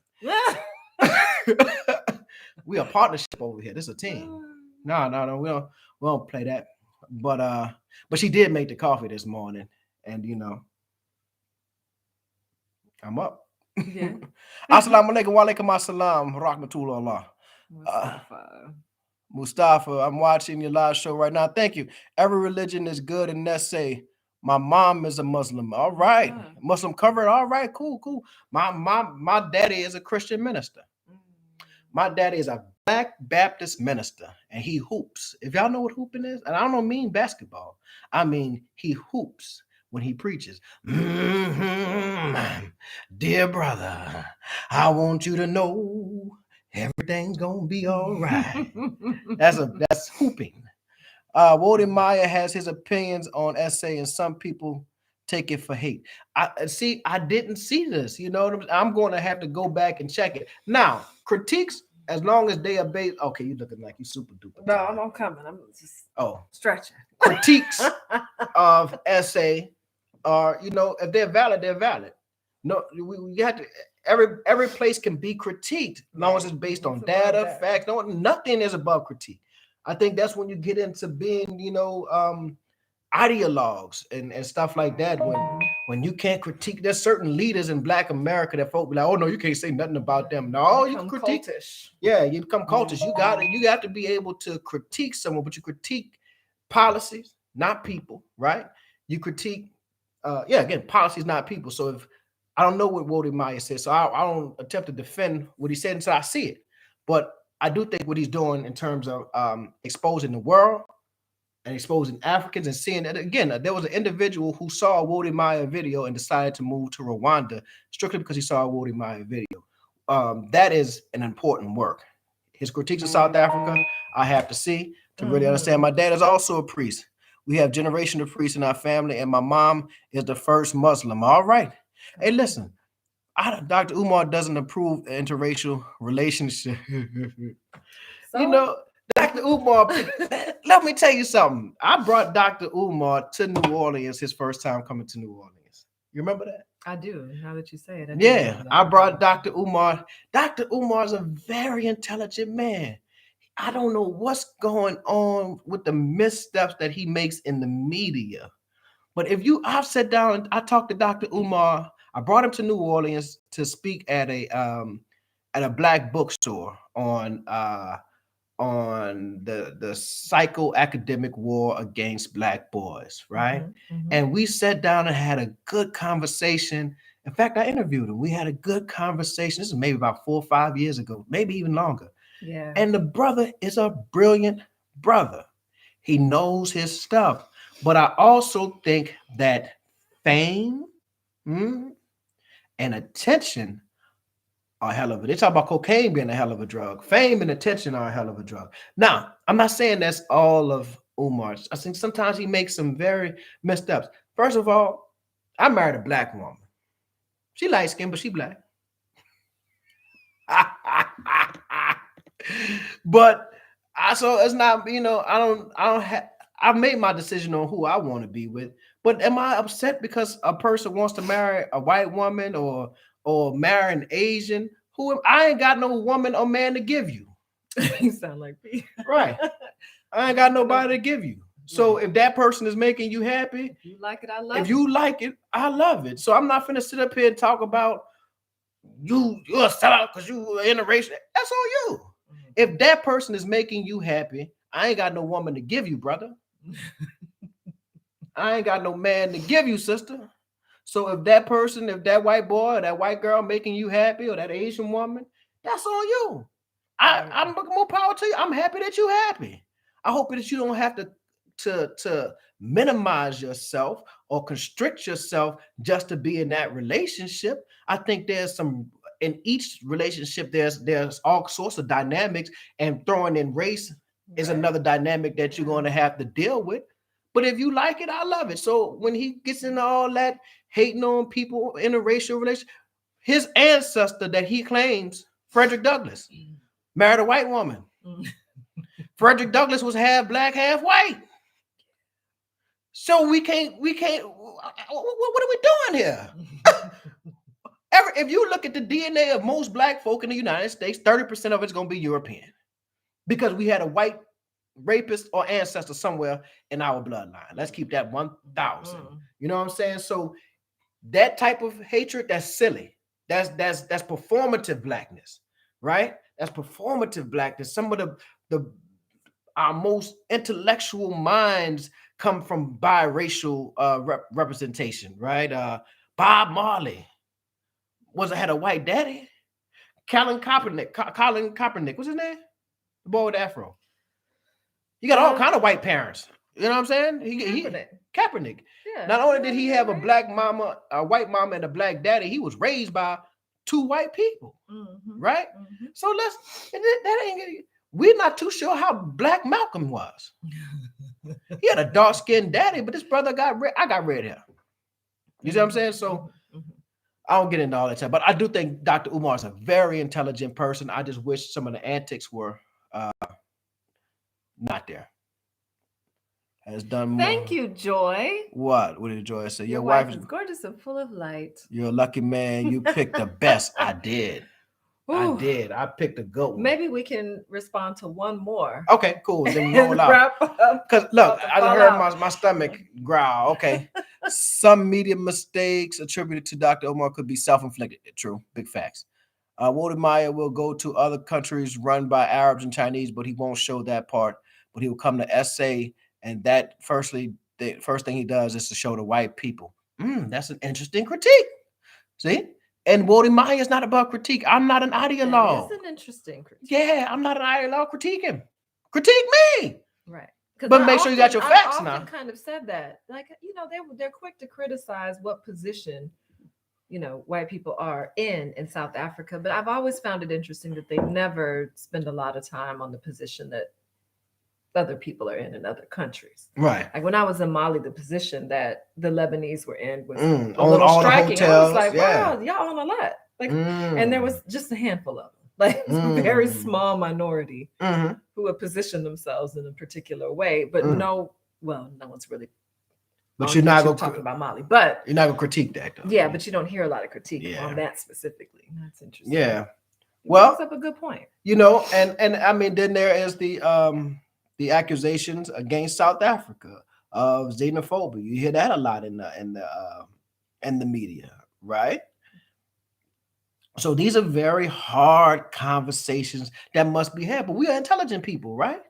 We a partnership over here. This is a team. No, we don't play that. But she did make the coffee this morning, and I'm up. Yeah. Assalamu alaikum wa alaikum assalam rahmatullah. Mustafa, I'm watching your live show right now. Thank you. Every religion is good, and let's say my mom is a Muslim. All right. Muslim covered. All right, cool. My daddy is a Christian minister. My daddy is a Black Baptist minister, and he hoops. If y'all know what hooping is, and I don't mean basketball, I mean he hoops when he preaches. Dear brother, I want you to know everything's gonna be all right. That's hooping. Wody Maya has his opinions on essay, and some people take it for hate. I didn't see this. You know what I'm going to have to go back and check it. Now, critiques, as long as they are based. Okay, you looking like you super duper. No, I'm coming. I'm just stretching. Critiques of essay are, if they're valid, they're valid. No, you have to. Every place can be critiqued as long as it's based on data, facts. No, nothing is above critique. I think that's when you get into being, ideologues and stuff like that. When you can't critique, there's certain leaders in Black America that folk be like, oh no, you can't say nothing about them. No, you critique. Cultish. Yeah, you become cultish. You got to be able to critique someone, but you critique policies, not people, right? You critique, again, policies, not people. So if I don't know what Wody Maya says, so I don't attempt to defend what he said until I see it. But I do think what he's doing in terms of exposing the world and exposing Africans and seeing that again. There was an individual who saw a Wode Maya video and decided to move to Rwanda strictly because he saw a Wode Maya video. That is an important work. His critiques of South Africa, I have to see to really understand. My dad is also a priest. We have generations of priests in our family, and my mom is the first Muslim. All right. Hey, listen, Dr. Umar doesn't approve interracial relationship. So? You know, Dr. Umar, let me tell you something. I brought Dr. Umar to New Orleans his first time coming to New Orleans. You remember that? I do, now that you say it. Yeah, I brought Dr. Umar. Dr. Umar is a very intelligent man. I don't know what's going on with the missteps that he makes in the media. But I've sat down, I talked to Dr. Umar. I brought him to New Orleans to speak at a black bookstore on the psychoacademic war against black boys, right? And we sat down and had a good conversation. In fact, I interviewed him. We had a good conversation. This is maybe about 4 or 5 years ago, maybe even longer. Yeah. And the brother is a brilliant brother. He knows his stuff. But I also think that fame and attention are a hell of it. They talk about cocaine being a hell of a drug. Fame and attention are a hell of a drug. Now, I'm not saying that's all of Umar's. I think sometimes he makes some very messed ups. First of all, I married a black woman. She light skinned, but she black. But so it's not, I made my decision on who I want to be with. But am I upset because a person wants to marry a white woman or marry an Asian? I ain't got no woman or man to give you. You sound like me. Right. I ain't got nobody to give you. So if that person is making you happy, if you like it, I love it. If you like it, I love it. So I'm not finna sit up here and talk about you're a sellout because you are interracial. That's on you. If that person is making you happy, I ain't got no woman to give you, brother. I ain't got no man to give you, sister. So if that white boy or that white girl making you happy, or that Asian woman, that's on you. I'm looking more power to you. I'm happy that you're happy. I hope that you don't have to minimize yourself or constrict yourself just to be in that relationship. I think there's some in each relationship. There's all sorts of dynamics, and throwing in race is another dynamic that you're going to have to deal with. But if you like it, I love it. So when he gets into all that hating on people in a racial relation, his ancestor that he claims, Frederick Douglass, married a white woman. Frederick Douglass was half black, half white. So we can't, what are we doing here? If you look at the DNA of most black folk in the United States, 30% of it's going to be European, because we had a white rapist or ancestor somewhere in our bloodline. Let's keep that 1,000. You know what I'm saying? So that type of hatred, that's silly. That's performative blackness, right? That's performative blackness. Some of our most intellectual minds come from biracial representation, right? Bob Marley had a white daddy. Colin Kaepernick, what's his name? The boy with the afro. You got all kind of white parents. You know what I'm saying? Kaepernick. Yeah. Not only did he have a black mama, a white mama, and a black daddy, he was raised by two white people, right? So we're not too sure how black Malcolm was. He had a dark-skinned daddy, but this brother I got red hair. You see what I'm saying? So I don't get into all that time, but I do think Dr. Umar is a very intelligent person. I just wish some of the antics were not there. Has done more. Thank you, Joy. What did Joy say? Your wife is gorgeous and full of light. You're a lucky man. You picked the best. I did. Ooh. I did. I picked a good one. Maybe we can respond to one more. Okay, cool. Then we roll out. Because look, I just heard my stomach growl. Okay. Some media mistakes attributed to Dr. Umar could be self-inflicted. True. Big facts. Wode Maya will go to other countries run by Arabs and Chinese, but he won't show that part. But he will come to SA, and that the first thing he does is to show the white people. That's an interesting critique. See? And Wode Maya is not about critique. I'm not an ideologue. That's an interesting critique. Yeah, I'm not an ideologue. Critique him. Critique me. Right. But make sure you got your facts I now. often kind of said that, like, they're quick to criticize what position white people are in South Africa, but I've always found it interesting that they never spend a lot of time on the position that other people are in other countries. Right. Like when I was in Mali, the position that the Lebanese were in was a on little all striking. the I hotels. was like, Yeah. wow, y'all on a lot. Like, and there was just a handful of them. Like it's a very small minority who would position themselves in a particular way, but no one's really. But you're not gonna talk about Mali, but you're not gonna critique that though. Yeah, but you don't hear a lot of critique on that specifically. That's interesting. Yeah. Well, that's up a good point. And I mean, then there is the accusations against South Africa of xenophobia. You hear that a lot in the media, right? So these are very hard conversations that must be had. But we are intelligent people, right?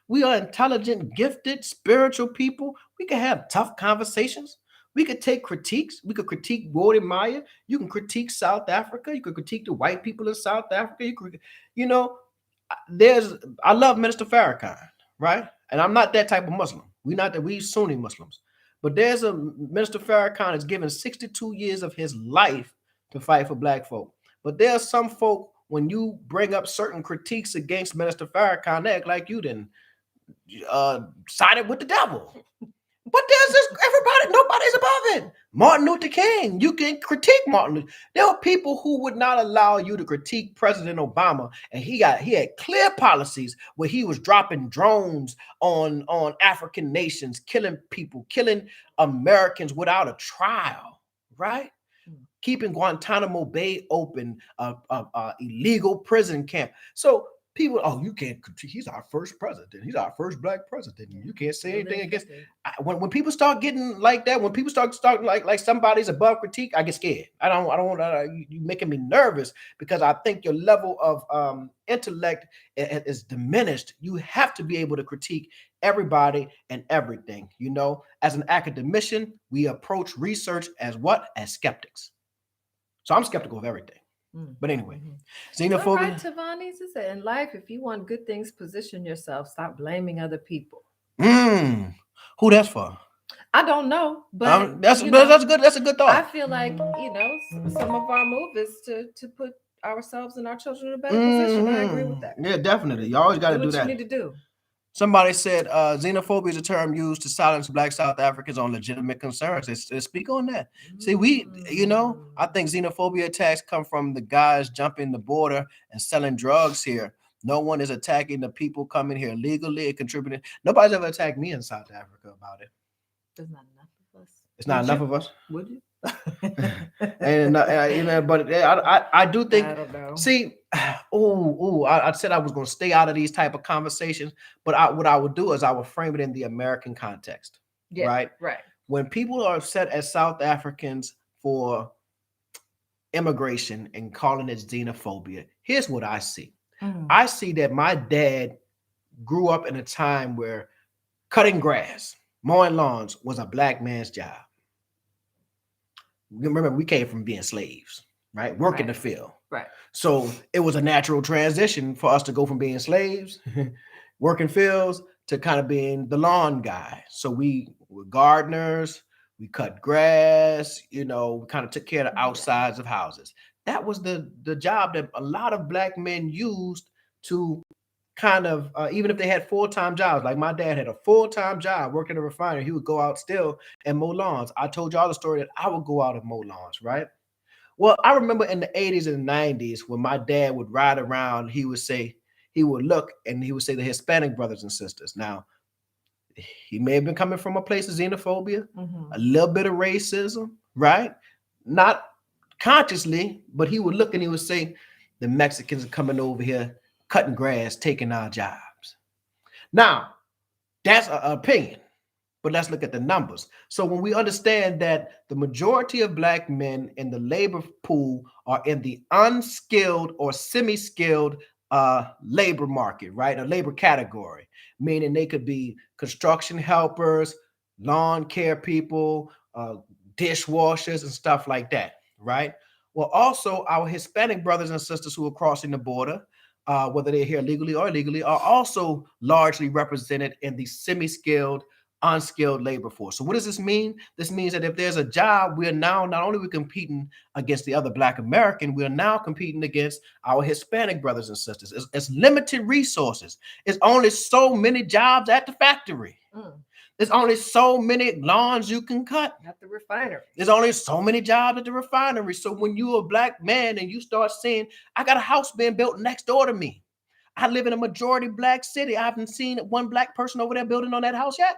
We are intelligent, gifted, spiritual people. We can have tough conversations. We could take critiques. We could critique Wode Maya. You can critique South Africa. You could critique the white people in South Africa. I love Minister Farrakhan, right? And I'm not that type of Muslim. We Sunni Muslims. But there's a Minister Farrakhan has given 62 years of his life to fight for black folk. But there are some folk, when you bring up certain critiques against Minister Farrakhan, they act like you didn't sided with the devil. But there's this nobody's above it. Martin Luther King, you can critique Martin Luther. There were people who would not allow you to critique President Obama, and he had clear policies where he was dropping drones on African nations, killing people, killing Americans without a trial, right? Keeping Guantanamo Bay open, illegal prison camp. So people, you can't critique. He's our first president. He's our first black president. You can't say anything against. When people start getting like that, when people start like somebody's above critique, I get scared. I don't want you making me nervous because I think your level of intellect is diminished. You have to be able to critique everybody and everything. As an academician, we approach research as skeptics. So I'm skeptical of everything. But anyway, xenophobia. All right, Tavani says in life, if you want good things, position yourself. Stop blaming other people. Who that's for? I don't know, but that's good. That's a good thought. I feel like some of our move is to put ourselves and our children in a better position. I agree with that. Yeah, definitely. You always got to do that. You need to do. Somebody said xenophobia is a term used to silence Black South Africans on legitimate concerns. Let's speak on that. See, I think xenophobia attacks come from the guys jumping the border and selling drugs here. No one is attacking the people coming here legally and contributing. Nobody's ever attacked me in South Africa about it. There's not enough of us. It's not enough of us. Would you? But I do think. I don't know. See, I said I was going to stay out of these type of conversations, but what I would do is I would frame it in the American context. Yeah, right. When people are upset at South Africans for immigration and calling it xenophobia, here's what I see. I see that my dad grew up in a time where cutting grass, mowing lawns was a black man's job. Remember, we came from being slaves, right? Working the field. Right. So it was a natural transition for us to go from being slaves, working fields, to kind of being the lawn guy. So we were gardeners, we cut grass, we kind of took care of the outsides of houses. That was the job that a lot of black men used to kind of, even if they had full-time jobs, like my dad had a full-time job working in a refinery, he would go out still and mow lawns. I told y'all the story that I would go out and mow lawns, right? Well, I remember in the 80s and 90s when my dad would ride around, he would look and he would say the Hispanic brothers and sisters. Now, he may have been coming from a place of xenophobia, a little bit of racism, right? Not consciously, but he would look and he would say, the Mexicans are coming over here, cutting grass, taking our jobs. Now, that's an opinion, but let's look at the numbers. So when we understand that the majority of black men in the labor pool are in the unskilled or semi-skilled labor market, right? A labor category, meaning they could be construction helpers, lawn care people, dishwashers and stuff like that, right? Well, also our Hispanic brothers and sisters who are crossing the border, whether they're here legally or illegally, are also largely represented in the semi-skilled, unskilled labor force. So what does this mean? This means that if there's a job, we're now not only we competing against the other Black American, we're now competing against our Hispanic brothers and sisters. It's limited resources. It's only so many jobs at the factory. There's only so many lawns you can cut at the refinery. There's only so many jobs at the refinery. So when you're a Black man and you start seeing, I got a house being built next door to me. I live in a majority Black city. I haven't seen one Black person over there building on that house yet.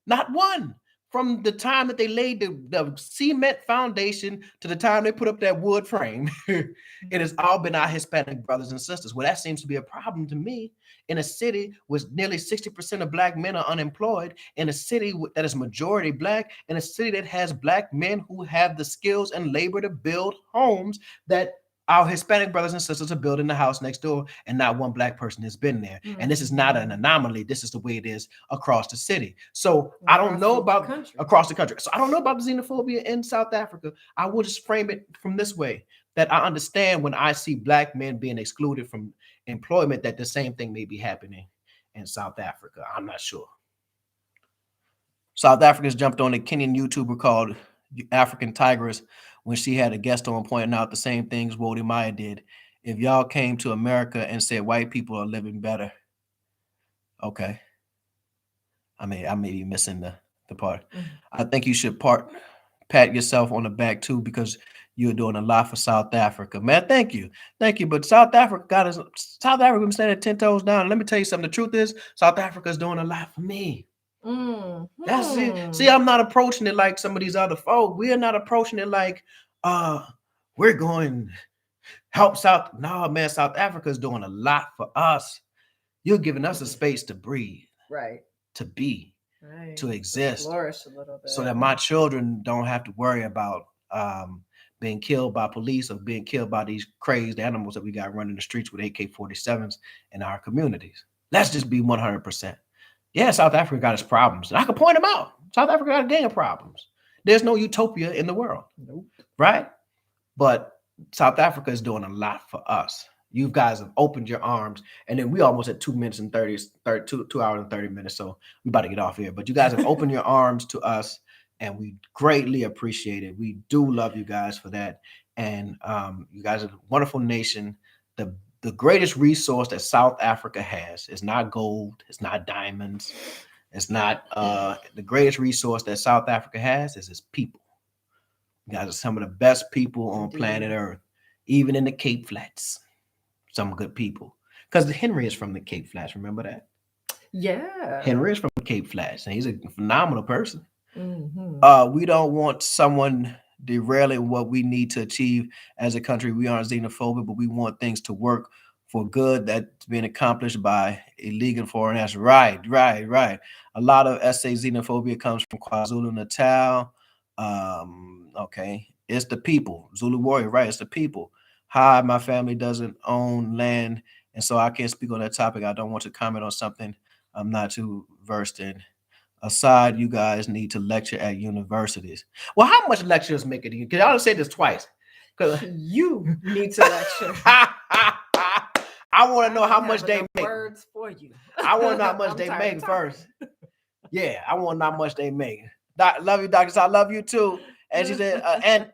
Not one. From the time that they laid the cement foundation to the time they put up that wood frame, it has all been our Hispanic brothers and sisters. Well, that seems to be a problem to me in a city with nearly 60% of Black men are unemployed, in a city that is majority Black, in a city that has Black men who have the skills and labor to build homes that our Hispanic brothers and sisters are building the house next door, and not one Black person has been there. And this is not an anomaly. This is the way it is across the city. So I don't know about across the country. So I don't know about the xenophobia in South Africa. I will just frame it from this way, that I understand when I see Black men being excluded from employment, that the same thing may be happening in South Africa. I'm not sure. South Africans jumped on a Kenyan YouTuber called African Tigress when she had a guest on pointing out the same things Wody Maya did. If y'all came to America and said white people are living better, okay. I may be missing the part. I think you should pat yourself on the back too, because you're doing a lot for South Africa, man. Thank you. But South Africa been standing 10 toes down. And let me tell you something. The truth is, South Africa is doing a lot for me. That's it. See, I'm not approaching it like some of these other folk. We're not approaching it like we're going help South. No, man, South Africa is doing a lot for us. You're giving us a space to breathe, right? To be, right, to exist, to flourish a little bit, so that my children don't have to worry about being killed by police or being killed by these crazed animals that we got running the streets with AK-47s in our communities. Let's just be 100%. Yeah, South Africa got its problems. And I can point them out. South Africa got a gang of problems. There's no utopia in the world. Nope. Right? But South Africa is doing a lot for us. You guys have opened your arms. And then we almost at 2 minutes and 2 hours and 30 minutes. So we about to get off here. But you guys have opened your arms to us. And we greatly appreciate it. We do love you guys for that. And you guys are a wonderful nation. The greatest resource that South Africa has is not gold, it's not diamonds, it's not the greatest resource that South Africa has is its people. You guys are some of the best people on planet Earth, even in the Cape Flats. Some good people. Because Henry is from the Cape Flats, remember that? Yeah. Henry is from the Cape Flats, and he's a phenomenal person. We don't want someone derailing what we need to achieve as a country. We aren't xenophobic, but we want things to work for good that's being accomplished by illegal foreign nationals. Right. A lot of SA xenophobia comes from KwaZulu-Natal. Okay. It's the people. Zulu warrior, right? It's the people. Hi, my family doesn't own land, and so I can't speak on that topic. I don't want to comment on something I'm not too versed in. Aside, you guys need to lecture at universities. Well, how much lectures make it? Because y'all say this twice. Because you need to lecture. I want to know how much they make. Words for you. I want to know how much they make first. Yeah, I want to know how much they make. Love you, doctors. I love you too. And she said,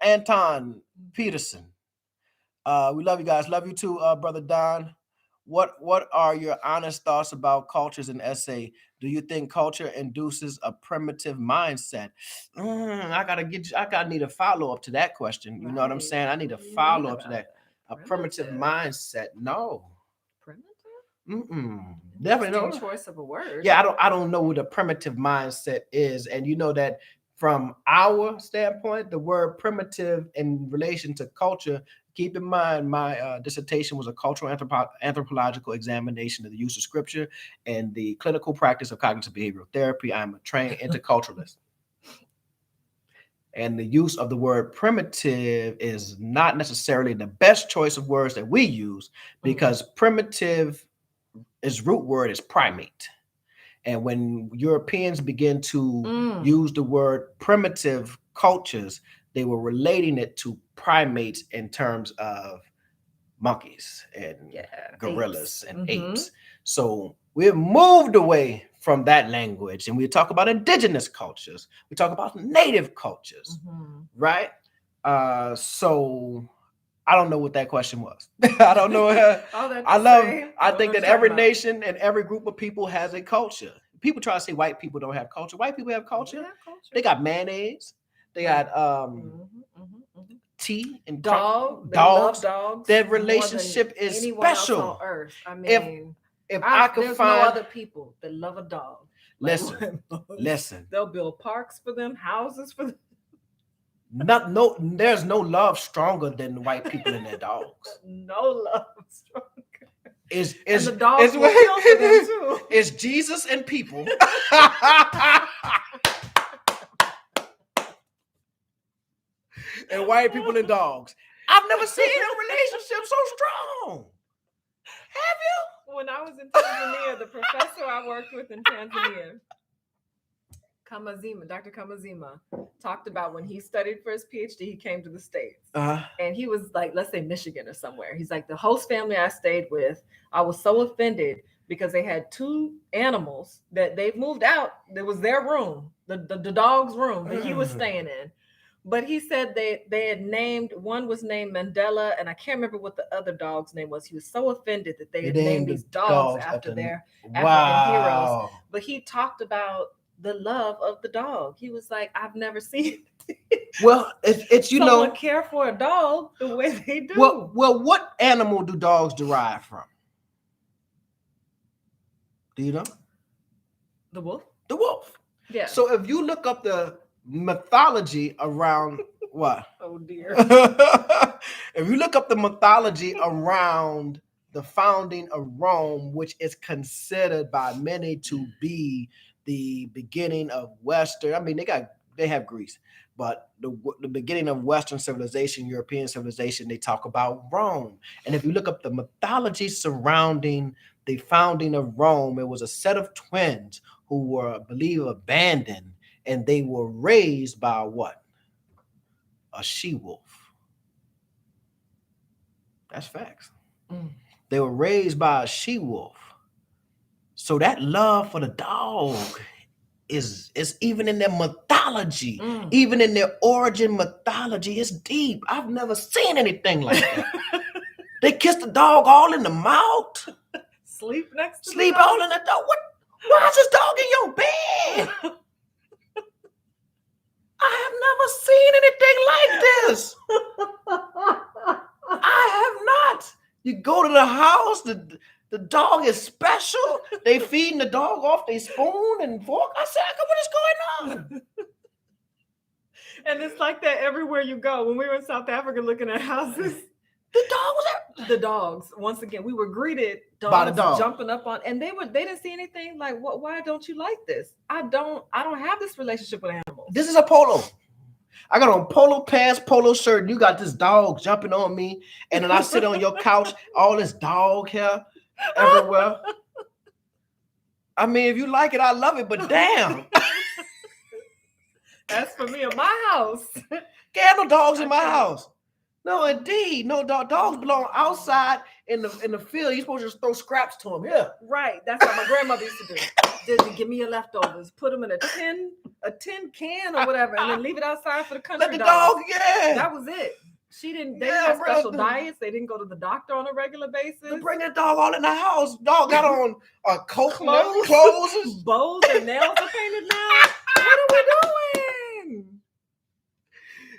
Anton Peterson. We love you guys. Love you too, brother Don. What are your honest thoughts about cultures in SA? Do you think culture induces a primitive mindset? I need a follow-up to that question. You know what I'm saying? I need a follow-up to that. A primitive mindset. No. Primitive? Definitely no choice of a word. Yeah, I don't know what a primitive mindset is. And you know that from our standpoint, the word primitive in relation to culture, keep in mind, my dissertation was a cultural anthropological examination of the use of scripture and the clinical practice of cognitive behavioral therapy. I'm a trained interculturalist. And the use of the word primitive is not necessarily the best choice of words that we use, because primitive, its root word is primate. And when Europeans begin to use the word primitive cultures, they were relating it to primates in terms of monkeys and gorillas apes. and apes. So we've moved away from that language, and we talk about indigenous cultures. We talk about native cultures, right? So I don't know what that question was. I don't know. I think that every nation and every group of people has a culture. People try to say white people don't have culture. White people have culture. They got mayonnaise. They got tea and dogs. Dogs. Their relationship is special. On earth. I mean, if I could there's find no other people that love a dog. Listen. They'll build parks for them, houses for them. There's no love stronger than white people and their dogs. No love stronger. And the dogs will kill for them too. It's Jesus and people. And white people and dogs. I've never seen a relationship so strong. Have you? When I was in Tanzania, the professor I worked with in Tanzania, Dr. Kamazima, talked about when he studied for his PhD, he came to the States. And he was like, let's say Michigan or somewhere. He's like, the host family I stayed with, I was so offended because they had two animals that they've moved out. It was their room, the dog's room that he was staying in. But he said they had named, one was named Mandela, and I can't remember what the other dog's name was. He was so offended that they had named these dogs after their African heroes. But he talked about the love of the dog. He was like, I've never seen well, it's someone care for a dog the way they do. Well, what animal do dogs derive from? Do you know? The wolf. The wolf. Yeah. So if you look up the mythology around what? Oh dear. If you look up the mythology around the founding of Rome, which is considered by many to be the beginning of Western, I mean, they have Greece, but the beginning of Western civilization, European civilization, they talk about Rome. And if you look up the mythology surrounding the founding of Rome, it was a set of twins who were, I believe, abandoned, and they were raised by what? A she-wolf. That's facts. They were raised by a she-wolf. So that love for the dog is even in their mythology, even in their origin mythology, it's deep. I've never seen anything like that. They kiss the dog all in the mouth. Sleep next to Sleep all in the dog. Why is this dog in your bed? I have never seen anything like this. I have not. You go to the house, the dog is special. They feeding the dog off their spoon and fork. I said, what is going on? And it's like that everywhere you go. When we were in South Africa looking at houses, the dog was there. The dogs. Once again, we were greeted by the dog jumping up on, and they didn't see anything like, why don't you like this? I don't have this relationship with animals. This is a polo. I got on polo pants, polo shirt, and you got this dog jumping on me, and then I sit on your couch, all this dog hair everywhere. I mean, if you like it, I love it, but damn. That's for me in my house. Can't have no dogs in my house. No, indeed. No, dogs belong outside in the field. You're supposed to just throw scraps to them. Yeah. Right. That's what my grandmother used to do. Just give me your leftovers. Put them in a tin can or whatever, and then leave it outside for the country Let the dog, yeah. That was it. They didn't have special diets. They didn't go to the doctor on a regular basis. They bring that dog all in the house. Dog got on a coat, clothes, bows and nails are painted now. What are we doing?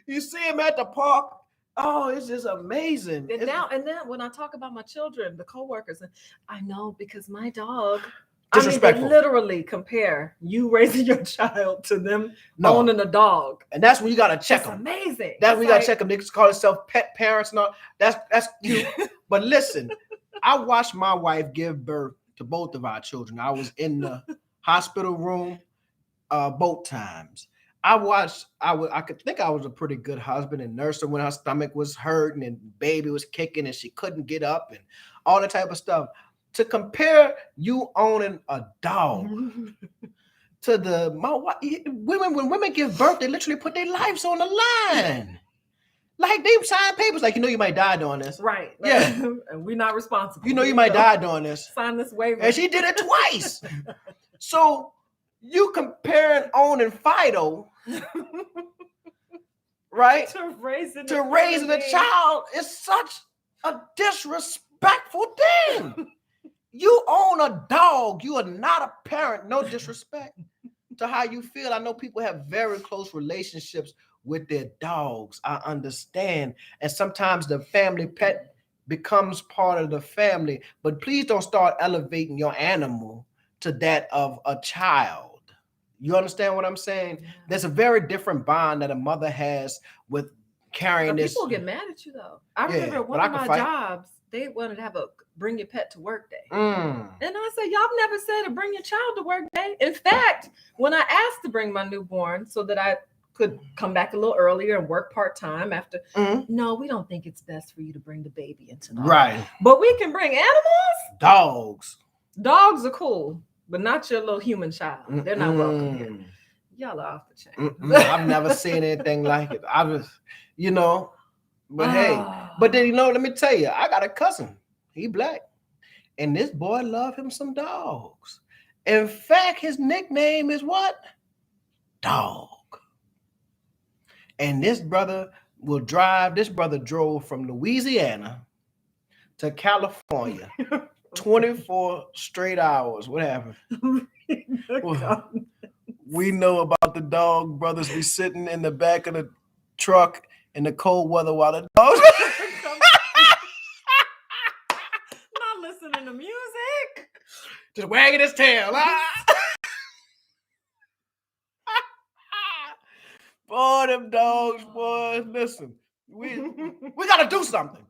You see him at the park. Oh, it's just amazing. And then when I talk about my children, the coworkers, I know because my dog. Disrespectful. I mean, they literally compare you raising your child to them owning a dog. And that's when you gotta check them. Amazing. That's when you gotta check them. They call themselves pet parents and all. That's cute. But listen, I watched my wife give birth to both of our children. I was in the hospital room both times. I could think I was a pretty good husband and nurse her when her stomach was hurting and baby was kicking and she couldn't get up and all that type of stuff. To compare you owning a dog to when women give birth, they literally put their lives on the line. Like they sign papers, like you might die doing this. Right. Yeah. And we're not responsible. You might die doing this. Sign this waiver. And she did it twice. So you comparing owning Fido, right? to raising a child is such a disrespectful thing. You own a dog. You are not a parent. No disrespect to how you feel. I know people have very close relationships with their dogs. I understand. And sometimes the family pet becomes part of the family. But please don't start elevating your animal to that of a child. You understand what I'm saying? Yeah. There's a very different bond that a mother has with carrying this. People get mad at you, though. I remember one of my jobs, they wanted to have a bring your pet to work day. And I said, y'all never said to bring your child to work day. In fact, when I asked to bring my newborn so that I could come back a little earlier and work part-time after, no, we don't think it's best for you to bring the baby into the right. But we can bring animals. Dogs are cool, but not your little human child. They're not welcome here. Y'all are off the chain. I've never seen anything like it. I was, but hey, but then, let me tell you, I got a cousin. He black. And this boy love him some dogs. In fact, his nickname is what? Dog. And this brother drove from Louisiana to California 24 straight hours. What happened? Well, we know about the dog brothers be sitting in the back of the truck in the cold weather while the dogs not listening to music, just wagging his tail. Boy, them dogs, boy. Listen, we gotta do something.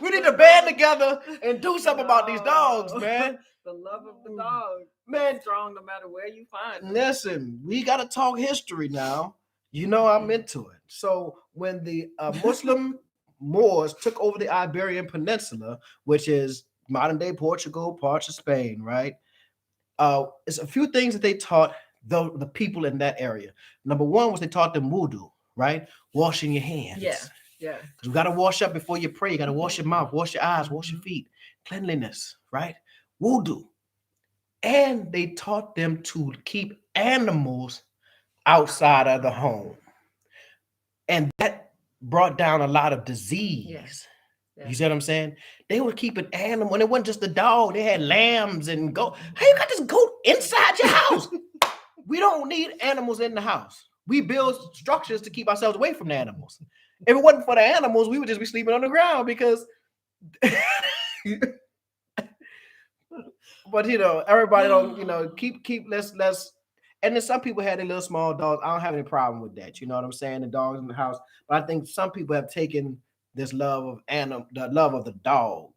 We need to band together and do something about these dogs, man. The love of the dog, man, strong no matter where you find it. Listen, we gotta talk history now. I'm into it. So when the Muslim Moors took over the Iberian Peninsula, which is modern day Portugal, parts of Spain, right? It's a few things that they taught the people in that area. Number one was they taught them wudu, right? Washing your hands. Yeah. Because you got to wash up before you pray. You got to wash your mouth, wash your eyes, wash your feet. Cleanliness, right? Wudu. And they taught them to keep animals outside of the home. And that brought down a lot of disease. Yeah. You see what I'm saying? They would keep an animal, and it wasn't just the dog. They had lambs and goat. How you got this goat inside your house? We don't need animals in the house. We build structures to keep ourselves away from the animals. If it wasn't for the animals, we would just be sleeping on the ground because but everybody don't, keep let's and then some people had their little small dogs. I don't have any problem with that. You know what I'm saying? The dogs in the house. But I think some people have taken this love of the love of the dog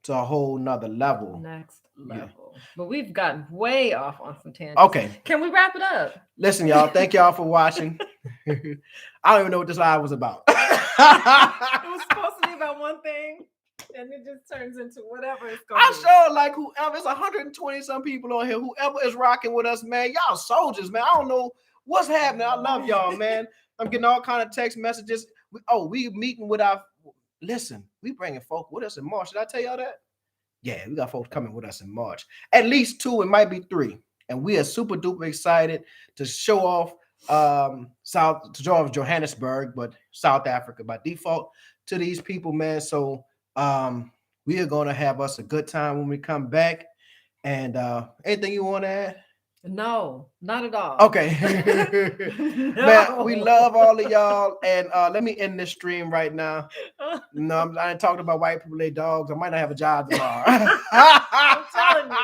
to a whole nother level. Next level. Yeah. But we've gotten way off on some tangents. Okay. Can we wrap it up? Listen, y'all. Thank y'all for watching. I don't even know what this live was about. It was supposed to be about one thing, and it just turns into whatever it's going to be. I sure like whoever. It's 120 some people on here. Whoever is rocking with us, man. Y'all soldiers, man. I don't know what's happening. I love y'all, man. I'm getting all kind of text messages. We meeting with our. Listen, we bringing folk with us in March. Did I tell y'all that? Yeah, we got folks coming with us in March. At least 2, it might be 3. And we are super duper excited to show off Johannesburg, but South Africa by default to these people, man. So we are going to have us a good time when we come back. And anything you want to add? No, not at all. Okay. No. Man, we love all of y'all. And let me end this stream right now. No, I ain't talking about white people, they dogs. I might not have a job tomorrow. I'm telling you.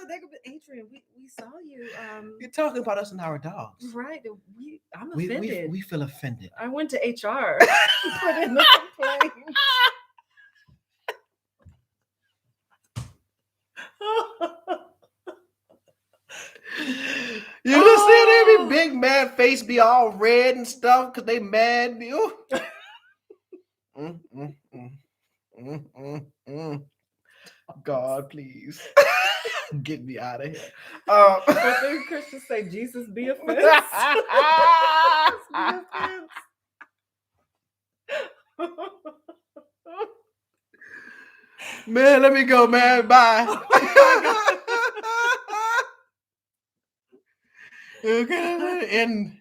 They could be, Adrienne, we saw you. You're talking about us and our dogs. Right. I'm offended. We feel offended. I went to HR. Put in the complaint. You just see every big mad face be all red and stuff because they mad. God, please. Get me out of here. I think Christians say Jesus be offense. Man, let me go, man. Bye. Okay, end.